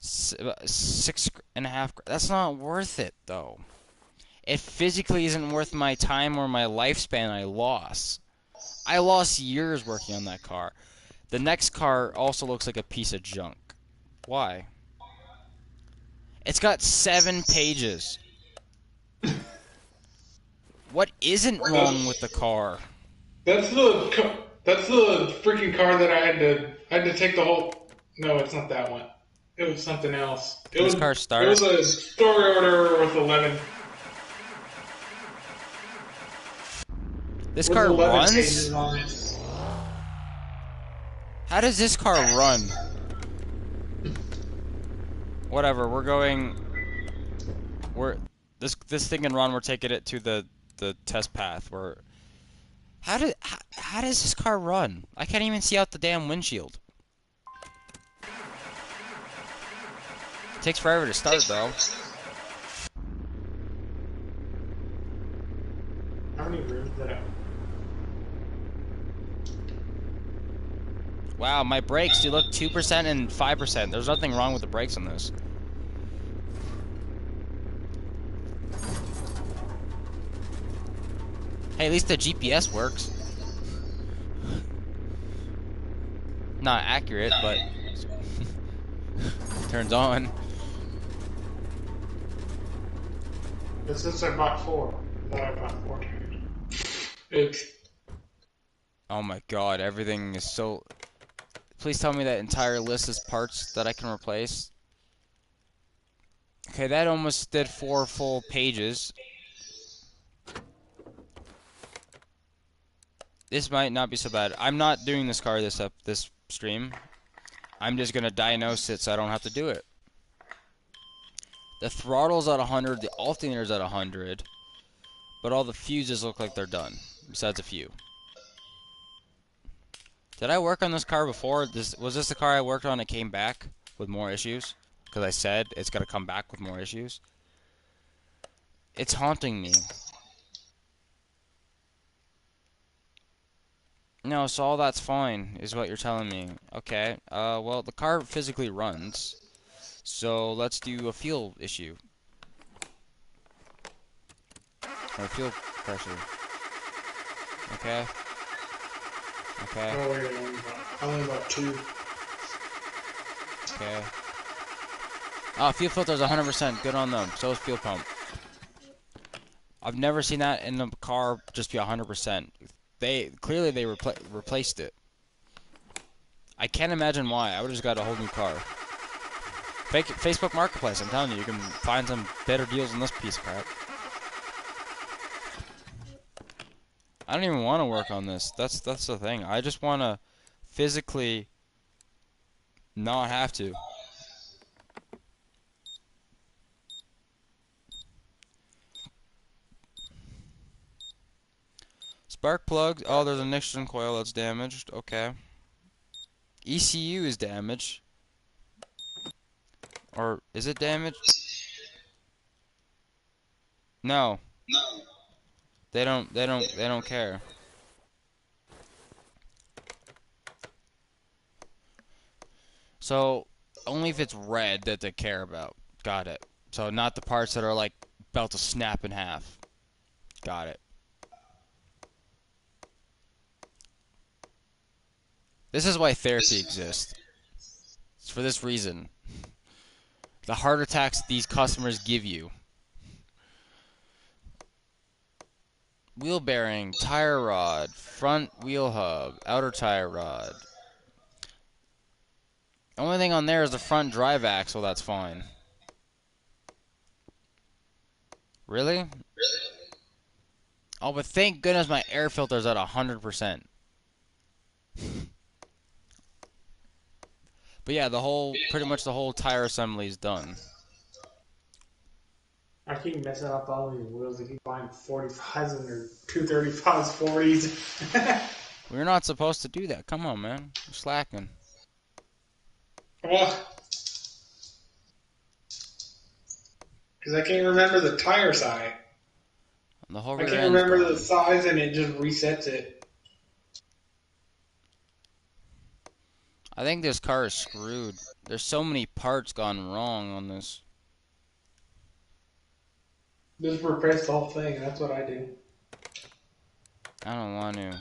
6.5. That's not worth it, though. It physically isn't worth my time or my lifespan I lost. I lost years working on that car. The next car also looks like a piece of junk. Why? It's got 7 pages. What isn't wrong with the car? That's the freaking car that I had to take the whole. No, it's not that one. It was something else. Can this car It start? was a story order with 11 This with car 11 pages runs? on it. How does this car run? Whatever, this thing can run, we're taking it to the test path. How does this car run? I can't even see out the damn windshield. It takes forever to start though. How many rooms did I? Wow, my brakes do look 2% and 5%. There's nothing wrong with the brakes on this. Hey, at least the GPS works. Not accurate, but turns on. Since I bought 4. I thought I bought 4 tires. Oops. Oh my god, everything is so... Please tell me that entire list is parts that I can replace. Okay, that almost did 4 full pages. This might not be so bad. I'm not doing this car this stream. I'm just gonna diagnose it so I don't have to do it. The throttle's at 100, the alternator's at 100, but all the fuses look like they're done, besides a few. Did I work on this car before? Was this the car I worked on? It came back with more issues because I said it's gonna come back with more issues. It's haunting me. No, so all that's fine, is what you're telling me. Okay. Well, the car physically runs, so let's do a fuel issue or fuel pressure. Okay. Okay. Oh wait, only about two. Okay. Oh, fuel filter's 100%. Good on them. So is fuel pump. I've never seen that in a car just be 100%. They replaced it. I can't imagine why. I would have just got a whole new car. Facebook Marketplace. I'm telling you, you can find some better deals than this piece of crap. I don't even want to work on this. That's the thing. I just want to physically not have to. Spark plug. Oh, there's a Nixon coil that's damaged. Okay. ECU is damaged. Or is it damaged? No. They don't care. So only if it's red that they care about. Got it. So not the parts that are like about to snap in half. Got it. This is why therapy exists. It's for this reason. The heart attacks these customers give you. Wheel bearing, tire rod, front wheel hub, outer tire rod. The only thing on there is the front drive axle, that's fine. Really? Oh, but thank goodness my air filter's at 100%. But yeah, pretty much the whole tire assembly is done. I keep messing up all these wheels. I keep buying 45s and they're 235s, 40s. We're not supposed to do that. Come on, man. You're slacking. Well, because I can't remember the tire size. The whole I rear can't end's remember gone. the size and it just resets it. I think this car is screwed. There's so many parts gone wrong on this. Just replace the whole thing. That's what I do. I don't want to.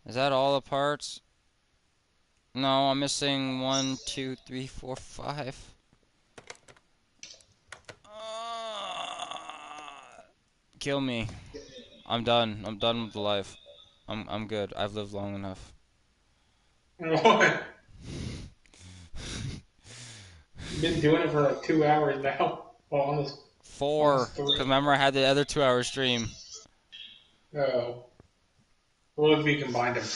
Is that all the parts? No, I'm missing 1, 2, 3, 4, 5. Kill me. I'm done. I'm done with the life. I'm good. I've lived long enough. What? You've been doing it for like 2 hours now. Well, almost 4. three. Cause remember I had the other 2-hour stream. Oh. Well, if we combined them.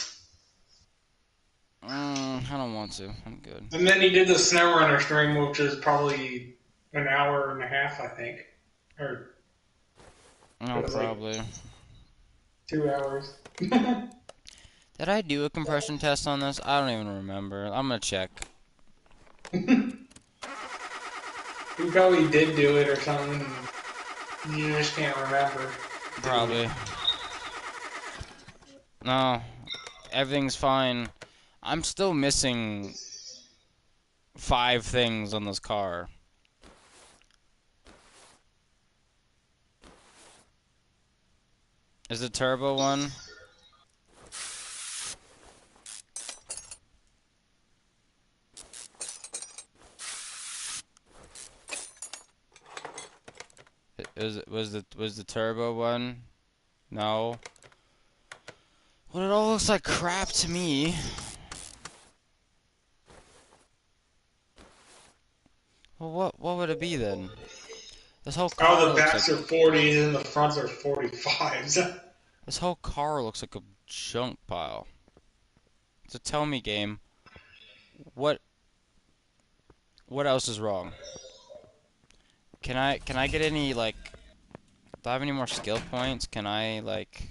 I don't want to. I'm good. And then he did the Snow Runner stream, which is probably an hour and a half, I think. Or Oh, it was like probably. 2 hours. Did I do a compression test on this? I don't even remember. I'm gonna check. You probably did do it or something. You just can't remember. Probably. No. Everything's fine. I'm still missing 5 things on this car. Is the turbo one? Was the turbo one? No. Well, it all looks like crap to me. Well, what would it be then? This whole car Oh, the looks backs like are 40s and the fronts are 45s. this whole car looks like a junk pile. So tell me, game, what what else is wrong? Can I get any like? Do I have any more skill points? Can I like?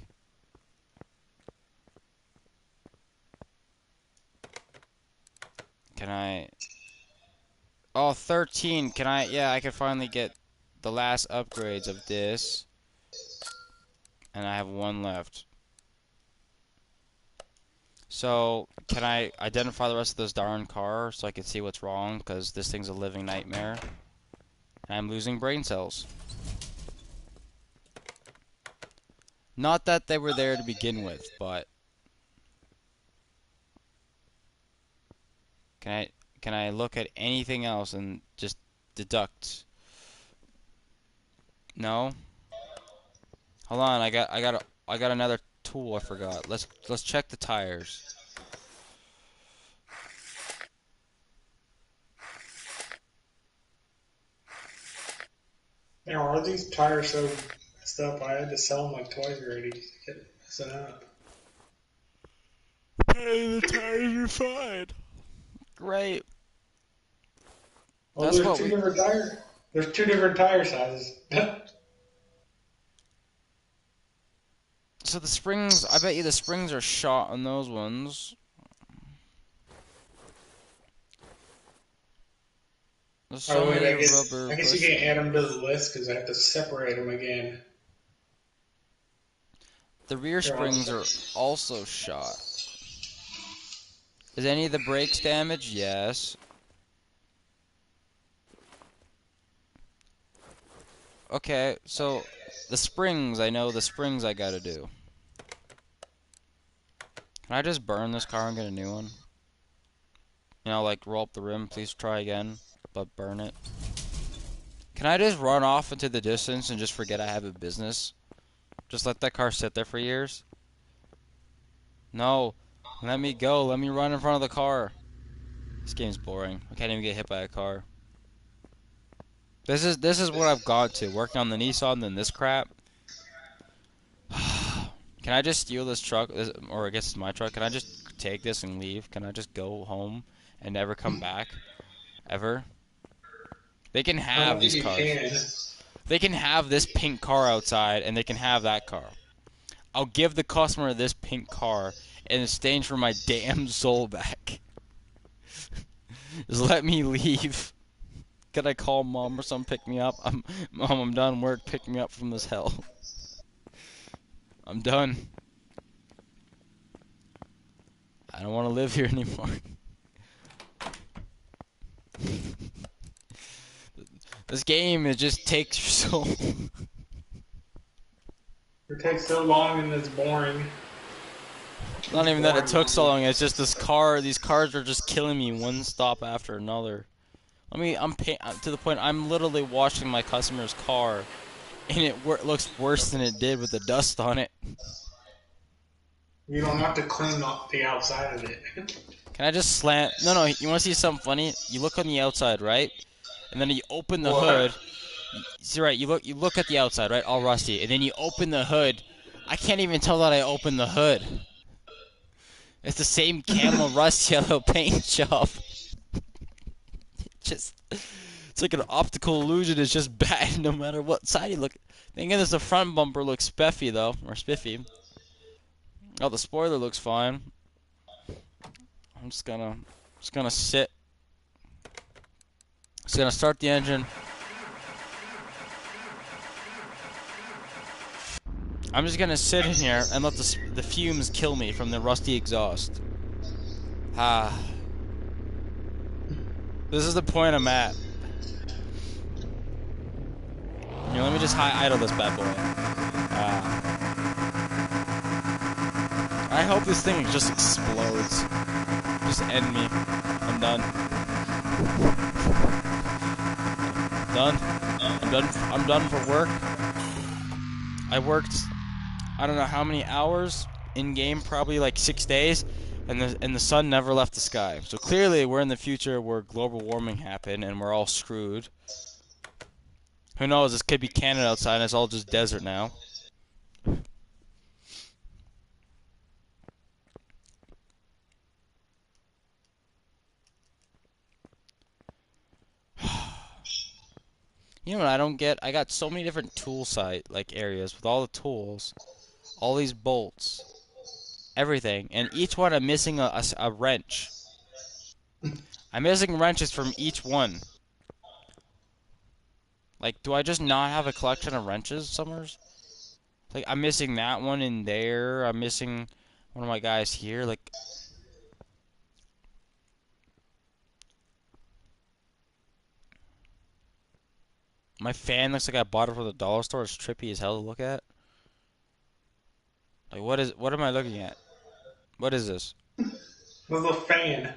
Can I? Oh, 13. Can I? Yeah, I can finally get the last upgrades of this, and I have one left. So, can I identify the rest of this darn car so I can see what's wrong? Because this thing's a living nightmare. And I'm losing brain cells. Not that they were there to begin with, but can I can I look at anything else and just deduct? No? Hold on, I got another tool I forgot. Let's check the tires. Now, are these tires so messed up? I had to sell them like twice already to get messing up. Hey, the tires are fine. Great. Well, That's what we. There's two different tire sizes. So the springs, I bet you the springs are shot on those ones. There's so Oh wait, many rubber I guess you bush. can't add them to the list because I have to separate them again. The rear They're all springs set. are also shot. Is any of the brakes damaged? Yes. Okay, so the springs, I know the springs I gotta do. Can I just burn this car and get a new one? You know, like roll up the rim, please try again, but burn it. Can I just run off into the distance and just forget I have a business? Just let that car sit there for years? No. Let me go. Let me run in front of the car. This game's boring. I can't even get hit by a car. This is what I've got to. Working on the Nissan, then this crap. Can I just steal this truck? Or I guess it's my truck. Can I just take this and leave? Can I just go home and never come back? Ever? They can I have don't think these you cars. can. They can have this pink car outside, and they can have that car. I'll give the customer this pink car in exchange for my damn soul back. Just let me leave. Could I call mom or something pick me up? Mom, I'm done work. Pick me up from this hell. I'm done. I don't want to live here anymore. This game, it just takes your soul. It takes so long and it's boring. Not It's even that it boring. took so long. It's just these cars are just killing me one stop after another. I'm to the point I'm literally washing my customer's car, and it looks worse than it did with the dust on it. You don't have to clean up the outside of it. Can I just slant? No, no. You want to see something funny? You look on the outside, right? And then you open the What? hood. See, right? You look at the outside, right? All rusty, and then you open the hood. I can't even tell that I opened the hood. It's the same camel rust yellow paint job. Just, it's like an optical illusion. It's just bad no matter what side you look. Thank goodness the front bumper looks spiffy though, or spiffy. Oh, the spoiler looks fine. I'm just gonna sit. Just gonna start the engine. I'm just gonna sit in here and let the fumes kill me from the rusty exhaust. Ah, this is the point I'm at. You know, let me just high idle this bad boy. I hope this thing just explodes. Just end me. I'm done. Done. I'm done. I'm done for work. I worked, I don't know how many hours in game, probably like 6 days, and the sun never left the sky. So clearly, we're in the future where global warming happened, and we're all screwed. Who knows? This could be Canada outside, and it's all just desert now. You know what I don't get? I got so many different tool site like areas with all the tools, all these bolts, everything, and each one I'm missing a wrench. I'm missing wrenches from each one. Like, do I just not have a collection of wrenches somewhere? Like, I'm missing that one in there. I'm missing one of my guys here. Like, my fan looks like I bought it from the dollar store. It's trippy as hell to look at. Like, what am I looking at? What is this? With a fan.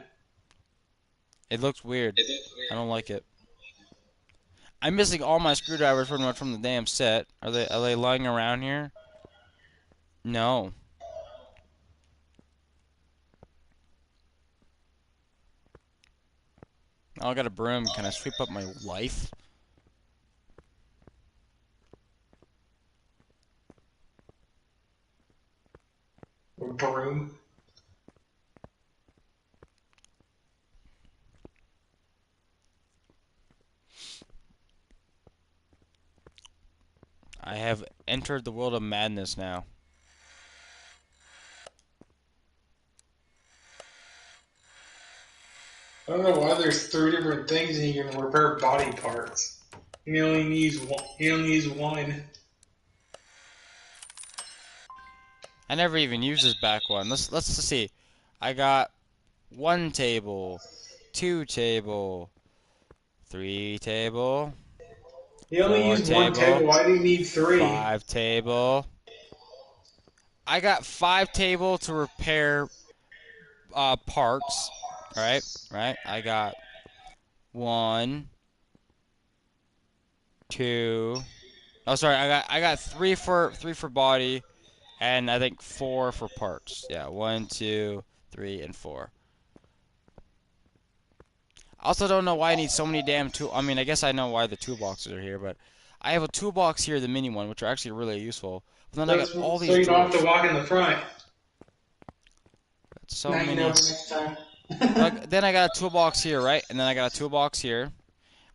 It looks weird. I don't like it. I'm missing all my screwdrivers pretty much from the damn set. Are they lying around here? No. Oh, I got a broom. Can I sweep up my life? A broom. I have entered the world of madness now. I don't know why there's three different things and you can repair body parts. You only use one. You only use one. I never even used this back one. Let's see. I got 1 table, 2 table, 3 table, You only four use one table, table. Why do you need three? 5 table. I got 5 table to repair parts. Right. I got 1, 2. Oh, sorry. I got three for body, and I think 4 for parts. Yeah, 1, 2, 3, and 4. I also don't know why I need so many damn tool. I mean, I guess I know why the toolboxes are here, but I have a toolbox here, the mini one, which are actually really useful. But then I got all So these you don't have to drawers. walk in the front. Got so Now you know many. for next time. Like, then I got a toolbox here, right? And then I got a toolbox here,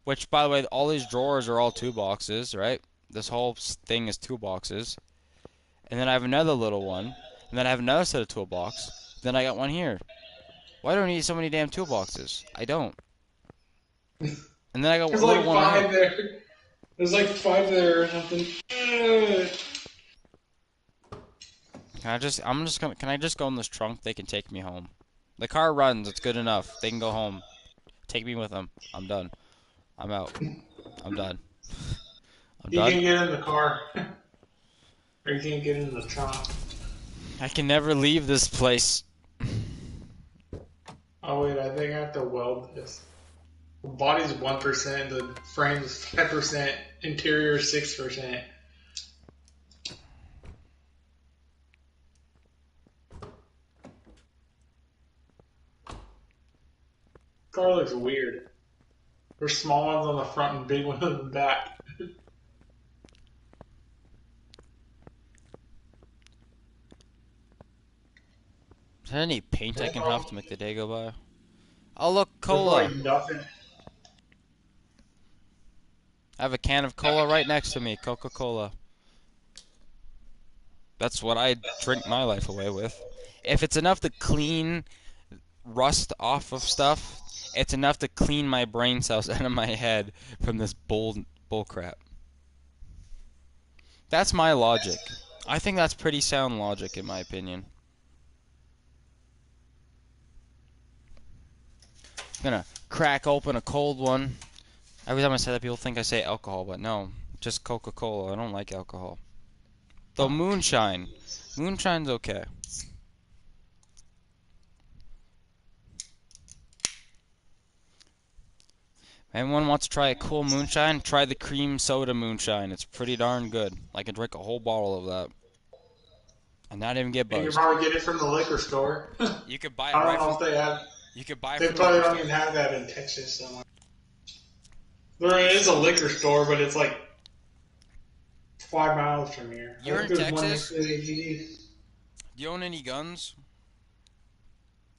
which, by the way, all these drawers are all toolboxes, right? This whole thing is toolboxes. And then I have another little one. And then I have another set of toolbox. Then I got one here. Why do I need so many damn toolboxes? I don't. And then I got a There's little like one right here. five there. There's like five there or something. Can I just go in this trunk? They can take me home. The car runs, it's good enough. They can go home. Take me with them. I'm done. I'm out. I'm done. I'm You done. can get in the car, or you can get in the trunk. I can never leave this place. Oh wait, I think I have to weld this. The body's 1%, the frame's 5%, interior 6%. Car looks weird. There's small ones on the front and big ones on the back. Is there any paint I can huff to make the day go by? Oh, look, There's cola. like nothing. I have a can of cola right next to me. Coca-Cola. That's what I drink my life away with. If it's enough to clean rust off of stuff, it's enough to clean my brain cells out of my head from this bull crap. That's my logic. I think that's pretty sound logic in my opinion. I'm gonna crack open a cold one. Every time I say that, people think I say alcohol, but no, just Coca-Cola. I don't like alcohol. Though moonshine. Moonshine's okay. Anyone wants to try a cool moonshine? Try the cream soda moonshine. It's pretty darn good. I could drink a whole bottle of that and not even get You can buzzed. probably get it from the liquor store. You could buy it I don't right know from. if they have. You could buy it They from the probably liquor don't store. even have that in Texas somewhere. There is a liquor store, but it's like 5 miles from here. I You're think in there's one next Texas? to the AGD. Do you own any guns?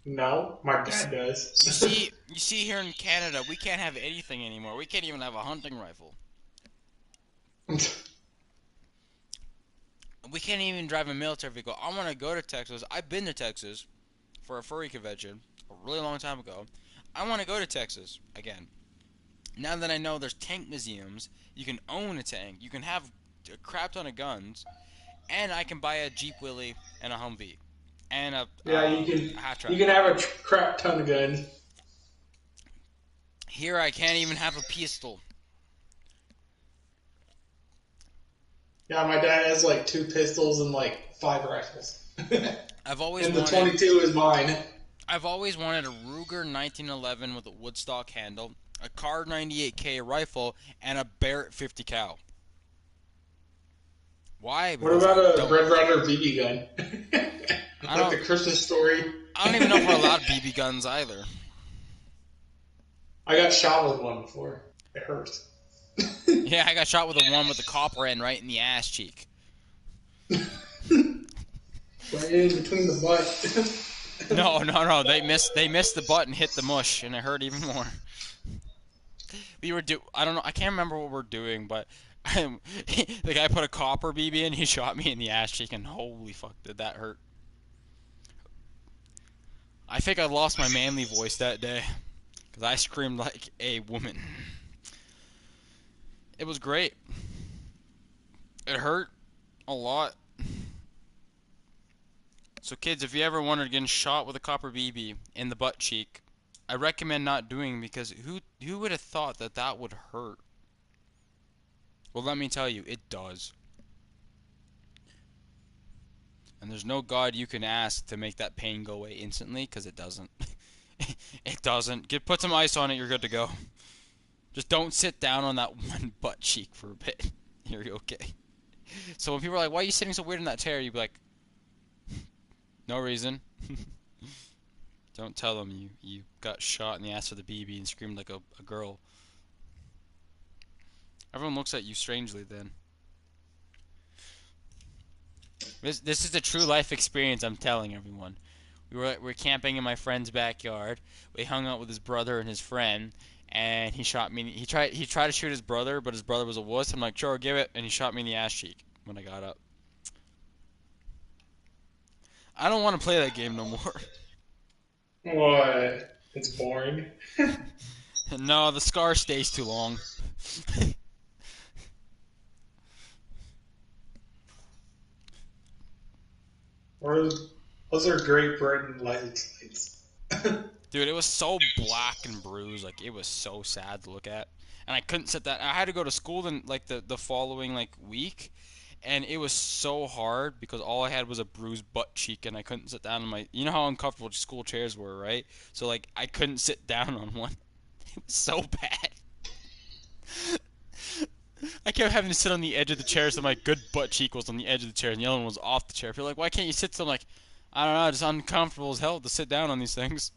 No, my dad does. You see here in Canada, we can't have anything anymore. We can't even have a hunting rifle. We can't even drive a military vehicle. I want to go to Texas. I've been to Texas for a furry convention a really long time ago. I want to go to Texas again. Now that I know there's tank museums, you can own a tank, you can have a crap ton of guns, and I can buy a Jeep Willie and a Humvee and Yeah, a half you track. can have a crap ton of guns. Here I can't even have a pistol. Yeah, my dad has like 2 pistols and like 5 rifles. I've always And the wanted 22 is mine. I've always wanted a Ruger 1911 with a woodstock handle, a Kar 98K rifle, and a Barrett 50 cal. Why? What Because about I a don't. Red Ryder BB gun? I Like the don't. Christmas story. I don't even know if we're allowed BB guns either. I got shot with one before. It hurts. Yeah, I got shot with a one with the copper end right in the ass cheek. Right in between the butt. No, no, no. They missed the butt and hit the mush, and it hurt even more. I don't know. I can't remember what we're doing, but the guy put a copper BB in. He shot me in the ass cheek, and holy fuck, did that hurt? I think I lost my manly voice that day because I screamed like a woman. It was great. It hurt a lot. So kids, if you ever wondered getting shot with a copper BB in the butt cheek, I recommend not doing because who would have thought that that would hurt? Well, let me tell you, it does. And there's no god you can ask to make that pain go away instantly because it doesn't. It doesn't. Put some ice on it, you're good to go. Just don't sit down on that one butt cheek for a bit. You're okay. So when people are like, why are you sitting so weird in that chair? You'd be like, no reason. Don't tell them you got shot in the ass with a BB and screamed like a girl. Everyone looks at you strangely then. This is a true life experience I'm telling everyone. We were camping in my friend's backyard. We hung out with his brother and his friend, and he shot me. He tried to shoot his brother, but his brother was a wuss. I'm like, sure, give it, and he shot me in the ass cheek when I got up. I don't want to play that game no more. What? It's boring. No, the scar stays too long. Or those are Great Britain license plates. Dude, it was so black and bruised, like it was so sad to look at. And I couldn't sit that. I had to go to school then like the following like week, and it was so hard because all I had was a bruised butt cheek and I couldn't sit down on my. You know how uncomfortable school chairs were, right? So like I couldn't sit down on one. It was so bad. I kept having to sit on the edge of the chair so my good butt cheek was on the edge of the chair and the other one was off the chair. I feel like, why can't you sit so? I'm like, I don't know, it's uncomfortable as hell to sit down on these things.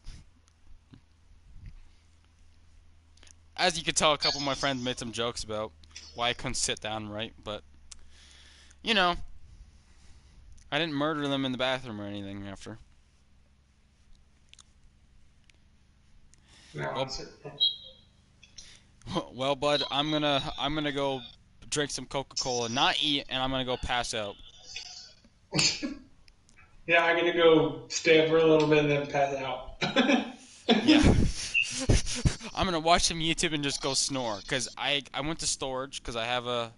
As you could tell, a couple of my friends made some jokes about why I couldn't sit down right, but, you know, I didn't murder them in the bathroom or anything after. No, Well, well, bud, I'm gonna go drink some Coca-Cola, not eat, and I'm gonna go pass out. yeah, I'm gonna go stay up for a little bit and then pass out. Yeah. I'm gonna watch some YouTube and just go snore, cause I went to storage, cause I have a